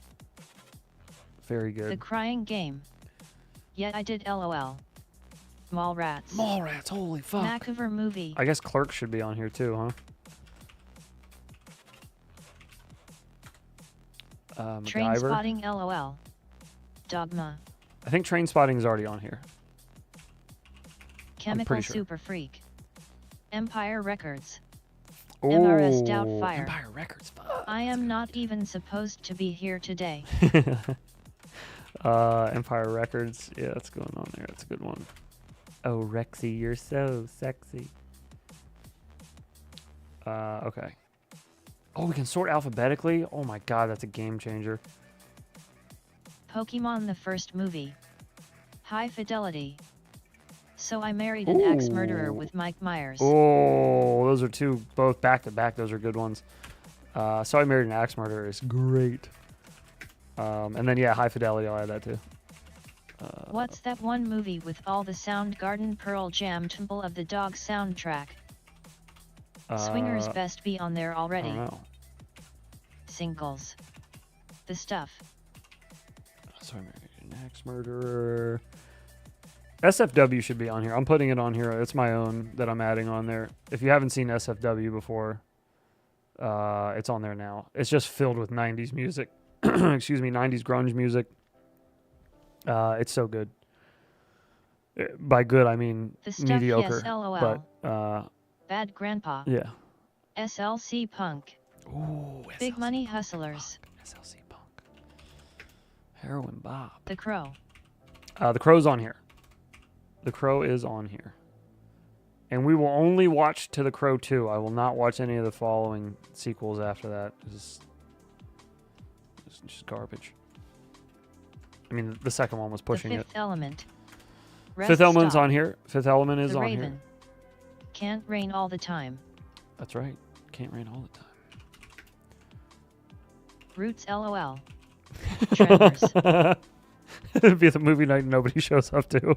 Very good. The Crying Game. Yeah, I did LOL. Mallrats. Mallrats, holy fuck. Makeover movie. I guess Clerks should be on here too, huh? Train MacGyver. Spotting LOL. Dogma. I think Train Spotting is already on here. Chemical sure. Super Freak. Empire Records. Oh, MRS Doubtfire. Empire Records. Fuck. I am not even supposed to be here today. Empire Records. Yeah, that's going on there. That's a good one. Oh, Rexy, you're so sexy. Okay. Oh, we can sort alphabetically? Oh my god, that's a game changer. Pokemon the first movie. High Fidelity. So I Married an Ex-Murderer with Mike Myers. Oh, those are two, both back to back. Those are good ones. So I Married an Axe Murderer is great. And then, yeah, High Fidelity, I'll add that too. What's that one movie with all the Soundgarden Pearl Jam Temple of the Dog soundtrack? Swingers best be on there already. I don't know. Singles. The Stuff. So I Married an Axe Murderer. SFW should be on here. I'm putting it on here. It's my own that I'm adding on there. If you haven't seen SFW before, it's on there now. It's just filled with 90s music. Excuse me, 90s grunge music. It's so good. By good, I mean The Stuff, mediocre. yes, LOL. But, Bad Grandpa. yeah. SLC Punk. Ooh, Big SLC Money Hustlers. Punk. SLC Punk. Heroin Bob. The Crow. The Crow's on here. The Crow is on here. And we will only watch to The Crow 2. I will not watch any of the following sequels after that. It's just garbage. I mean, the second one was pushing The Fifth Element. Fifth Element's Stop. on here. Fifth Element is The on Raven. here. Can't rain all the time. That's right. Can't rain all the time. Roots LOL. Tremors. It'd be the movie night nobody shows up to.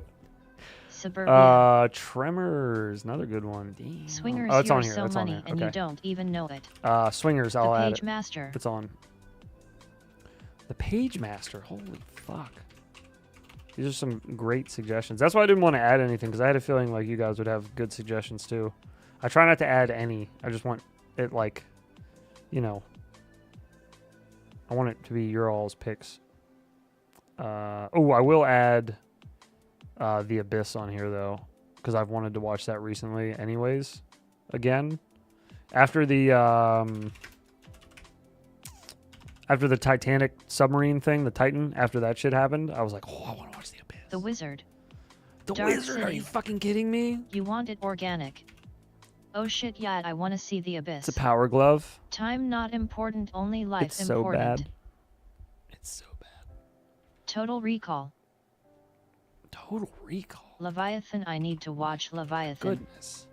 Suburbia. Tremors, another good one. Damn. Swingers, Oh, it's you're on here. so It's on money here. and Okay. you don't even know it. Swingers, The I'll add Page it. Master. It's on. The Page Master. Holy fuck. These are some great suggestions. That's why I didn't want to add anything, because I had a feeling like you guys would have good suggestions too. I try not to add any. I just want it like, you know, I want it to be your all's picks. Oh, I will add The Abyss on here though, because I've wanted to watch that recently anyways. Again, after the Titanic submarine thing, the Titan, after that shit happened, I was like, oh, I want to watch The Abyss. The Wizard. The Dark Wizard? Are City. you fucking kidding me? You want it organic. Oh shit, yeah, I want to see The Abyss. It's a Power Glove. Time not important, only life It's so important. bad. It's so bad. Total Recall. Total Recall. Leviathan, I need to watch Leviathan. Goodness.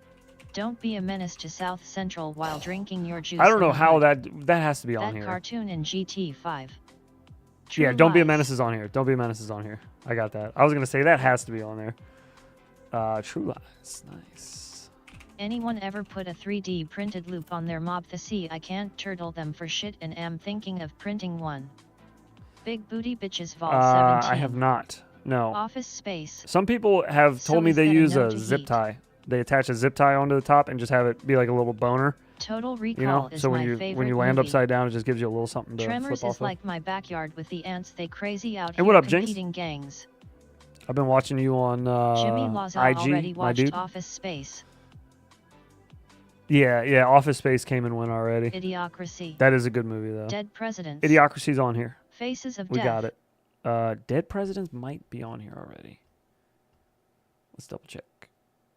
Don't be a menace to South Central while drinking your juice. I don't in know the how mud. that has to be on That here. cartoon in GT5. Yeah, True Don't Be a Lies. Menace is on here. Don't Be a Menace is on here. I got that. I was going to say that has to be on there. True Lies. Nice. Anyone ever put a 3D printed loop on their mob? I can't turtle them for shit and am thinking of printing one. Big Booty Bitches Vol 17. I have not. No. Office Space. Some people have So told me is they that a use no a to zip heat? tie. They attach a zip tie onto the top and just have it be like a little boner. Total Recall You know, is so my when you favorite land movie. upside down, it just gives you a little something to Tremors flip is off like my backyard with the ants. They crazy out Hey, here what up, Jinx? competing gangs. of. I've been watching you on Jimmy Laza IG, already my watched dude. Office Space. Yeah. Office Space came and went already. Idiocracy. That is a good movie though. Dead Presidents. Idiocracy's on here. Faces of We Death. got it. Dead Presidents might be on here already. Let's double check.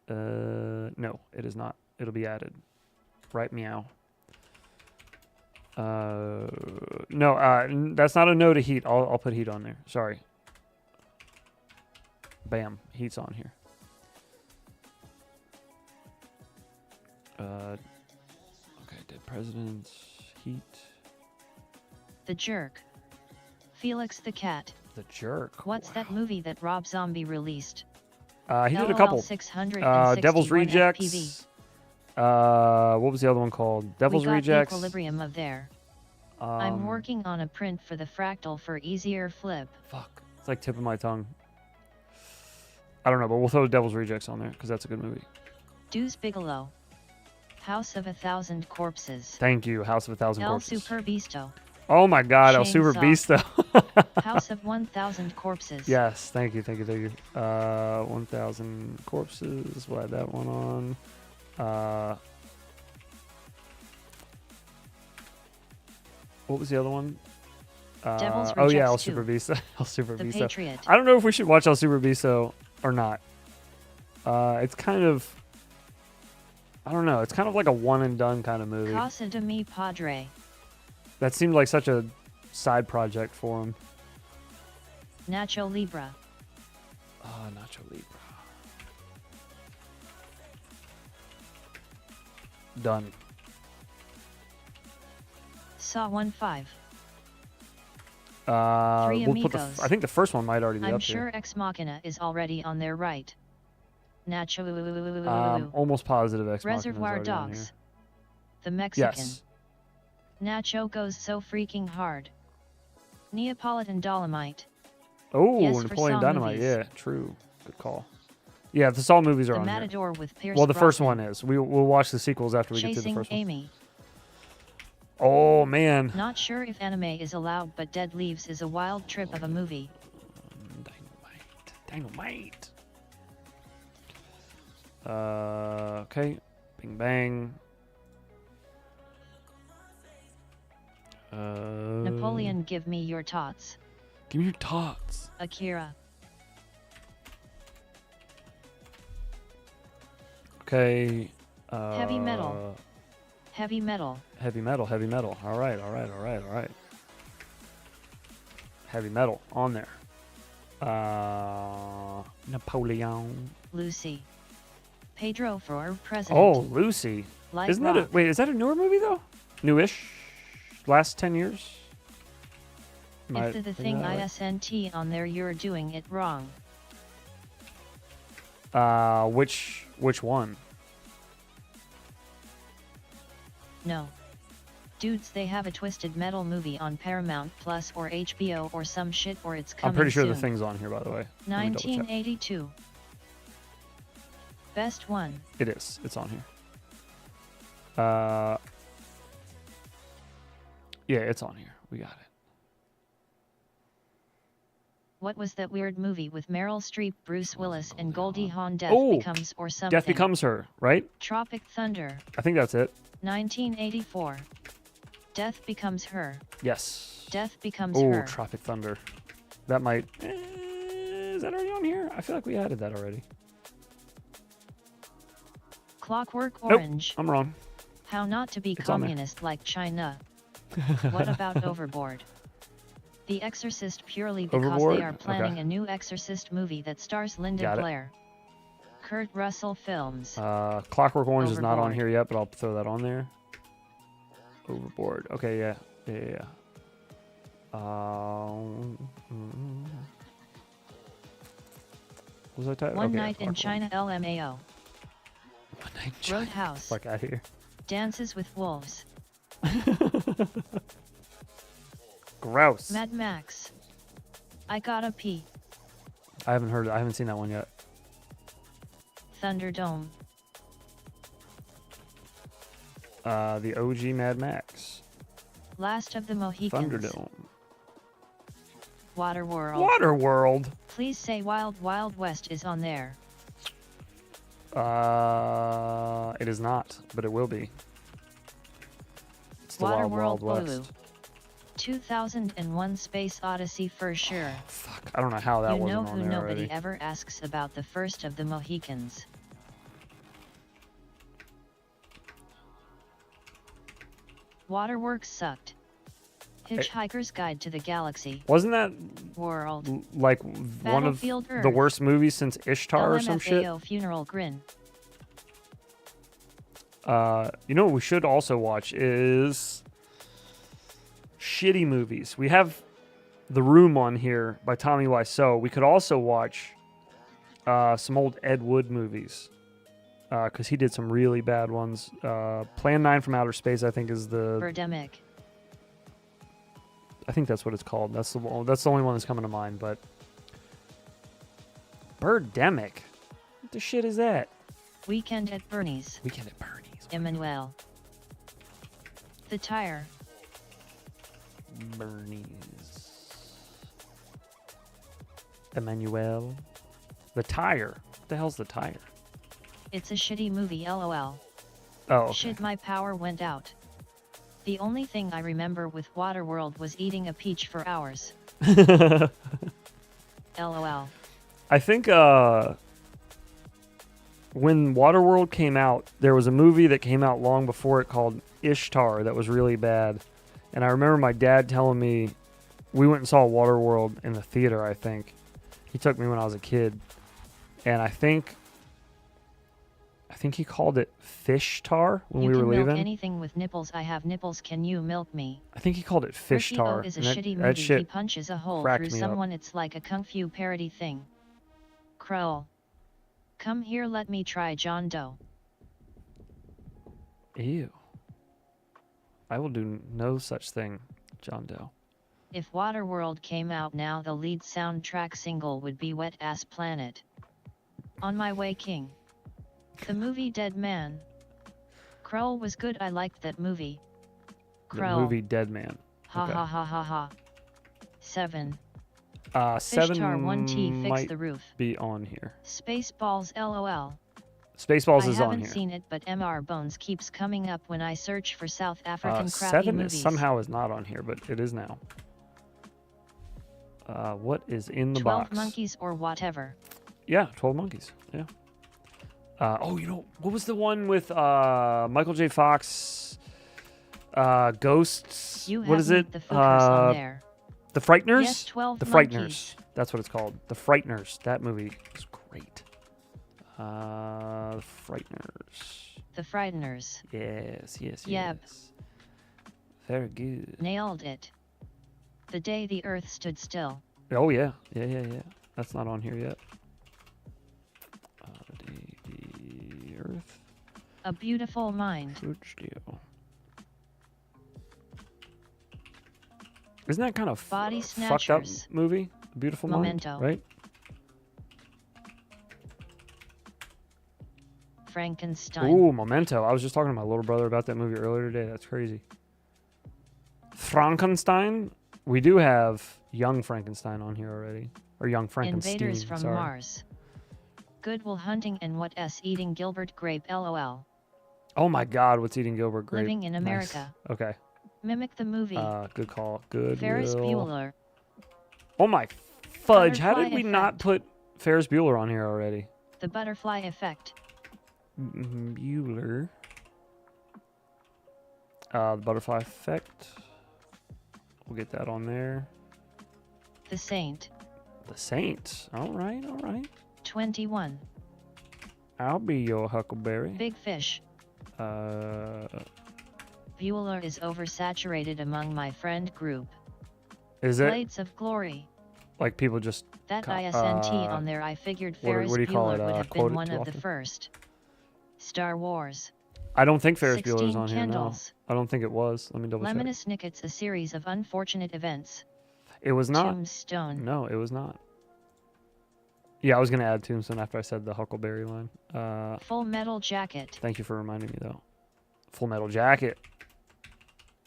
No, it is not. It'll be added. Right, meow. No, that's not a no to Heat. I'll put Heat on there. Sorry. Bam, Heat's on here. Okay, Dead Presidents, Heat, The Jerk. Felix the Cat. The Jerk. What's that movie that Rob Zombie released? He did a LOL couple. 661 Devil's FPV. Rejects. What was the other one called? Devil's we got Rejects. Equilibrium of there. Um, I'm working on a print for the fractal for easier flip. Fuck. It's like tip of my tongue. I don't know, but we'll throw Devil's Rejects on there because that's a good movie. Deuce Bigelow. House of a Thousand Corpses. Thank you, House of a Thousand El Corpses. Superbisto. Oh my God, El Super Chainsaw. Beasto. House of 1,000 Corpses. Yes, thank you. 1,000 Corpses. We'll add that one on. What was the other one? Devil's oh yeah, Rejects El 2. Super Beasto. El Super The Beasto. Patriot. I don't know if we should watch El Super Beasto or not. It's kind of, I don't know. It's kind of like a one and done kind of movie. Casa de mi Padre. That seemed like such a side project for him. Nacho Libre. Nacho Libre. Done. Saw 1-5. Three We'll put Amigos. I think the first one might already be I'm up sure here. Ex Machina is already on their right. Nacho. Almost positive Ex Machina is Reservoir already on here. Dogs. The Mexican. Yes. Nacho goes so freaking hard. Neapolitan Dolomite. Oh, Yes, for Napoleon Saw Dynamite. movies. Yeah, true. Good call. Yeah, the Saw movies are The on here. Matador with Pierce Well, the first Brosnan. one is. We'll watch the sequels after we get to the Chasing first one. Amy. Oh, man. Not sure if anime is allowed, but Dead Leaves is a wild trip of a movie. Dynamite. Okay. Bing bang. Napoleon, give me your tots. Give me your tots. Akira. Okay. Heavy metal. Heavy metal. Heavy metal. All right. Heavy metal on there. Napoleon. Lucy. Pedro for president. Oh, Lucy. Light Isn't rock. that wait, is that a newer movie though? Newish? Last 10 years? If the thing ISNT on there, you're doing it wrong. Which one? No. Dudes, they have a Twisted Metal movie on Paramount Plus or HBO or some shit, or it's coming I'm pretty sure soon. the thing's on here, by the way. Let me double check. 1982. Best one. It is. It's on here. Yeah, it's on here. We got it. What was that weird movie with Meryl Streep, Bruce Willis, and Goldie Hawn? Death Oh, Becomes or something. Death Becomes Her, right? Tropic Thunder. I think that's it. 1984. Death Becomes Her. Yes. Death Becomes Oh, Her. Tropic Thunder. That might... is that already on here? I feel like we added that already. Clockwork Nope, Orange. I'm wrong. How not to be It's on there. communist like China. What about Overboard? The Exorcist, purely because Overboard? they are planning Okay. a new Exorcist movie that stars Linda Got it. Blair. Kurt Russell Films. Clockwork Orange is not on Overboard. here yet, but I'll throw that on there. Overboard. Okay, yeah. What was I typing? One Night in China, LMAO. One Night in China. Roadhouse. Fuck out of here. Dances with Wolves. Gross. Mad Max. I Gotta Pee. I haven't seen that one yet. Thunderdome. The OG Mad Max. Last of the Mohicans. Thunderdome. Waterworld. Waterworld. Please say Wild Wild West is on there. It is not, but it will be. It's the Wild Waterworld Wild Blue. West. 2001 Space Odyssey for sure. Fuck, I don't know how that You know wasn't on who there nobody already. ever asks about the first of the Mohicans. Waterworks sucked. Hitchhiker's Guide to the Galaxy. Wasn't that World. like one of Battlefield the Earth. worst movies since Ishtar or some shit? LMFAO Funeral Grin. You know what we should also watch is shitty movies. We have The Room on here by Tommy Wiseau. We could also watch some old Ed Wood movies because he did some really bad ones. Plan 9 from Outer Space, I think, is the... Birdemic. I think that's what it's called. That's the only one that's coming to mind. But Birdemic, what the shit is that? Weekend at Bernie's. Weekend at Bernie's. Emmanuel. The Tire. Bernie's. Emmanuel. The Tire. What the hell's The Tire? It's a shitty movie, lol. Oh, okay. Shit, my power went out. The only thing I remember with Waterworld was eating a peach for hours. LOL. I think when Waterworld came out, there was a movie that came out long before it called Ishtar that was really bad. And I remember my dad telling me, we went and saw Waterworld in the theater, I think. He took me when I was a kid. And I think he called it Fish Tar when we were leaving. You can milk anything with nipples. I have nipples. Can you milk me? I think he called it Fish Tar. Is a shitty movie. He punches a hole through someone. It's like a kung fu parody thing. Kroll. Come here, let me try John Doe. Ew. I will do no such thing, John Doe. If Waterworld came out now, the lead soundtrack single would be Wet Ass Planet. On My Way King. The movie Dead Man. Kroll was good. I liked that movie. Kroll. The movie Dead Man. Ha ha ha ha ha. 7. 7 Fishtar 1T fix the roof. Be on here. Spaceballs LOL. Spaceballs is on here. I haven't seen it, but MR Bones keeps coming up when I search for South African crappy 7 movies. somehow is not on here, but it is now. What is in the 12 box? 12 Monkeys or whatever. Yeah, 12 Monkeys. Yeah. What was the one with Michael J. Fox? Ghosts. What is it? The Fookers on there. The Frighteners? Yes, 12 The Monkeys. Frighteners. That's what it's called. The Frighteners. That movie is great. The Frighteners. The Frighteners. Yes. Yep. Very good. Nailed it. The Day the Earth Stood Still. Oh, yeah. Yeah. That's not on here yet. The Earth. A Beautiful Mind. Stood Still. Isn't that kind of Body fucked up Snatchers. movie? A Beautiful Memento. Mind, right? Frankenstein. Ooh, Memento. I was just talking to my little brother about that movie earlier today. That's crazy. Frankenstein. We do have Young Frankenstein on here already. Or Young Frankenstein. Invaders from Mars. Good Will Hunting and What S Eating Gilbert Grape LOL. Oh my God, what's Eating Gilbert Grape? Living in America. Nice. Okay. Mimic the movie. Good call. Good. Ferris Bueller. Oh my fudge. How Butterfly did we Effect. not put Ferris Bueller on here already? The Butterfly Effect. Bueller. The Butterfly Effect. We'll get that on there. The Saint. The Saint. All right. 21. I'll be your Huckleberry. Big Fish. Bueller is oversaturated among my friend group. Is it? Blades of Glory. Like people just... That ISNT on there, I figured Ferris what do you call Bueller it? would have Quote been it one too of the often? first. Star Wars. I don't think Ferris 16 Bueller's on here, no. Candles. I don't think it was. Let me double check. Lemony Snicket's A Series of Unfortunate Events. It was not. Tombstone. No, it was not. Yeah, I was going to add Tombstone after I said the Huckleberry line. Full Metal Jacket. Thank you for reminding me, though. Full Metal Jacket.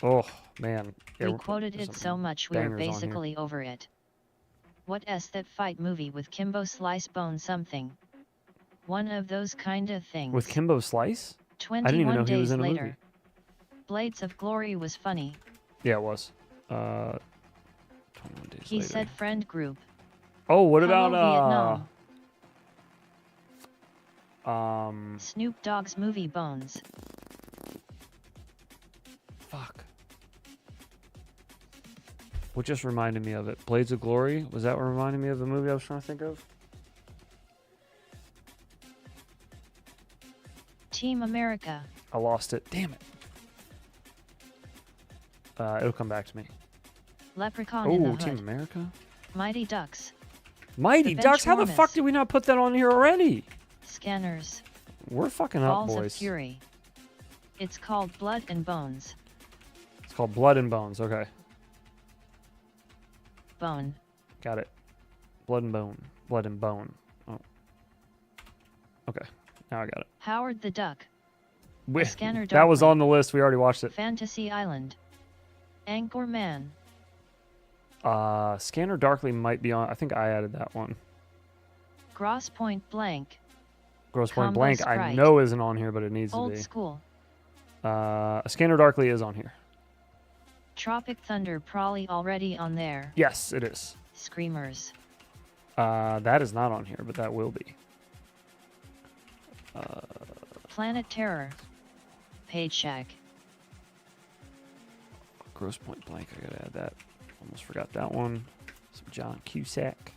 Oh, man. We quoted it so much we're basically over it. What S that fight movie with Kimbo Slice Bone something? One of those kind of things. With Kimbo Slice? 21 I didn't even know days he was in a later. movie. Blades of Glory was funny. Yeah, it was. 21 days He later. said friend group. Oh, what Hello, about Vietnam. Snoop Dogg's movie Bones. Fuck. What just reminded me of it? Blades of Glory? Was that what reminded me of the movie I was trying to think of? Team America. I lost it. Damn it. It'll come back to me. Leprechaun in the Oh, Hood. Team America? Mighty Ducks. Mighty The Ducks? How the Benchwarmers. fuck did we not put that on here already? Scanners. We're fucking up, Balls boys. of Fury. It's called Blood and Bones. It's called Blood and Bones. Okay. Bone. Got it. Blood and Bone. Blood and Bone. Oh. Okay. Now I got it. Howard the Duck. We- Scanner that was Darkly. on the list. We already watched it. Fantasy Island. Anchorman. Scanner Darkly might be on. I think I added that one. Gross Point Blank. Gross Point Combo Blank, I Sprite. know isn't on here, but it needs to Old be. School. Scanner Darkly is on here. Tropic Thunder probably already on there. Yes, it is. Screamers. That is not on here, but that will be. Planet Terror. Paycheck. Gross Point Blank, I gotta add that. Almost forgot that one. Some John Cusack.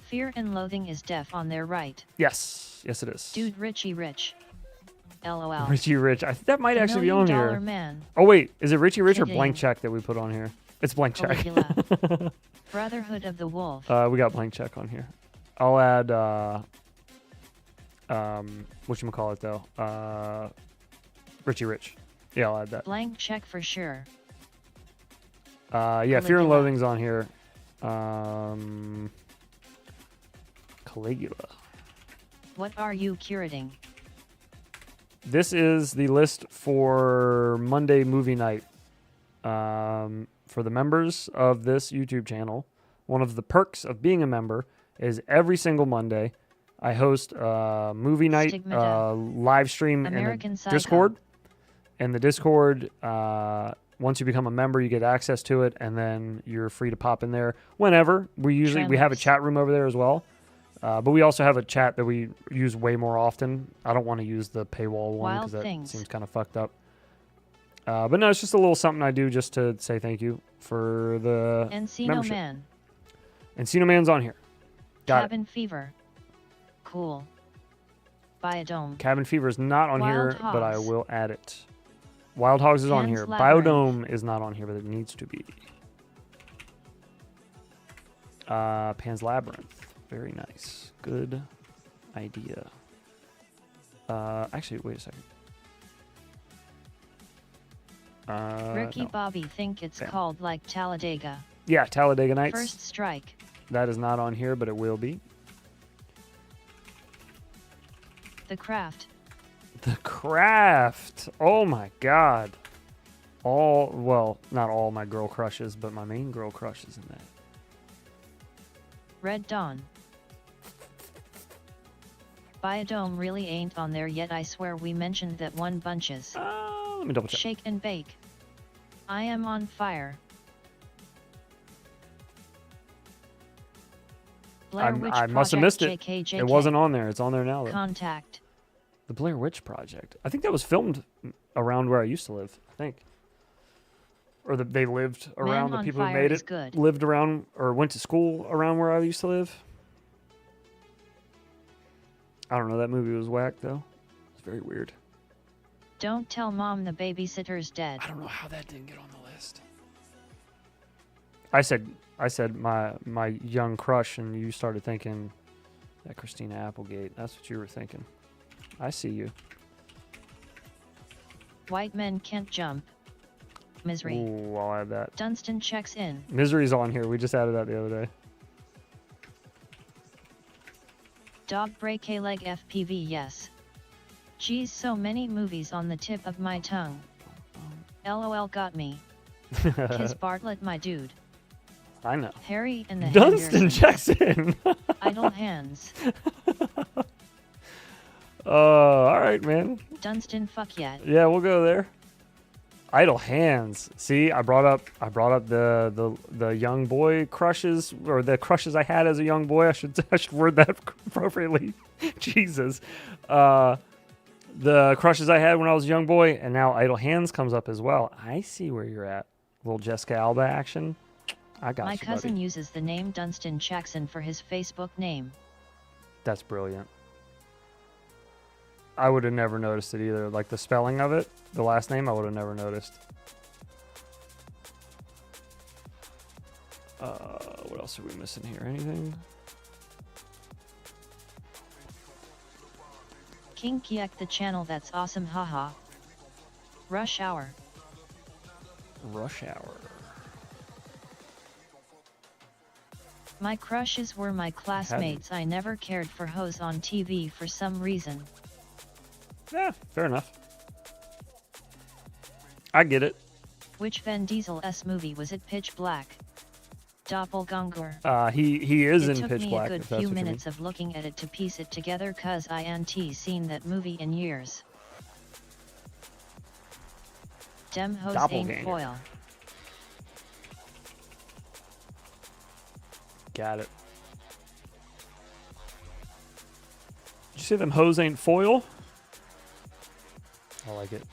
Fear and Loathing is def on there, right? Yes, yes it is. Dude, Richie Rich. LOL. Richie Rich. I think that might actually be on $1 Million here. Man. Oh wait, is it Richie Rich or Kidding. Blank Check that we put on here? It's Blank Check. Caligula. Brotherhood of the Wolf. We got Blank Check on here. I'll add whatchamacallit though? Richie Rich. Yeah, I'll add that. Blank Check for sure. Yeah, Fear and Caligula. Loathing's on here. Caligula. What are you curating? This is the list for Monday movie night. For the members of this YouTube channel, one of the perks of being a member is every single Monday I host a movie night Stigmata. live stream American in the Psycho. Discord. And the Discord, once you become a member, you get access to it, and then you're free to pop in there whenever. We have a Tremors. chat room over there as well. But we also have a chat that we use way more often. I don't want to use the paywall one Wild because that Things. seems kind of fucked up. But no, it's just a little something I do just to say thank you for the Encino membership. Man. Encino Man's on here. Got Cabin Fever. Cool. Biodome. it. Cabin Fever is not on Wild here, but I Hogs. will add it. Wild Hogs is on Pan's here. Labyrinth. Biodome is not on here, but it needs to be. Pan's Labyrinth. Very nice. Good idea. Actually, wait a second. Ricky No. Bobby think it's Bam. called like Talladega. Yeah, Talladega Nights. First Strike. That is not on here, but it will be. The Craft. The Craft. Oh my God. Well, not all my girl crushes, but my main girl crush is in that. Red Dawn. Biodome really ain't on there yet. I swear we mentioned that one bunches. Let me double check. Shake and Bake. I Am on Fire. Blair Witch I must have missed it. JK. It wasn't on there. It's on there now, though. Contact. The Blair Witch Project. I think that was filmed around where I used to live, I think. Or they lived around, Man the on people who Fire made is it good. lived around or went to school around where I used to live. I don't know. That movie was whack, though. It's very weird. Don't tell mom the babysitter's dead. I don't know how that didn't get on the list. I said my young crush, and you started thinking that Christina Applegate. That's what you were thinking. I see you. White Men Can't Jump. Misery. Ooh, I'll add that. Dunstan checks in. Misery's on here. We just added that the other day. Dog Break a Leg FPV, yes. Geez, so many movies on the tip of my tongue. LOL got me. Kiss Bartlett, my dude. I know. Harry and the Dunstan Hendersons. checks in. Idle Hands. All right, man. Dunstan fuck yet. Yeah, we'll go there. Idle Hands. See, I brought up the young boy crushes, or the crushes I had as a young boy. I should word that appropriately. Jesus. The crushes I had when I was a young boy, and now Idle Hands comes up as well. I see where you're at. A little Jessica Alba action. I got My you, cousin buddy. uses the name Dunstan Jackson for his Facebook name. That's brilliant. I would have never noticed it either. Like the spelling of it, the last name, I would have never noticed. What else are we missing here? Anything? King Kiek the channel, that's awesome, haha. Rush Hour. Rush Hour. My crushes were my classmates. I never cared for hoes on TV for some reason. Yeah, fair enough. I get it. Which Vin Diesel-S movie was it? Pitch Black. Doppelganger. He is in Pitch Black. It took me a good few minutes of looking at it to piece it together, cause I ain't seen that movie in years. Dem hoes ain't foil. Got it. Did you say them hoes ain't foil? I like it.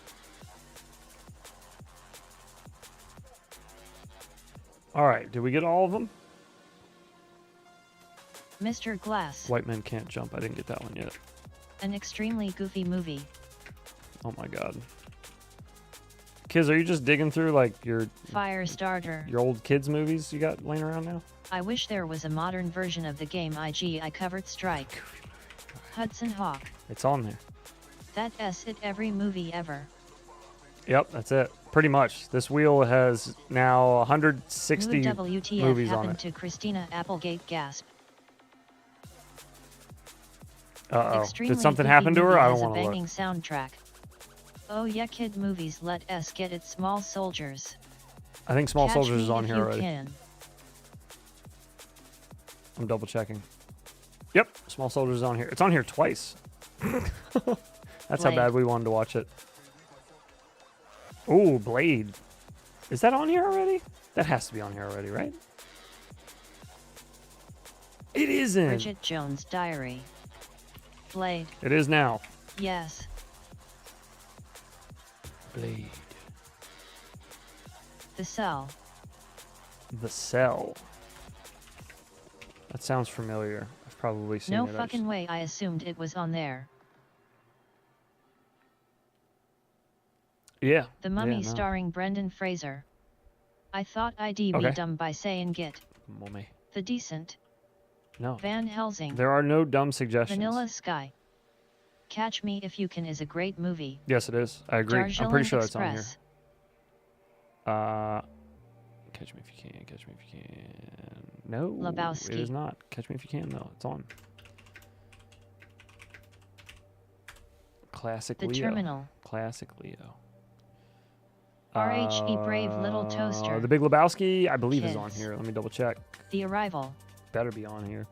All right, did we get all of them? Mr. Glass. White Men Can't Jump. I didn't get that one yet. An extremely goofy movie. Oh my god. Kids, are you just digging through like your Firestarter? Your old kids movies you got laying around now? I wish there was a modern version of the game I covered. Strike. Hudson Hawk. It's on there. That's it. Every movie ever. Yep, that's it. Pretty much. This wheel has now 160 WTF movies on happened it. to Christina Applegate? Gasp. Uh-oh. Extremely Did something goofy happen to her? movie I has don't a want to look. banging soundtrack. Oh yeah, kid movies. Let us get it. Small Soldiers. I think Small Catch Soldiers me is on if here you already. Can. I'm double checking. Yep, Small Soldiers is on here. It's on here twice. That's how Blade. bad we wanted to watch it. Ooh, Blade. Is that on here already? That has to be on here already, right? It isn't. Bridget Jones' Diary. Blade. It is now. Yes. Blade. The Cell. The Cell. That sounds familiar. I've probably seen No it. fucking way. I assumed it was on there. Yeah. The Mummy yeah, no. starring Brendan Fraser. I thought I'd be Okay. dumb by saying Git. Mummy. The Decent. No. Van Helsing. There are no dumb suggestions. Vanilla Sky. Catch Me If You Can is a great movie. Yes, it is. I agree. I'm Darjeeling pretty sure that's on here. Express. Catch Me If You Can. Catch Me If You Can. No, Lebowski. it is not. Catch Me If You Can. No, it's on. Classic The Leo. Terminal. Classic Leo. R.H.E. Brave Little Toaster. The Big Lebowski, I believe, is on Kids. here. Let me double check. The Arrival. Better be on here.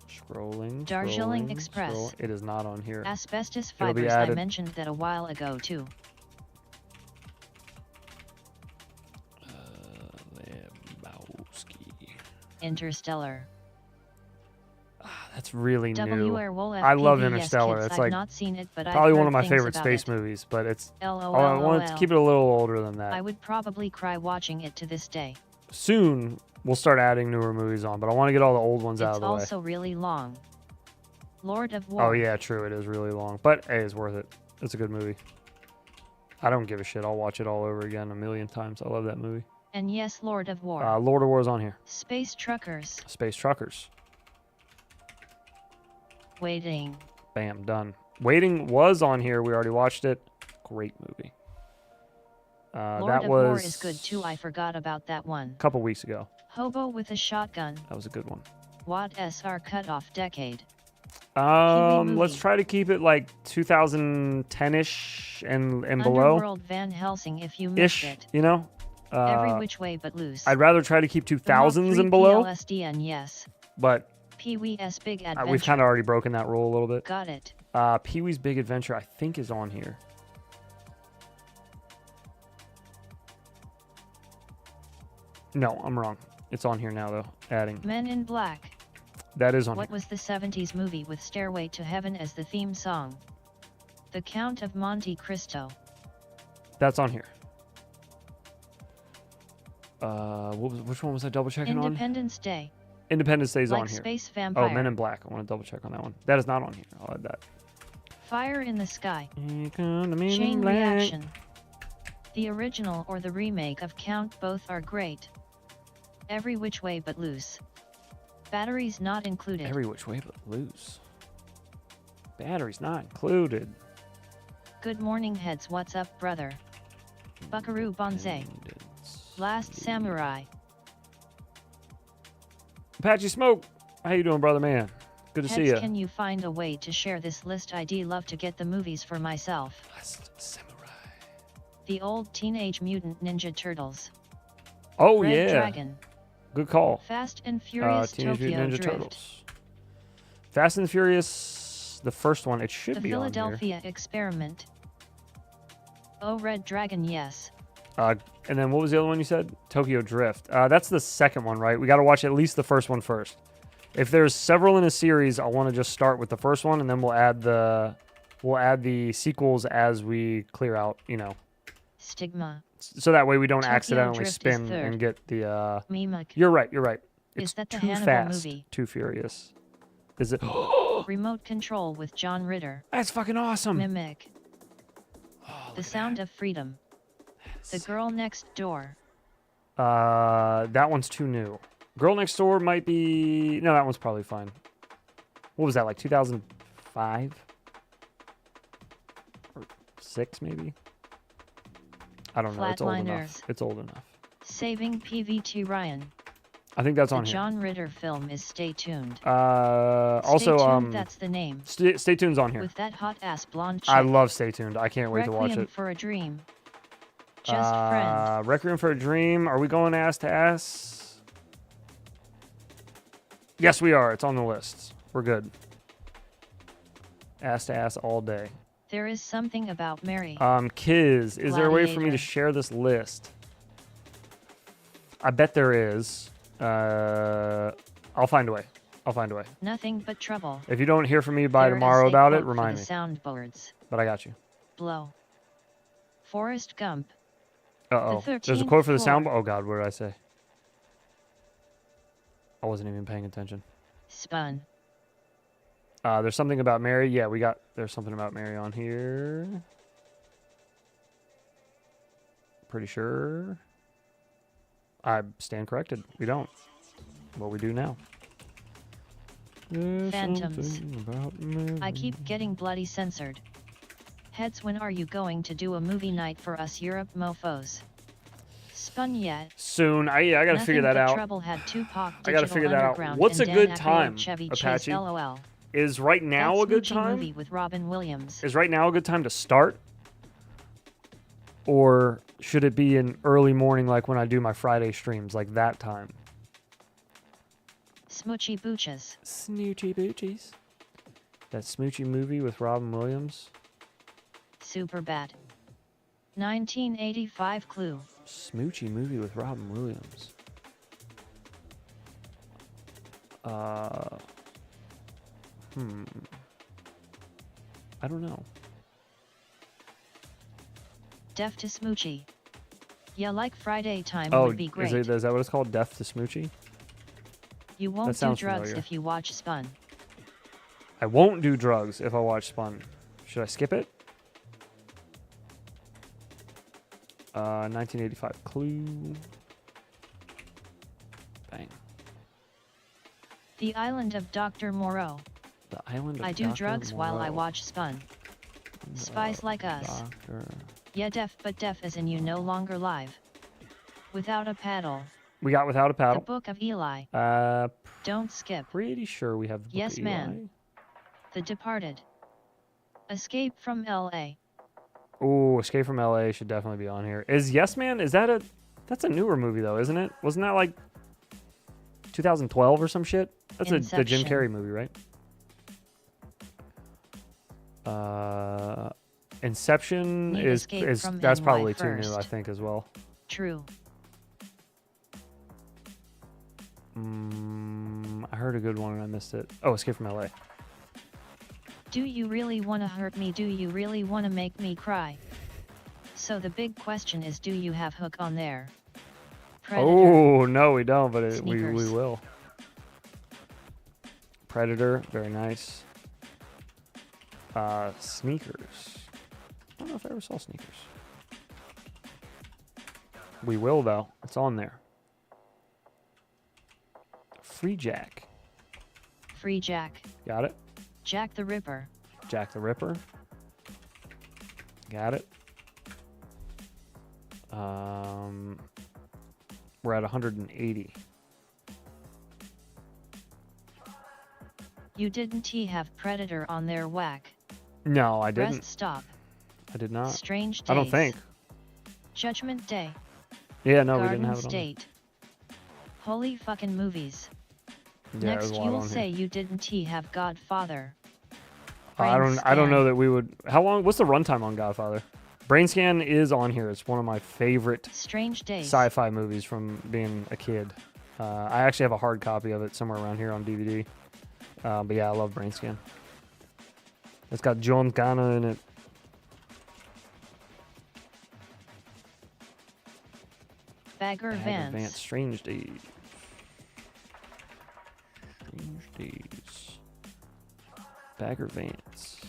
Scrolling. Darjeeling scrolling, Express. scroll- It is not on here. Asbestos It'll be Fibers. I added. mentioned that a while ago too. Lebowski. Interstellar. That's really new. WRWolf. I love Yes, Interstellar. kids, It's I've like not seen it, but Probably I've one heard of my things favorite about space it. movies, but it's. LOL. I want to keep it a little older than that. I would probably cry watching it to this day. Soon we'll start adding newer movies on, but I want to get all the old ones out It's of the way. also really long. Lord of War. Oh yeah, true. It is really long, but hey, it's worth it. It's a good movie. I don't give a shit. I'll watch it all over again a million times. I love that movie. And yes, Lord of War. Lord of War is on here. Space Truckers. Space Truckers. Waiting. Bam, done. Waiting was on here. We already watched it. Great movie. Lord that of was War is good too. I forgot about that one. a couple weeks ago. Hobo with a Shotgun. That was a good one. What SR cutoff decade? movie. Let's try to keep it like 2010-ish and below. Underworld Van Helsing if you missed Ish, it. you know? Every which way but loose. I'd rather try to keep The 2000s Mach and below, 3 PLSD yes. but Pee-wee's Big Adventure. we've kind of already broken that rule a little bit. Got it. Pee-wee's Big Adventure, I think, is on here. No, I'm wrong. It's on here now, though. Adding. Men in Black. That is on What here. was the 70s movie with Stairway to Heaven as the theme song? The Count of Monte Cristo. That's on here. Which one was I double checking on? Independence Day. Independence Day's Like on here. Space Vampire. Oh, Men in Black. I want to double check on that one. That is not on here. I'll add that. Fire in the Sky. Here come the Men in Chain Black. Reaction. The original or the remake of Count, both are great. Every Which Way But Loose. Batteries not included. Every which way but loose. Batteries not included. Good morning, heads. What's up, brother? Buckaroo Banzai. Independence. Last Samurai. Apache Smoke. How you doing, brother man? Good to see Heads, you. can you find a way to share this list? I'd love to get the movies for myself. Last Samurai. The old Teenage Mutant Ninja Turtles. Oh, Red yeah. Dragon. Good call. Fast and Furious Teenage Tokyo Mutant Ninja Drift. Turtles. Fast and Furious, the first one. It should The be on here. Philadelphia Experiment. Oh, Red Dragon, yes. And then what was the other one you said? Tokyo Drift. That's the second one, right? We got to watch at least the first one first. If there's several in a series, I want to just start with the first one, and then we'll add the sequels as we clear out, Stigma. so that way we don't Tokyo accidentally Drift spin is third. and get the. Mimik. You're right. It's Is that the too Hannibal fast, movie? too furious. Is it? Remote Control with John Ritter. That's fucking awesome. Mimic. The Sound of Freedom. The Girl Next Door. That one's too new. Girl Next Door might be. No, that one's probably fine. What was that, like 2005 or 6 maybe? I don't know. It's old enough. It's old enough. Saving PVT Ryan. I think that's The on here. John Ritter film is Stay Tuned. Also, Stay Tuned, that's the name. Stay Tuned's on here. With that hot ass blonde chick. I love Stay Tuned. I can't wait to watch Requiem it. for a Dream. Just Friend. Requiem for a Dream. Are we going ass to ass? Yes, we are. It's on the list. We're good. Ass to ass all day. There is something about Mary. Kiz, is there a way for me to Gladiator. share this list? I bet there is. I'll find a way. Nothing but trouble. If you don't hear from me by There is tomorrow a about it, quote for remind the me. soundboards. But I got you. Blow. Forrest Gump. Uh-oh. The There's a 13th quote for the floor. sound. Oh, God, what did I say? I wasn't even paying attention. Spun. There's something about Mary. Yeah, there's something about Mary on here. Pretty sure. I stand corrected. We don't. What we do now. There's Phantoms. something about Mary. I keep getting bloody censored. Heads, when are you going to do a movie night for us Europe mofos? Spun yet? Soon. I gotta figure that out. Trouble had Tupac, I gotta figure that out. Underground, What's a and good Dan Aykroyd, time, Chevy Chase, Apache? LOL. Is right now That a good Smoochie time? movie with Robin Williams. Is right now a good time to start? Or should it be in early morning like when I do my Friday streams, like that time? Smoochy Booches. Snoochy Boochies. That Smoochy movie with Robin Williams. Superbad. 1985 Clue. Smoochy movie with Robin Williams. I don't know. Deaf to Smoochy. Yeah, like Friday time Oh, would be great. is that what it's called? Death to Smoochy? You That won't do sounds drugs familiar. if you watch Spun. I won't do drugs if I watch Spun. Should I skip it? 1985 Clue. Bang. The Island of Dr. Moreau. The Island of I do Dr. drugs while I Moreau. watch Spun. Spies like us. Doctor. Yeah, deaf, but deaf as in you no longer live. Without a paddle. We got Without a The Paddle. Book of Eli. Don't skip. Pretty sure we have the Book Yes, of man. Eli. The Departed. Escape from L.A. Oh, Escape from LA should definitely be on here. Is Yes Man? That's a newer movie though, isn't it? Wasn't that like 2012 or some shit? That's the Jim Inception. Carrey movie, right? Inception Need is Escape from that's NY probably too new, first. I think, as well. True. I heard a good one and I missed it. Oh, Escape from LA. Do you really want to hurt me? Do you really want to make me cry? So the big question is, do you have Hook on there? Predator. Oh, no, we don't, but we Sneakers. will. Predator, very nice. Sneakers. I don't know if I ever saw Sneakers. We will, though. It's on there. Free Jack. Free Jack. Got it. Jack the Ripper. Jack the Ripper. Got it. We're at 180. You didn't have Predator on there, whack. No, I didn't. Rest stop. I did not. Strange days. I don't think. Judgment Day. Yeah, no, we Garden didn't have it on. State. Holy fucking movies. Yeah, Next you'll say you didn't have Godfather. I don't know that we would. How long? What's the runtime on Godfather? Brain Scan is on here. It's one of my favorite Strange Days sci-fi movies from being a kid. I actually have a hard copy of it somewhere around here on DVD. But yeah, I love Brain Scan. It's got John Cena in it. Bagger Vance. Strange Days. Strange Days. Bagger Vance.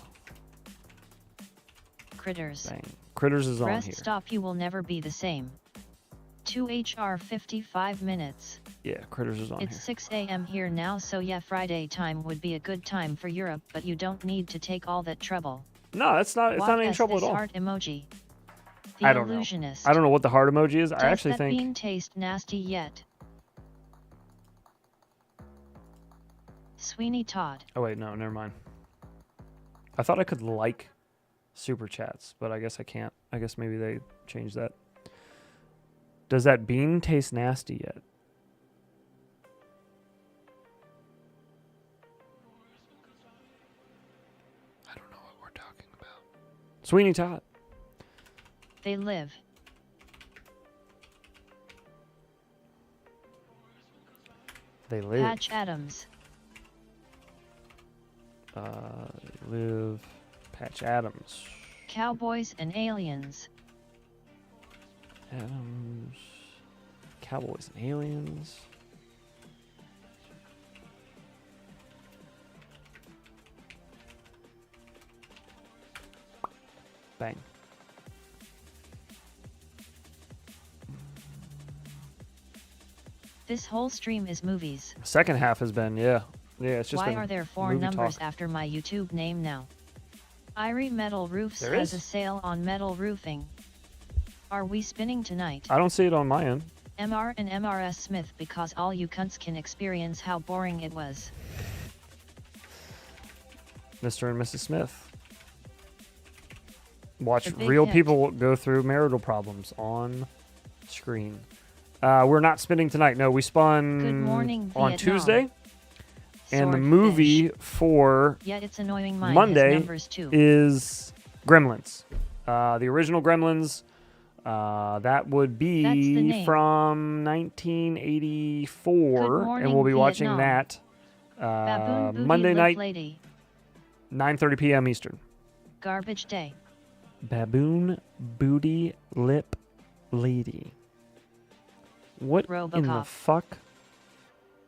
Critters. Bang. Critters is on Rest here. stop, you will never be the same. 2HR 55 minutes. Yeah, Critters is on It's here. 6 a.m. here now, so yeah, Friday time would be a good time for Europe, but you don't need to take all that trouble. No, it's not any trouble at all. Heart emoji. The I don't know. Illusionist. I don't know what the heart emoji is. Does I actually that think bean taste nasty yet? Sweeney Todd. Oh wait, no, never mind. I thought I could like super chats, but I guess I can't. I guess maybe they changed that. Does that bean taste nasty yet? I don't know what we're talking about. Sweeney Todd. They live. They live. Patch Adams. Live. Patch Adams. Cowboys and Aliens. Adams. Cowboys and Aliens. Bang. This whole stream is movies. Second half has been, yeah. Yeah, it's just Why been are there 4 movie numbers talk. after my YouTube name now? Irie Metal Roofs There has is? a sale on metal roofing. Are we spinning tonight? I don't see it on my end. MR and MRS Smith, because all you cunts can experience how boring it was. Mr. and Mrs. Smith. Watch The big real hit. people go through marital problems on screen. We're not spinning tonight. No, we spun Good morning, on Vietnam. Tuesday. And the Swordfish. movie for Yet it's annoying mine Monday has numbers too. is Gremlins. The original Gremlins. That would That's the be name. from 1984. Good morning, and we'll be watching Vietnam. that Baboon Booty Monday Lip night, Lady. 9:30 p.m. Eastern. Garbage Day. Baboon Booty Lip Lady. What in the RoboCop. fuck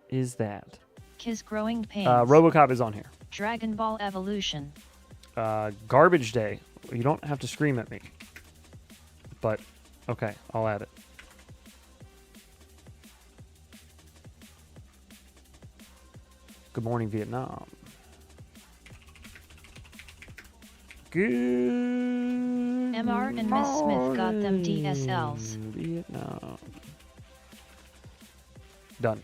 is that? Kiss Growing Pains. RoboCop is on here. Dragon Ball Evolution. Garbage Day. You don't have to scream at me. But, okay, I'll add it. Good morning, Vietnam. Good MR and Miss Smith got them DSLs. morning, Vietnam. Done.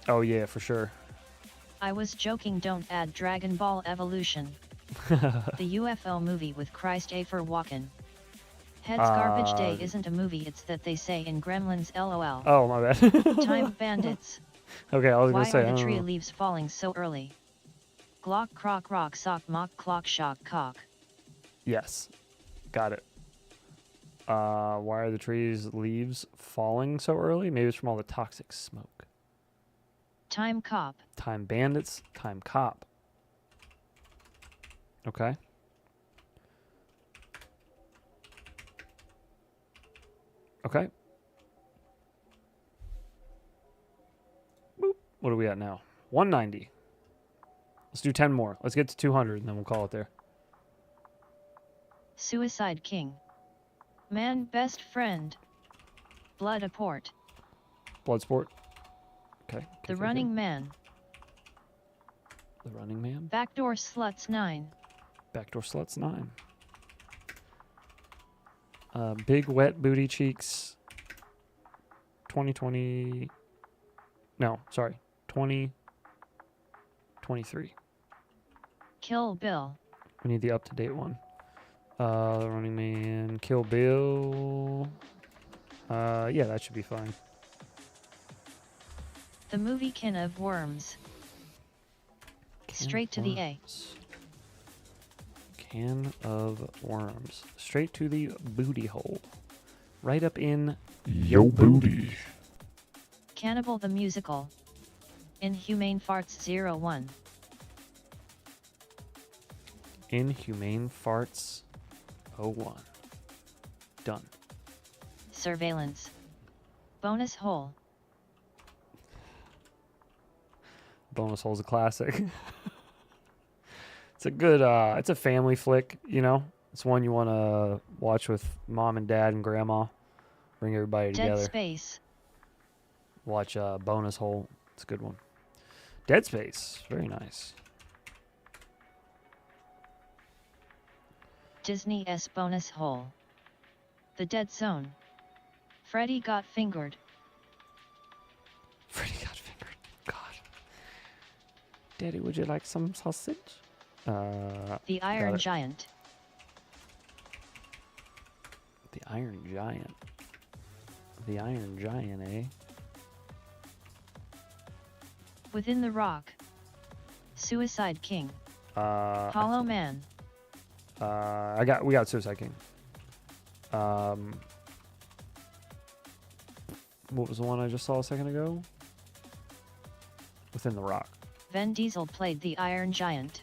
Oh, yeah, for sure. I was joking, don't add Dragon Ball Evolution. The UFO movie with Christ A. for Walken. Heads Garbage Day isn't a movie, it's that they say in Gremlins LOL. Oh, my bad. Time Bandits. Okay, I was Why going to say. are I the don't tree know. leaves falling so early? Glock crock rock sock mock clock shock cock. Yes. Got it. Why are the trees' leaves falling so early? Maybe it's from all the toxic smoke. Time Cop. Time Bandits, Time Cop. Okay. Okay. Boop. What are we at now? 190. Let's do 10 more. Let's get to 200 and then we'll call it there. Suicide King. Man Best Friend. Blood Apport. Bloodsport. Okay. The Running Man. The Running Man. Backdoor Sluts 9. Backdoor Sluts 9. Big Wet Booty Cheeks 2020. No, sorry. 2023. Kill Bill. We need the up-to-date one. The Running Man, Kill Bill. Yeah, that should be fine. The movie Can of Worms. Straight to the A. Can of Worms. Straight to the booty hole. Right up in Yo booty. Cannibal the Musical. Inhumane Farts 01. Inhumane Farts 01. Done. Surveillance. Bonus Hole. Bonus Hole's a classic. It's a good, it's a family flick, you know? It's one you want to watch with mom and dad and grandma. Bring everybody together. Dead Space. Watch Bonus Hole. It's a good one. Dead Space. Very nice. Disney's Bonus Hole. The Dead Zone. Freddy Got Fingered. Freddy Got Fingered. God. Daddy, would you like some sausage? The Iron Giant. The Iron Giant. The Iron Giant, eh? Within the Rock. Suicide King. Hollow Man. We got Suicide King. What was the one I just saw a second ago? Within the Rock. Vin Diesel played the Iron Giant,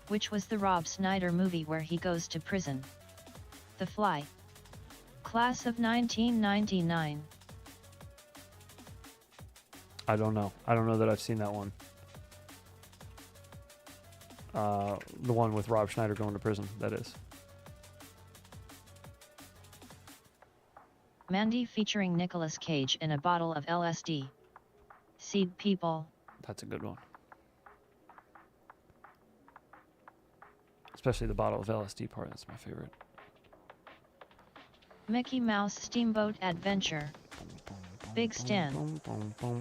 which was the Rob Schneider movie where he goes to prison. The Fly. Class of 1999. I don't know. I don't know that I've seen that one. The one with Rob Schneider going to prison, that is. Mandy featuring Nicolas Cage in a bottle of LSD. Seed People. That's a good one. Especially the bottle of LSD part, that's my favorite. Mickey Mouse Steamboat Adventure. Big Stan.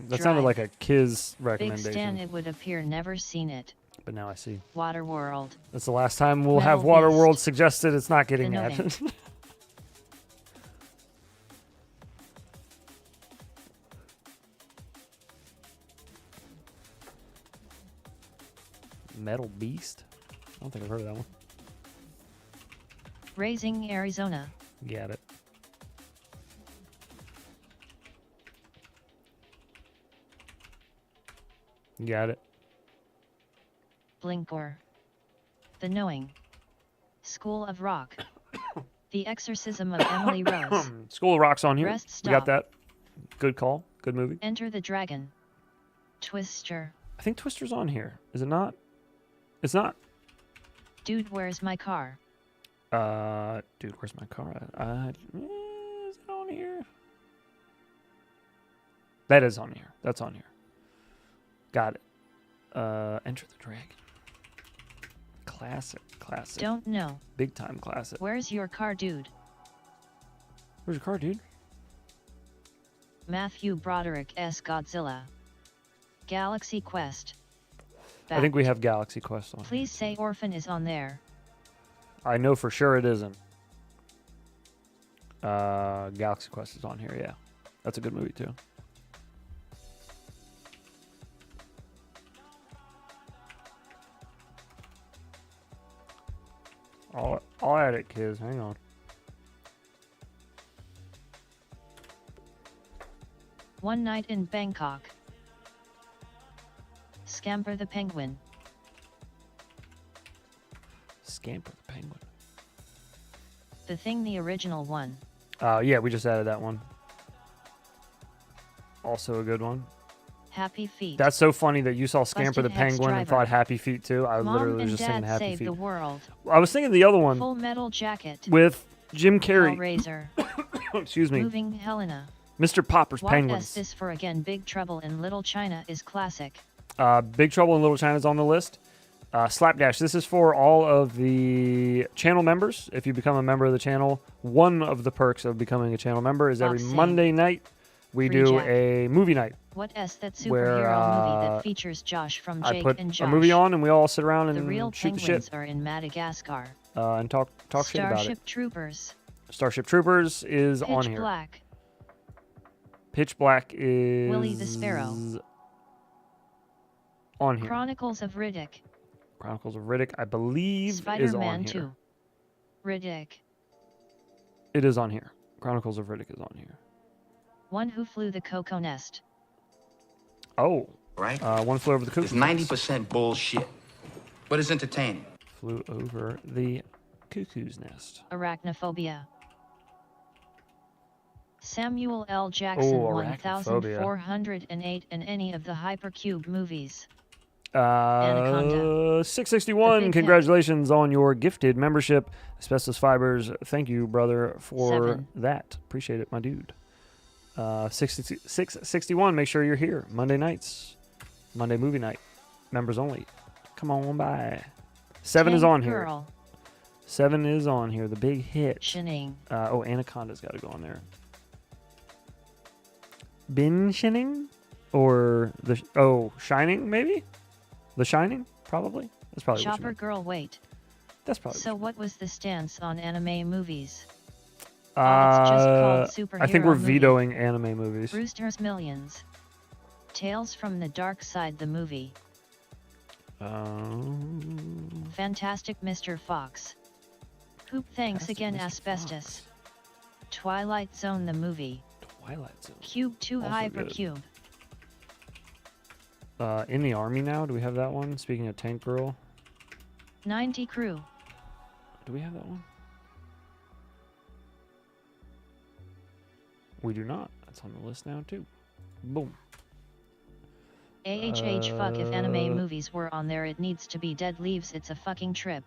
That sounded like a Kiz recommendation. Big Stan, it would appear never seen it. But now I see. Waterworld. That's the last time we'll Metal have Waterworld Beast. suggested. It's not getting The that. Metal Beast? I don't think I've heard of that one. Raising Arizona. Got it. Got it. Blinkor. The Knowing. School of Rock. The Exorcism of Emily Rose. School of Rock's on here. Rest We got Stop. that. Good call. Good movie. Enter the Dragon. Twister. I think Twister's on here. Is it not? It's not. Dude, Where's My Car? Dude, where's my car at? Is it on here? That is on here. That's on here. Got it. Enter the Dragon. Classic. Don't know. Big time classic. Where's Your Car, Dude? Where's your car, dude? Matthew Broderick's Godzilla. Galaxy Quest. I think we have Galaxy Quest on. Please say Orphan is on there. I know for sure it isn't. Galaxy Quest is on here, yeah. That's a good movie, too. I'll add it, kids. Hang on. One Night in Bangkok. Scamper the Penguin. Scamper the Penguin. The Thing, the original one. Yeah, we just added that one. Also a good one. Happy Feet. That's so funny that you saw Scamper the Busted Hex Penguin and Driver. thought Happy Feet too. I Mom literally and was just Dad singing Happy Save Feet. the World. I was thinking the other one Full Metal Jacket. with Jim Carrey. Hellraiser. Excuse me. Moving Helena. Mr. Popper's What Penguins. is this for again? Big Trouble in Little China is classic. Big Trouble in Little China is on the list. Slapdash. This is for all of the channel members. If you become a member of the channel, one of the perks of becoming a channel member is every Boxing. Monday night we Free do Jack. a movie night. What is that superhero Where, movie that features Josh from I Jake put and a Josh? movie on and we all sit around The real and shoot the penguins shit. are in Madagascar. and talk shit about it. Starship Troopers. Starship Troopers is on Pitch here. Black. Pitch Black is Willie the Sparrow. On here. Chronicles of Riddick. Chronicles of Riddick, I believe, is on Spider-Man here. 2. Riddick. It is on here. Chronicles of Riddick is on here. One Who Flew the Cuckoo Nest. Oh. Right? One Flew Over the Cuckoo It's Nest. 90% bullshit, but it's entertaining. Flew Over the Cuckoo's Nest. Arachnophobia. Samuel L. Jackson Oh, Arachnophobia. 1408 and any of the Hypercube movies. Anaconda. 661, congratulations on your gifted membership. Asbestos Fibers, thank you, brother, for 7. that. Appreciate it, my dude. 661, make sure you're here. Monday nights. Monday movie night. Members only. Come on by. 7 is Tank on here. Girl. 7 is on here, the big hit. Shining. Oh, Anaconda's got to go on there. Bin Shining? Or the... Oh, Shining, maybe? The Shining? Probably. That's probably what you Chopper meant. Girl. Wait. That's probably So what was the stance on anime movies? It's just called I think superhero we're movie. vetoing anime movies. Brewster's Millions. Tales from the Dark Side, the movie. Fantastic Mr. Fox. Hoop Thanks Fantastic Again Mr. Asbestos. Fox. Twilight Zone, the movie. Twilight Zone. Cube 2 Also Hypercube. In the Army now? Do we have that one? Speaking of Tank Girl. 90 Crew. Do we have that one? We do not. That's on the list now, too. Boom. Fuck, if anime movies were on there, it needs to be Dead Leaves. It's a fucking trip.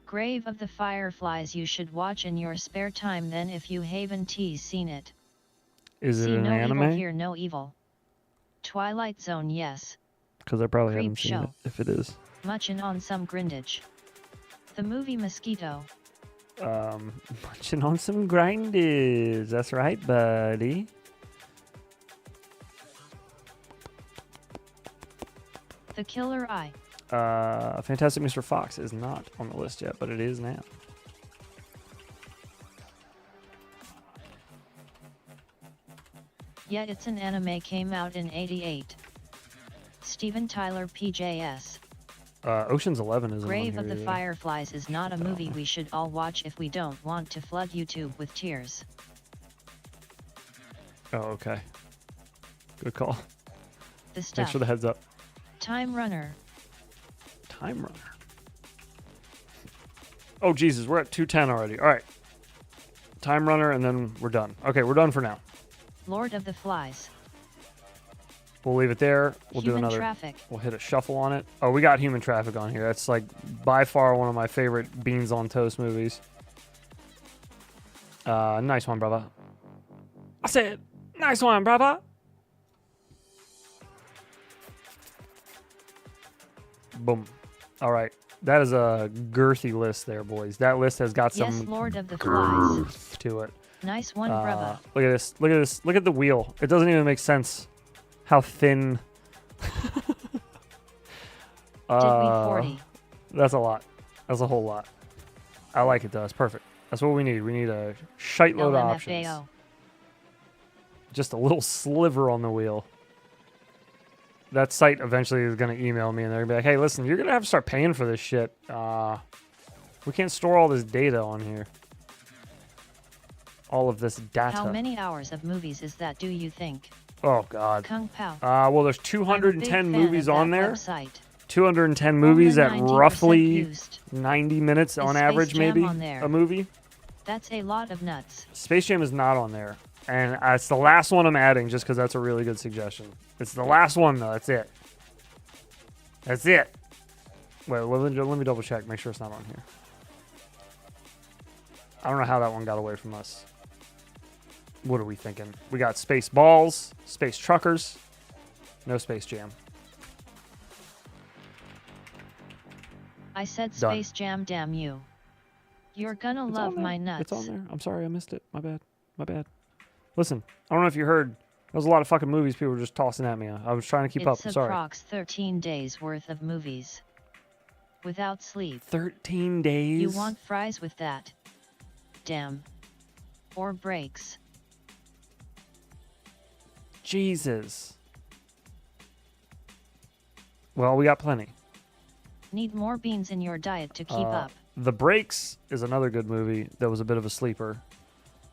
Grave of the Fireflies you should watch in your spare time then if you haven't seen it. Is it See an no anime? evil, hear no evil. Twilight Zone, yes. Because I probably Creep haven't seen show. it, if it is. Muchin' on some grindage. The movie Mosquito. Munching on some grinders. That's right, buddy. The Killer Eye. Fantastic Mr. Fox is not on the list yet, but it is now. Yeah, it's an anime, came out in '88. Steven Tyler PJS. Ocean's 11 isn't Grave on of here the either. Fireflies is not a movie we should all watch if we don't want to flood YouTube with tears. Oh, okay. Good call. The Stuff. Thanks for the heads up. Time Runner. Time Runner. Oh, Jesus, we're at 210 already. All right. Time Runner, and then we're done. Okay, we're done for now. Lord of the Flies. We'll leave it there. We'll Human do another. Traffic. We'll hit a shuffle on it. Oh, we got Human Traffic on here. That's like by far one of my favorite Beans on Toast movies. Nice one, brother. I said, nice one, brother. Boom. All right. That is a girthy list there, boys. That list has got Yes, some Lord of the Flies. to it. Nice one, brother. Look at this. Look at this. Look at the wheel. It doesn't even make sense how thin. Did we 40? That's a lot. That's a whole lot. I like it though. It's perfect. That's what we need. We need a shite load of options. LMFAO. Just a little sliver on the wheel. That site eventually is going to email me and they're going to be like, hey, listen, you're going to have to start paying for this shit. We can't store all this data on here. All of this data. How many hours of movies is that, do you think? Oh, God. Kung Pao. Well, there's I'm a 210 big fan movies of on that there. website. 210 movies at Only 90% roughly used. 90 minutes on Space average, Jam maybe, on there? a movie. That's a lot of nuts. Space Jam is not on there. And it's the last one I'm adding just because that's a really good suggestion. It's the last one, though. That's it. That's it. Wait, let me double check. Make sure it's not on here. I don't know how that one got away from us. What are we thinking? We got Space Balls, Space Truckers, no Space Jam. I said Done. Space Jam, damn you. You're gonna It's love on there. my nuts. It's on there. I'm sorry, I missed it. My bad. My bad. Listen, I don't know if you heard. There was a lot of fucking movies people were just tossing at me. I was trying to keep up. It's Sorry. approx 13 days worth of movies. Without sleep. 13 days? You want fries with that? Damn. Or breaks. Jesus. Well, we got plenty. Need more beans in your diet to keep up. The Breaks is another good movie that was a bit of a sleeper.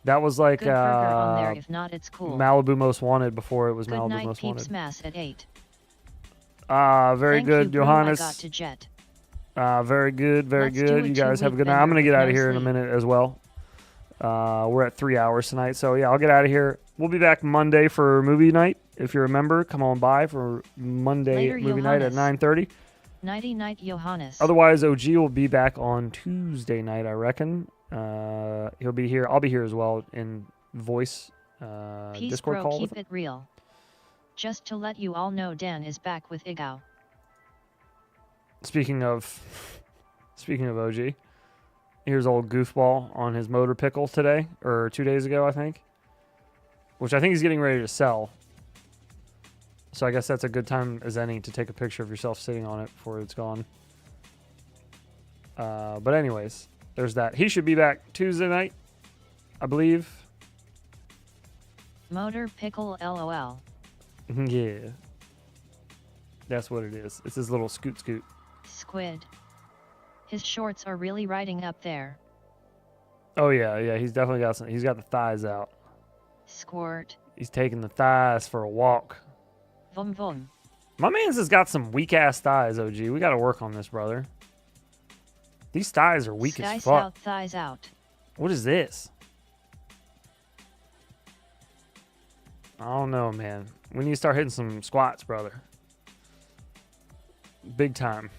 That was like Good burger on there, if not, it's cool. Malibu Most Wanted before it was Good Malibu night, Most peeps. Wanted. Mass at 8. Very Thank good, you, bro, Johannes. I got to jet. Very good, very Let's do good. a You guys have a 2-week good night. I'm bender going to get with out of no here in a sleep. minute as well. We're at 3 hours tonight, so yeah, I'll get out of here. We'll be back Monday for movie night. If you're a member, come on by for Monday Later, movie night at Johannes. 9:30. Nighty night, Johannes. Otherwise, OG will be back on Tuesday night, I reckon. He'll be here. I'll be here as well in voice Peace, Discord bro, call. keep it real. Just to let you all know, Dan is back with Igao. Speaking of OG, here's old goofball on his motor pickle today, or 2 days ago, I think. Which I think he's getting ready to sell. So I guess that's a good time as any to take a picture of yourself sitting on it before it's gone. But anyways, there's that. He should be back Tuesday night, I believe. Motor pickle LOL. Yeah. That's what it is. It's his little scoot. Squid. His shorts are really riding up there. Oh yeah, he's definitely got some. He's got the thighs out. Squirt. He's taking the thighs for a walk. Vum vum. My man's has got some weak ass thighs, OG. We got to work on this, brother. These thighs are weak Sky as fuck. out, thighs out. What is this? I don't know, man. We need to start hitting some squats, brother. Big time.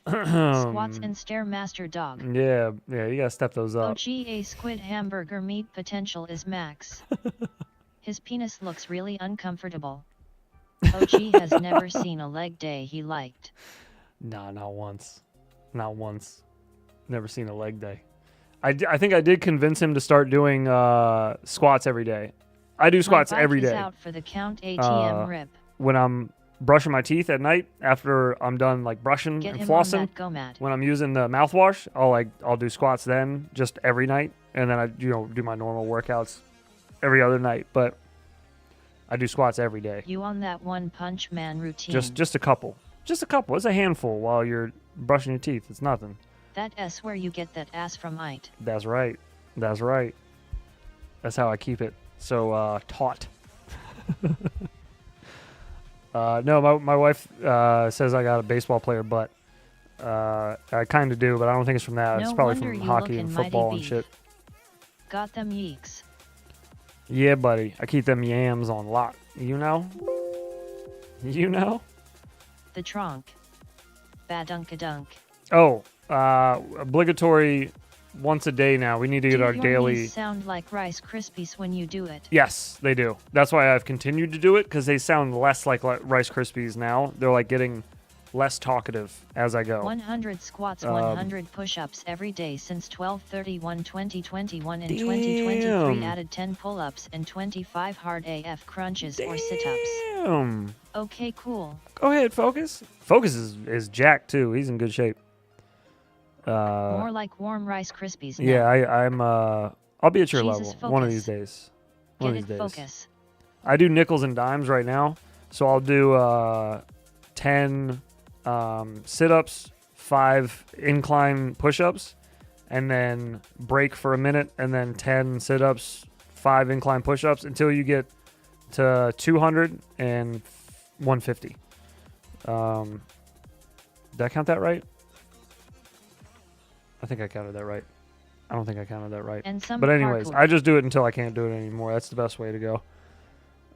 Squats and Stairmaster dog. Yeah, you gotta step those up. OGA squid hamburger meat potential is max. His penis looks really uncomfortable. OG has never seen a leg day he liked. Nah, not once. Not once. Never seen a leg day. I think I did convince him to start doing squats every day. I do squats My bike every is day. out for the count ATM rip. When I'm brushing my teeth at night, after I'm done like brushing Get and him flossing, on that GoMad. when I'm using the mouthwash, I'll do squats then, just every night, and then I do my normal workouts every other night. But I do squats every day. You on that One Punch Man routine. Just a couple. It's a handful while you're brushing your teeth. It's nothing. That S where you get that ass from it. That's right. That's how I keep it so taut. No, my wife says I got a baseball player butt. I kind of do, but I don't think it's from that. No It's probably wonder from you hockey lookin' and mighty football and beef. shit. Got them yeeks. Yeah, buddy. I keep them yams on lock. You know? The trunk. Badunkadunk. Oh, obligatory once a day now. We need to get our Your daily... knees sound like Rice Krispies when you do it. Yes, they do. That's why I've continued to do it, because they sound less like Rice Krispies now. They're like getting less talkative as I go. 100 squats, 100 push-ups every day since 12/31/2021 and 2023 added 10 pull-ups and 25 hard AF crunches or sit-ups. Damn. Okay, cool. Go ahead, Focus. Focus is jacked too. He's in good shape. More like warm Rice Krispies now. Yeah, I'm I'll be at your Jesus, level one of Focus. these days. Get One of it, these days. focus. I do nickels and dimes right now, so I'll do 10 sit-ups, 5 incline push-ups, and then break for a minute, and then 10 sit-ups, 5 incline push-ups until you get to 200 and 150. Did I count that right? I think I counted that right. I don't think I counted that right. And some But anyways, parkour. I just do it until I can't do it anymore. That's the best way to go.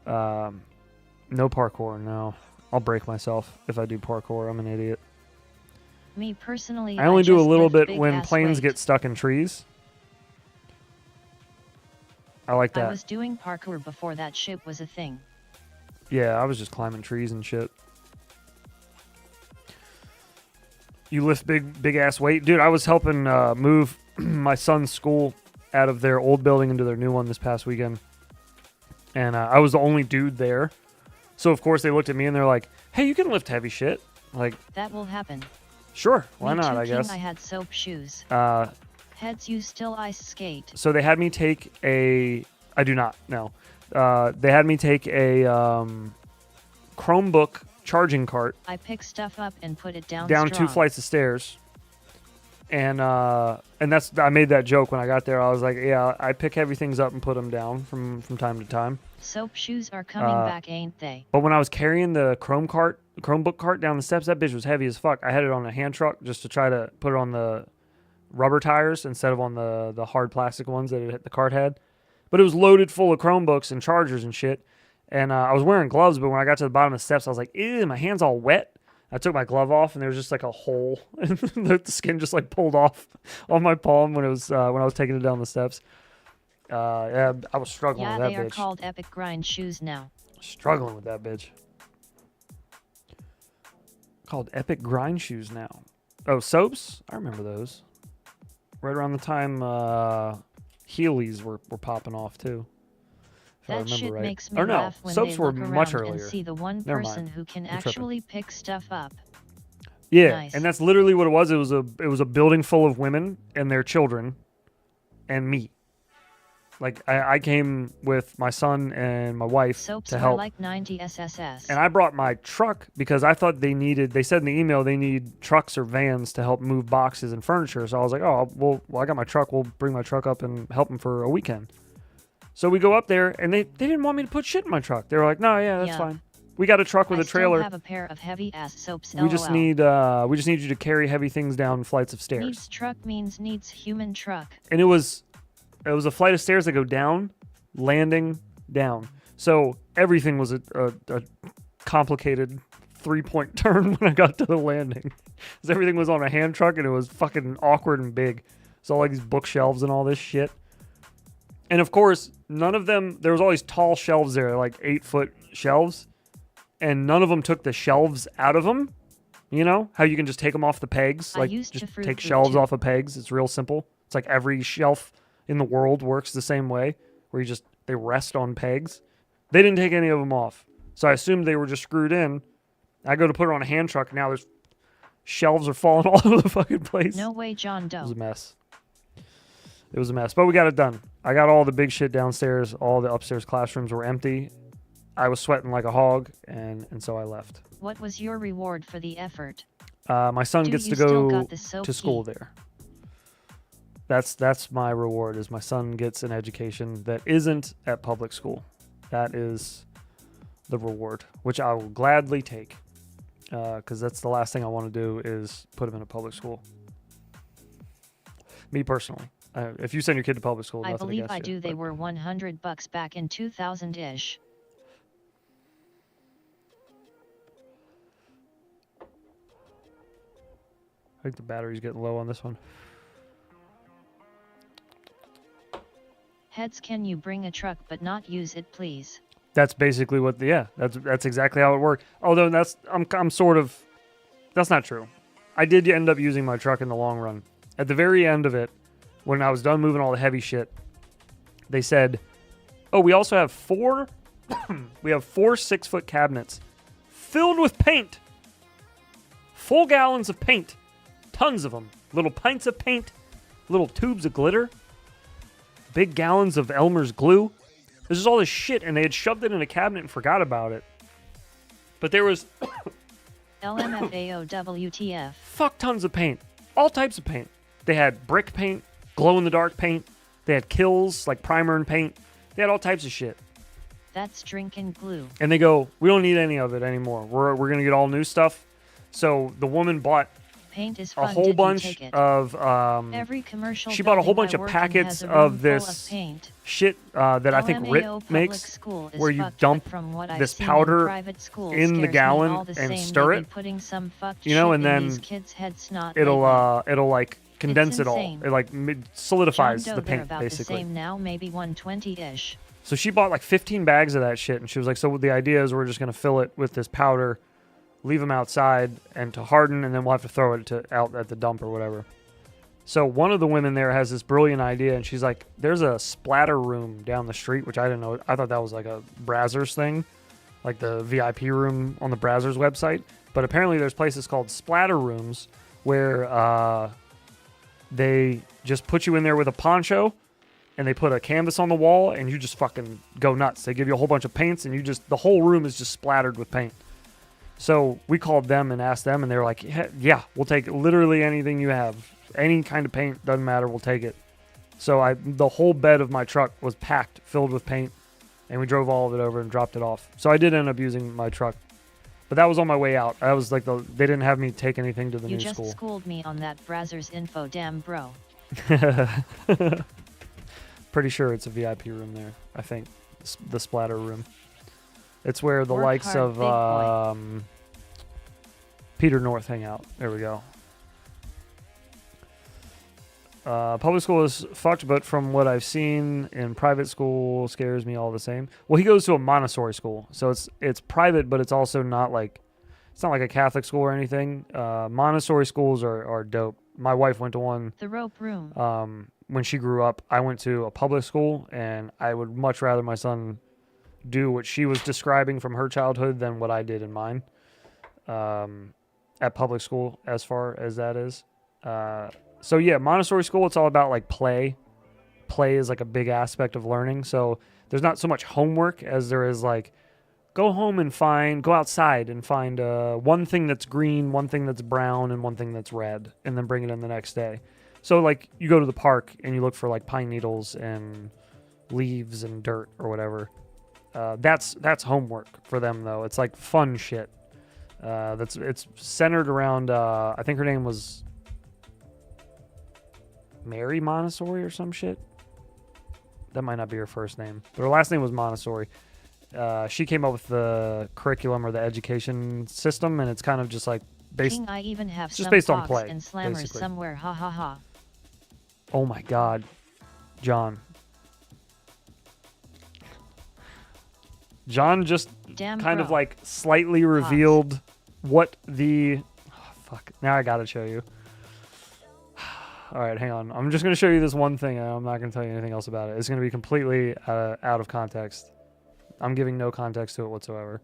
No parkour, no. I'll break myself if I do parkour. I'm an idiot. Me personally, I only do a just little lift bit big when ass planes weight. get stuck in trees. I like I that. was doing parkour before that shit was a thing. Yeah, I was just climbing trees and shit. You lift big ass weight, dude. I was helping move my son's school out of their old building into their new one this past weekend, and I was the only dude there. So of course they looked at me and they're like, "Hey, you can lift heavy shit." Like, That will happen. sure, why Me not? too, I guess. King, I had soap shoes. Uh, Heads, you still ice skate. so they had me take a. I do not. No. They had me take a Chromebook charging cart I pick stuff up and put it down down strong. 2 flights of stairs. And that's I made that joke when I got there. I was like, yeah, I pick heavy things up and put them down from time to time. Soap shoes are coming back, ain't they? But when I was carrying the Chromebook cart down the steps, that bitch was heavy as fuck. I had it on a hand truck just to try to put it on the rubber tires instead of on the hard plastic ones that the cart had. But it was loaded full of Chromebooks and chargers and shit. And I was wearing gloves, but when I got to the bottom of the steps, I was like, ew, my hand's all wet. I took my glove off, and there was just like a hole. The skin just like pulled off on my palm when I was taking it down the steps. Yeah, I was struggling Yeah, with that they are bitch. called Epic Grind shoes now. Struggling with that bitch. Called Epic Grind shoes now. Oh, soaps? I remember those. Right around the time Heelys were popping off too. If I That remember shit right. makes me Or no, laugh when soaps they were look much around earlier. and see the one Never person mind. who can I'm tripping. actually pick stuff up. Yeah, Nice. and that's literally what it was. It was a building full of women and their children, and me. Like I came with my son and my wife Soaps to are help, like 90 SSS. and I brought my truck because I thought they needed. They said in the email they need trucks or vans to help move boxes and furniture. So I was like, oh well, I got my truck. We'll bring my truck up and help them for a weekend. So we go up there, and they didn't want me to put shit in my truck. They were like, no, yeah, that's Yeah. fine. We got a truck with I a trailer. still have a pair of heavy ass soaps. We just LOL. need you to carry heavy things down flights of stairs. Needs truck means needs human truck. And it was a flight of stairs that go down, landing, down. So everything was a complicated 3-point turn when I got to the landing. Because everything was on a hand truck and it was fucking awkward and big. So like these bookshelves and all this shit. And of course, none of them, there was all these tall shelves there, like 8-foot shelves. And none of them took the shelves out of them. You know how you can just take them off the pegs? I Like used just to fruit take boot shelves too. off of pegs. It's real simple. It's like every shelf in the world works the same way, where they rest on pegs. They didn't take any of them off. So I assumed they were just screwed in. I go to put it on a hand truck. Now there's shelves are falling all over the fucking place. No way, John It was a Doe. mess. It was a mess, but we got it done. I got all the big shit downstairs. All the upstairs classrooms were empty. I was sweating like a hog, and so I left. What was your reward for the effort? My son Do gets you to still go got the soap to school key? there. That's my reward. Is my son gets an education that isn't at public school. That is the reward, which I will gladly take, because that's the last thing I want to do is put him in a public school. Me personally, if you send your kid to public school, I nothing believe against I you, do. They but- were $100 back in 2000-ish. I think the battery's getting low on this one. Heads, can you bring a truck but not use it, please? That's basically what. That's exactly how it worked. Although I'm sort of. That's not true. I did end up using my truck in the long run. At the very end of it, when I was done moving all the heavy shit, they said, "Oh, we also have four. We have 4 6-foot cabinets filled with paint. Full gallons of paint, tons of them. Little pints of paint, little tubes of glitter, big gallons of Elmer's glue." This is all this shit, and they had shoved it in a cabinet and forgot about it. But there was LMFAO fuck tons of paint. All types of paint. They had brick paint, glow-in-the-dark paint. They had kills, like primer and paint. They had all types of shit. That's drinking glue. And they go, we don't need any of it anymore. We're going to get all new stuff. So the woman bought Paint is a fun. whole Did you bunch take it? of Every commercial she bought a whole building bunch I of work in packets has a of room full this paint. shit that I think LMAO RIT public makes, school is where you fucked, dump but from what I've this seen powder private schools in the scares me gallon all the and same. stir They be it, putting some fucked you know, shit and in then these kids' heads not it'll lately. it'll like condense it all. insane. It like solidifies John the Doe, they're paint about basically. the same now, maybe 120-ish. So she bought like 15 bags of that shit, and she was like, so the idea is we're just going to fill it with this powder, leave them outside and to harden, and then we'll have to throw it out at the dump or whatever. So one of the women there has this brilliant idea, and she's like, there's a splatter room down the street, which I didn't know. I thought that was like a Brazzers thing. like the VIP room on the Brazzers website. But apparently there's places called splatter rooms where they just put you in there with a poncho and they put a canvas on the wall and you just fucking go nuts. They give you a whole bunch of paints and the whole room is just splattered with paint. So we called them and asked them and they were like, yeah, we'll take literally anything you have. Any kind of paint, doesn't matter, we'll take it. So the whole bed of my truck was packed, filled with paint, and we drove all of it over and dropped it off. So I did end up using my truck. But that was on my way out. I was like, they didn't have me take anything to the new school. You just schooled me on that Brazzers info, damn bro. Pretty sure it's a VIP room there, I think. The splatter room. It's where the Work likes hard, of Peter North hang out. There we go. Public school is fucked, but from what I've seen in private school scares me all the same. Well, he goes to a Montessori school, so it's private, but it's also not like a Catholic school or anything. Montessori schools are dope. My wife went to one. The rope room. When she grew up, I went to a public school, and I would much rather my son do what she was describing from her childhood than what I did in mine. At public school, as far as that is. So yeah, Montessori school, it's all about like play. Play is like a big aspect of learning. So there's not so much homework as there is like go home and go outside and find one thing that's green, one thing that's brown, and one thing that's red, and then bring it in the next day. So like you go to the park and you look for like pine needles and leaves and dirt or whatever. That's homework for them though. It's like fun shit. It's centered around I think her name was Mary Montessori or some shit. That might not be her first name, but her last name was Montessori. She came up with the curriculum or the education system, and it's kind of just like based. I even have just some based on play and slammers basically. Somewhere. Ha ha ha. Oh my God, John. John just Damn kind bro. of like slightly revealed what the. Oh, fuck. Now I gotta show you. All right, hang on. I'm just going to show you this one thing, and I'm not going to tell you anything else about it. It's going to be completely out of context. I'm giving no context to it whatsoever.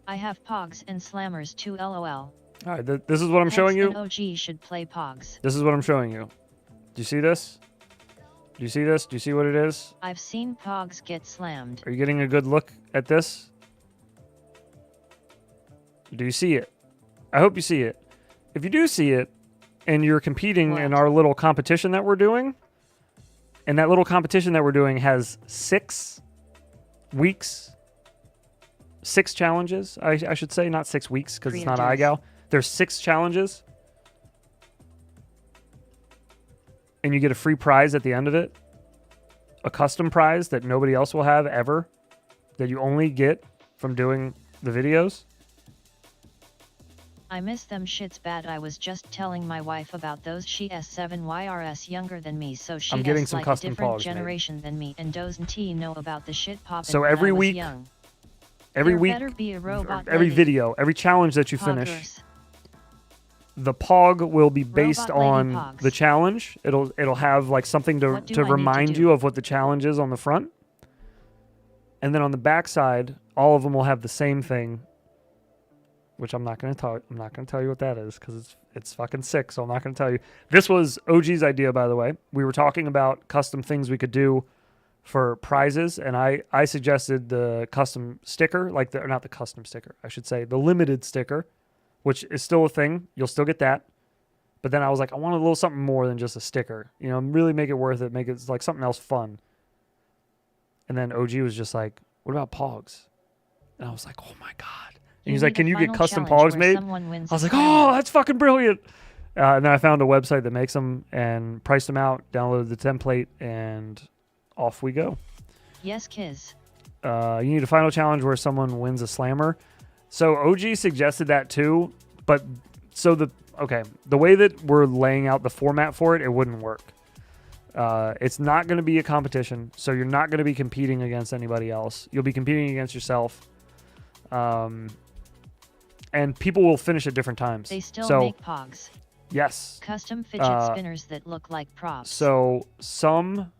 I have pogs and slammers too, lol. All right, this is what I'm showing you. OG should play pogs. This is what I'm showing you. Do you see this? Do you see this? Do you see what it is? I've seen pogs get slammed. Are you getting a good look at this? Do you see it? I hope you see it. If you do see it, and you're competing in our little competition that we're doing, and that little competition that we're doing has 6 weeks, 6 challenges, I should say, not 6 weeks, because it's not iGal. There's 6 challenges, and you get a free prize at the end of it, a custom prize that nobody else will have ever, that you only get from doing the videos. I miss them shits bad. I was just telling my wife about those. She is 7 YRS younger than me, so she is like a different generation than me, and doesn't know about the shit poppin'. So every week, every video, every challenge that you finish, the pog will be based on the challenge. It'll have like something to remind you of what the challenge is on the front, and then on the back side, all of them will have the same thing. Which I'm not going to tell you what that is because it's fucking sick. So I'm not going to tell you. This was OG's idea, by the way. We were talking about custom things we could do for prizes, and I suggested the custom sticker, not the custom sticker, I should say, the limited sticker, which is still a thing. You'll still get that. But then I was like, I want a little something more than just a sticker. You know, really make it worth it. Make it like something else fun. And then OG was just like, what about pogs? And I was like, oh my God. And he's like, can you get custom pogs made? I was like, oh, that's fucking brilliant. And then I found a website that makes them and priced them out, downloaded the template, and off we go. Yes, Kiz. You need a final challenge where someone wins a slammer. So OG suggested that too, but the way that we're laying out the format for it, it wouldn't work. It's not going to be a competition, so you're not going to be competing against anybody else. You'll be competing against yourself. And people will finish at different times. They still make pogs. Yes. Custom fidget spinners that look like props. So some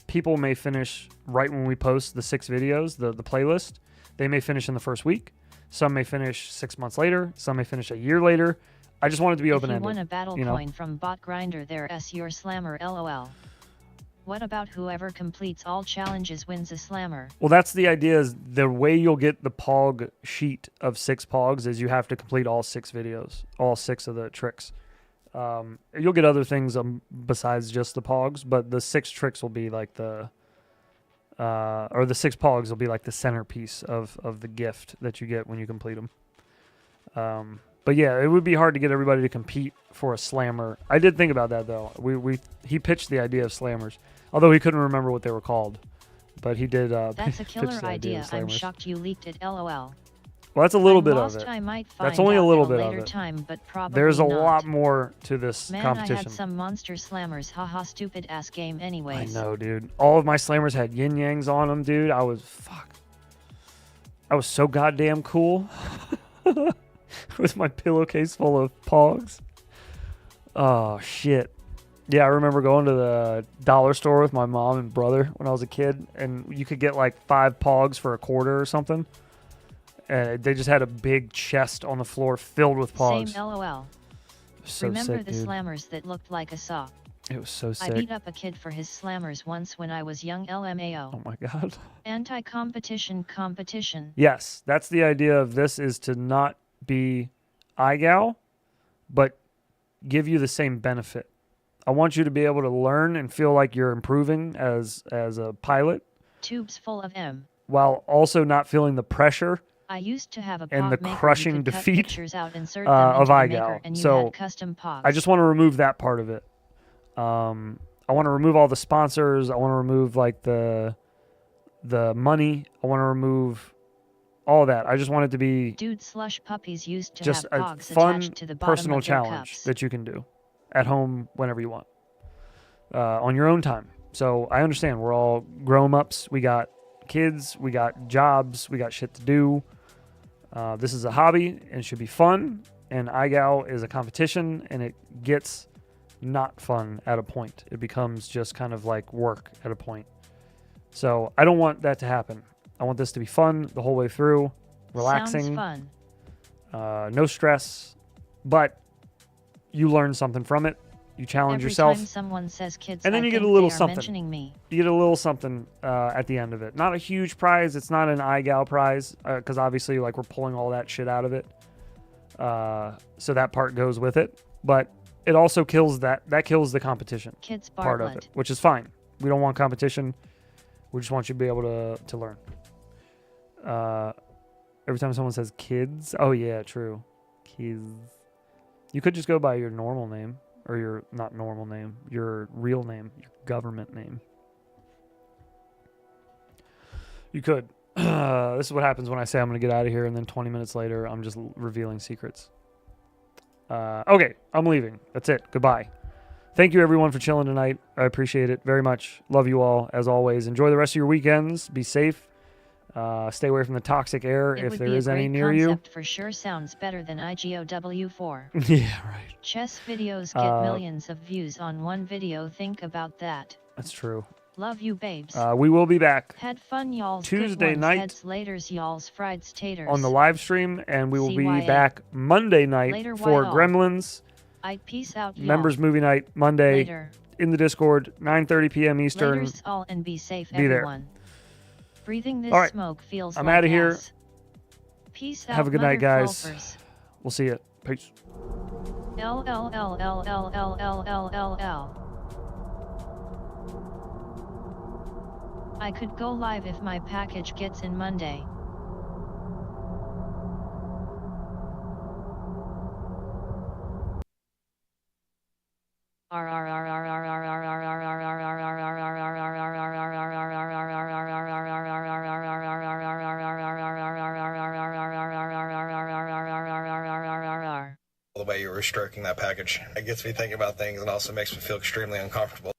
people may finish right when we post the 6 videos, the playlist. They may finish in the first week. Some may finish 6 months later. Some may finish a year later. I just want it to be open-ended. If you won a battle coin from Bot Grinder, there's your slammer, lol. What about whoever completes all challenges wins a slammer? Well, that's the idea. Is the way you'll get the Pog sheet of 6 Pogs is you have to complete all 6 videos, all 6 of the tricks. You'll get other things besides just the Pogs, but the 6 tricks will be like the 6 Pogs will be like the centerpiece of the gift that you get when you complete them. But yeah, it would be hard to get everybody to compete for a slammer. I did think about that though. He pitched the idea of slammers, although he couldn't remember what they were called. But he did. That's a killer idea. I'm shocked you leaked it. LOL. Well, that's a little bit of it. That's only a little bit of it. Time, but there's a not. lot more to this competition. I had some monster slammers. Haha, stupid ass game. Anyways. I know, dude. All of my slammers had yin yangs on them, dude. I was so goddamn cool. With my pillowcase full of Pogs. Oh shit. Yeah, I remember going to the dollar store with my mom and brother when I was a kid, and you could get like 5 Pogs for $0.25 or something. And they just had a big chest on the floor filled with Pogs. Same LOL. So remember sick, the dude. slammers that looked like a saw? It was so sick. I beat up a kid for his slammers once when I was young. LMAO. Oh my god. Anti-competition competition. Yes, that's the idea of this, is to not be iGal, but give you the same benefit. I want you to be able to learn and feel like you're improving as a pilot. Tubes full of M. While also not feeling the pressure I used to have a and the maker. crushing defeat out, of iGal. and so custom Pogs. I just want to remove that part of it. I want to remove all the sponsors. I want to remove like the money. I want to remove all that. I just want it to be Dude slush puppies used to just have a Pogs fun attached to the bottom personal of their challenge cups. that you can do at home whenever you want, on your own time. So I understand we're all grown-ups. We got kids. We got jobs. We got shit to do. This is a hobby and should be fun. And iGal is a competition, and it gets not fun at a point. It becomes just kind of like work at a point. So I don't want that to happen. I want this to be fun the whole way through, relaxing. Sounds fun. No stress, but you learn something from it. You challenge yourself. Every time someone says kids, and then you get a little something. You get a little something at the end of it. Not a huge prize. It's not an iGal prize, because obviously, like, we're pulling all that shit out of it. So that part goes with it, but it also kills that kills the competition kids part of it, which is fine. We don't want competition. We just want you to be able to learn. Every time someone says kids, oh yeah, true, kids. You could just go by your normal name, or your not normal name, your real name, your government name. You could. This is what happens when I say I'm going to get out of here, and then 20 minutes later, I'm just revealing secrets. Okay, I'm leaving. That's it. Goodbye. Thank you, everyone, for chilling tonight. I appreciate it very much. Love you all, as always. Enjoy the rest of your weekends. Be safe. Stay away from the toxic air if there is any near you. For sure sounds better than IGOW4. Yeah, right. Chess videos get millions of views on one video. Think about that. That's true. Love you, babes. We will be back. Had fun, y'all. Tuesday night. Heads laters, y'all's fried taters. On the live stream, and we will be back Monday night later, for Gremlins. Peace out, y'all. Members movie night Monday later. In the Discord, 9:30 p.m. Eastern. Laters all, and be safe, be everyone. There. Breathing this smoke feels I'm like out of here. Ass. Peace out. Have a good night, guys. Golfers. We'll see you. Peace. I could go live if my package gets in Monday. The way you were stroking that package, it gets me thinking about things and also makes me feel extremely uncomfortable.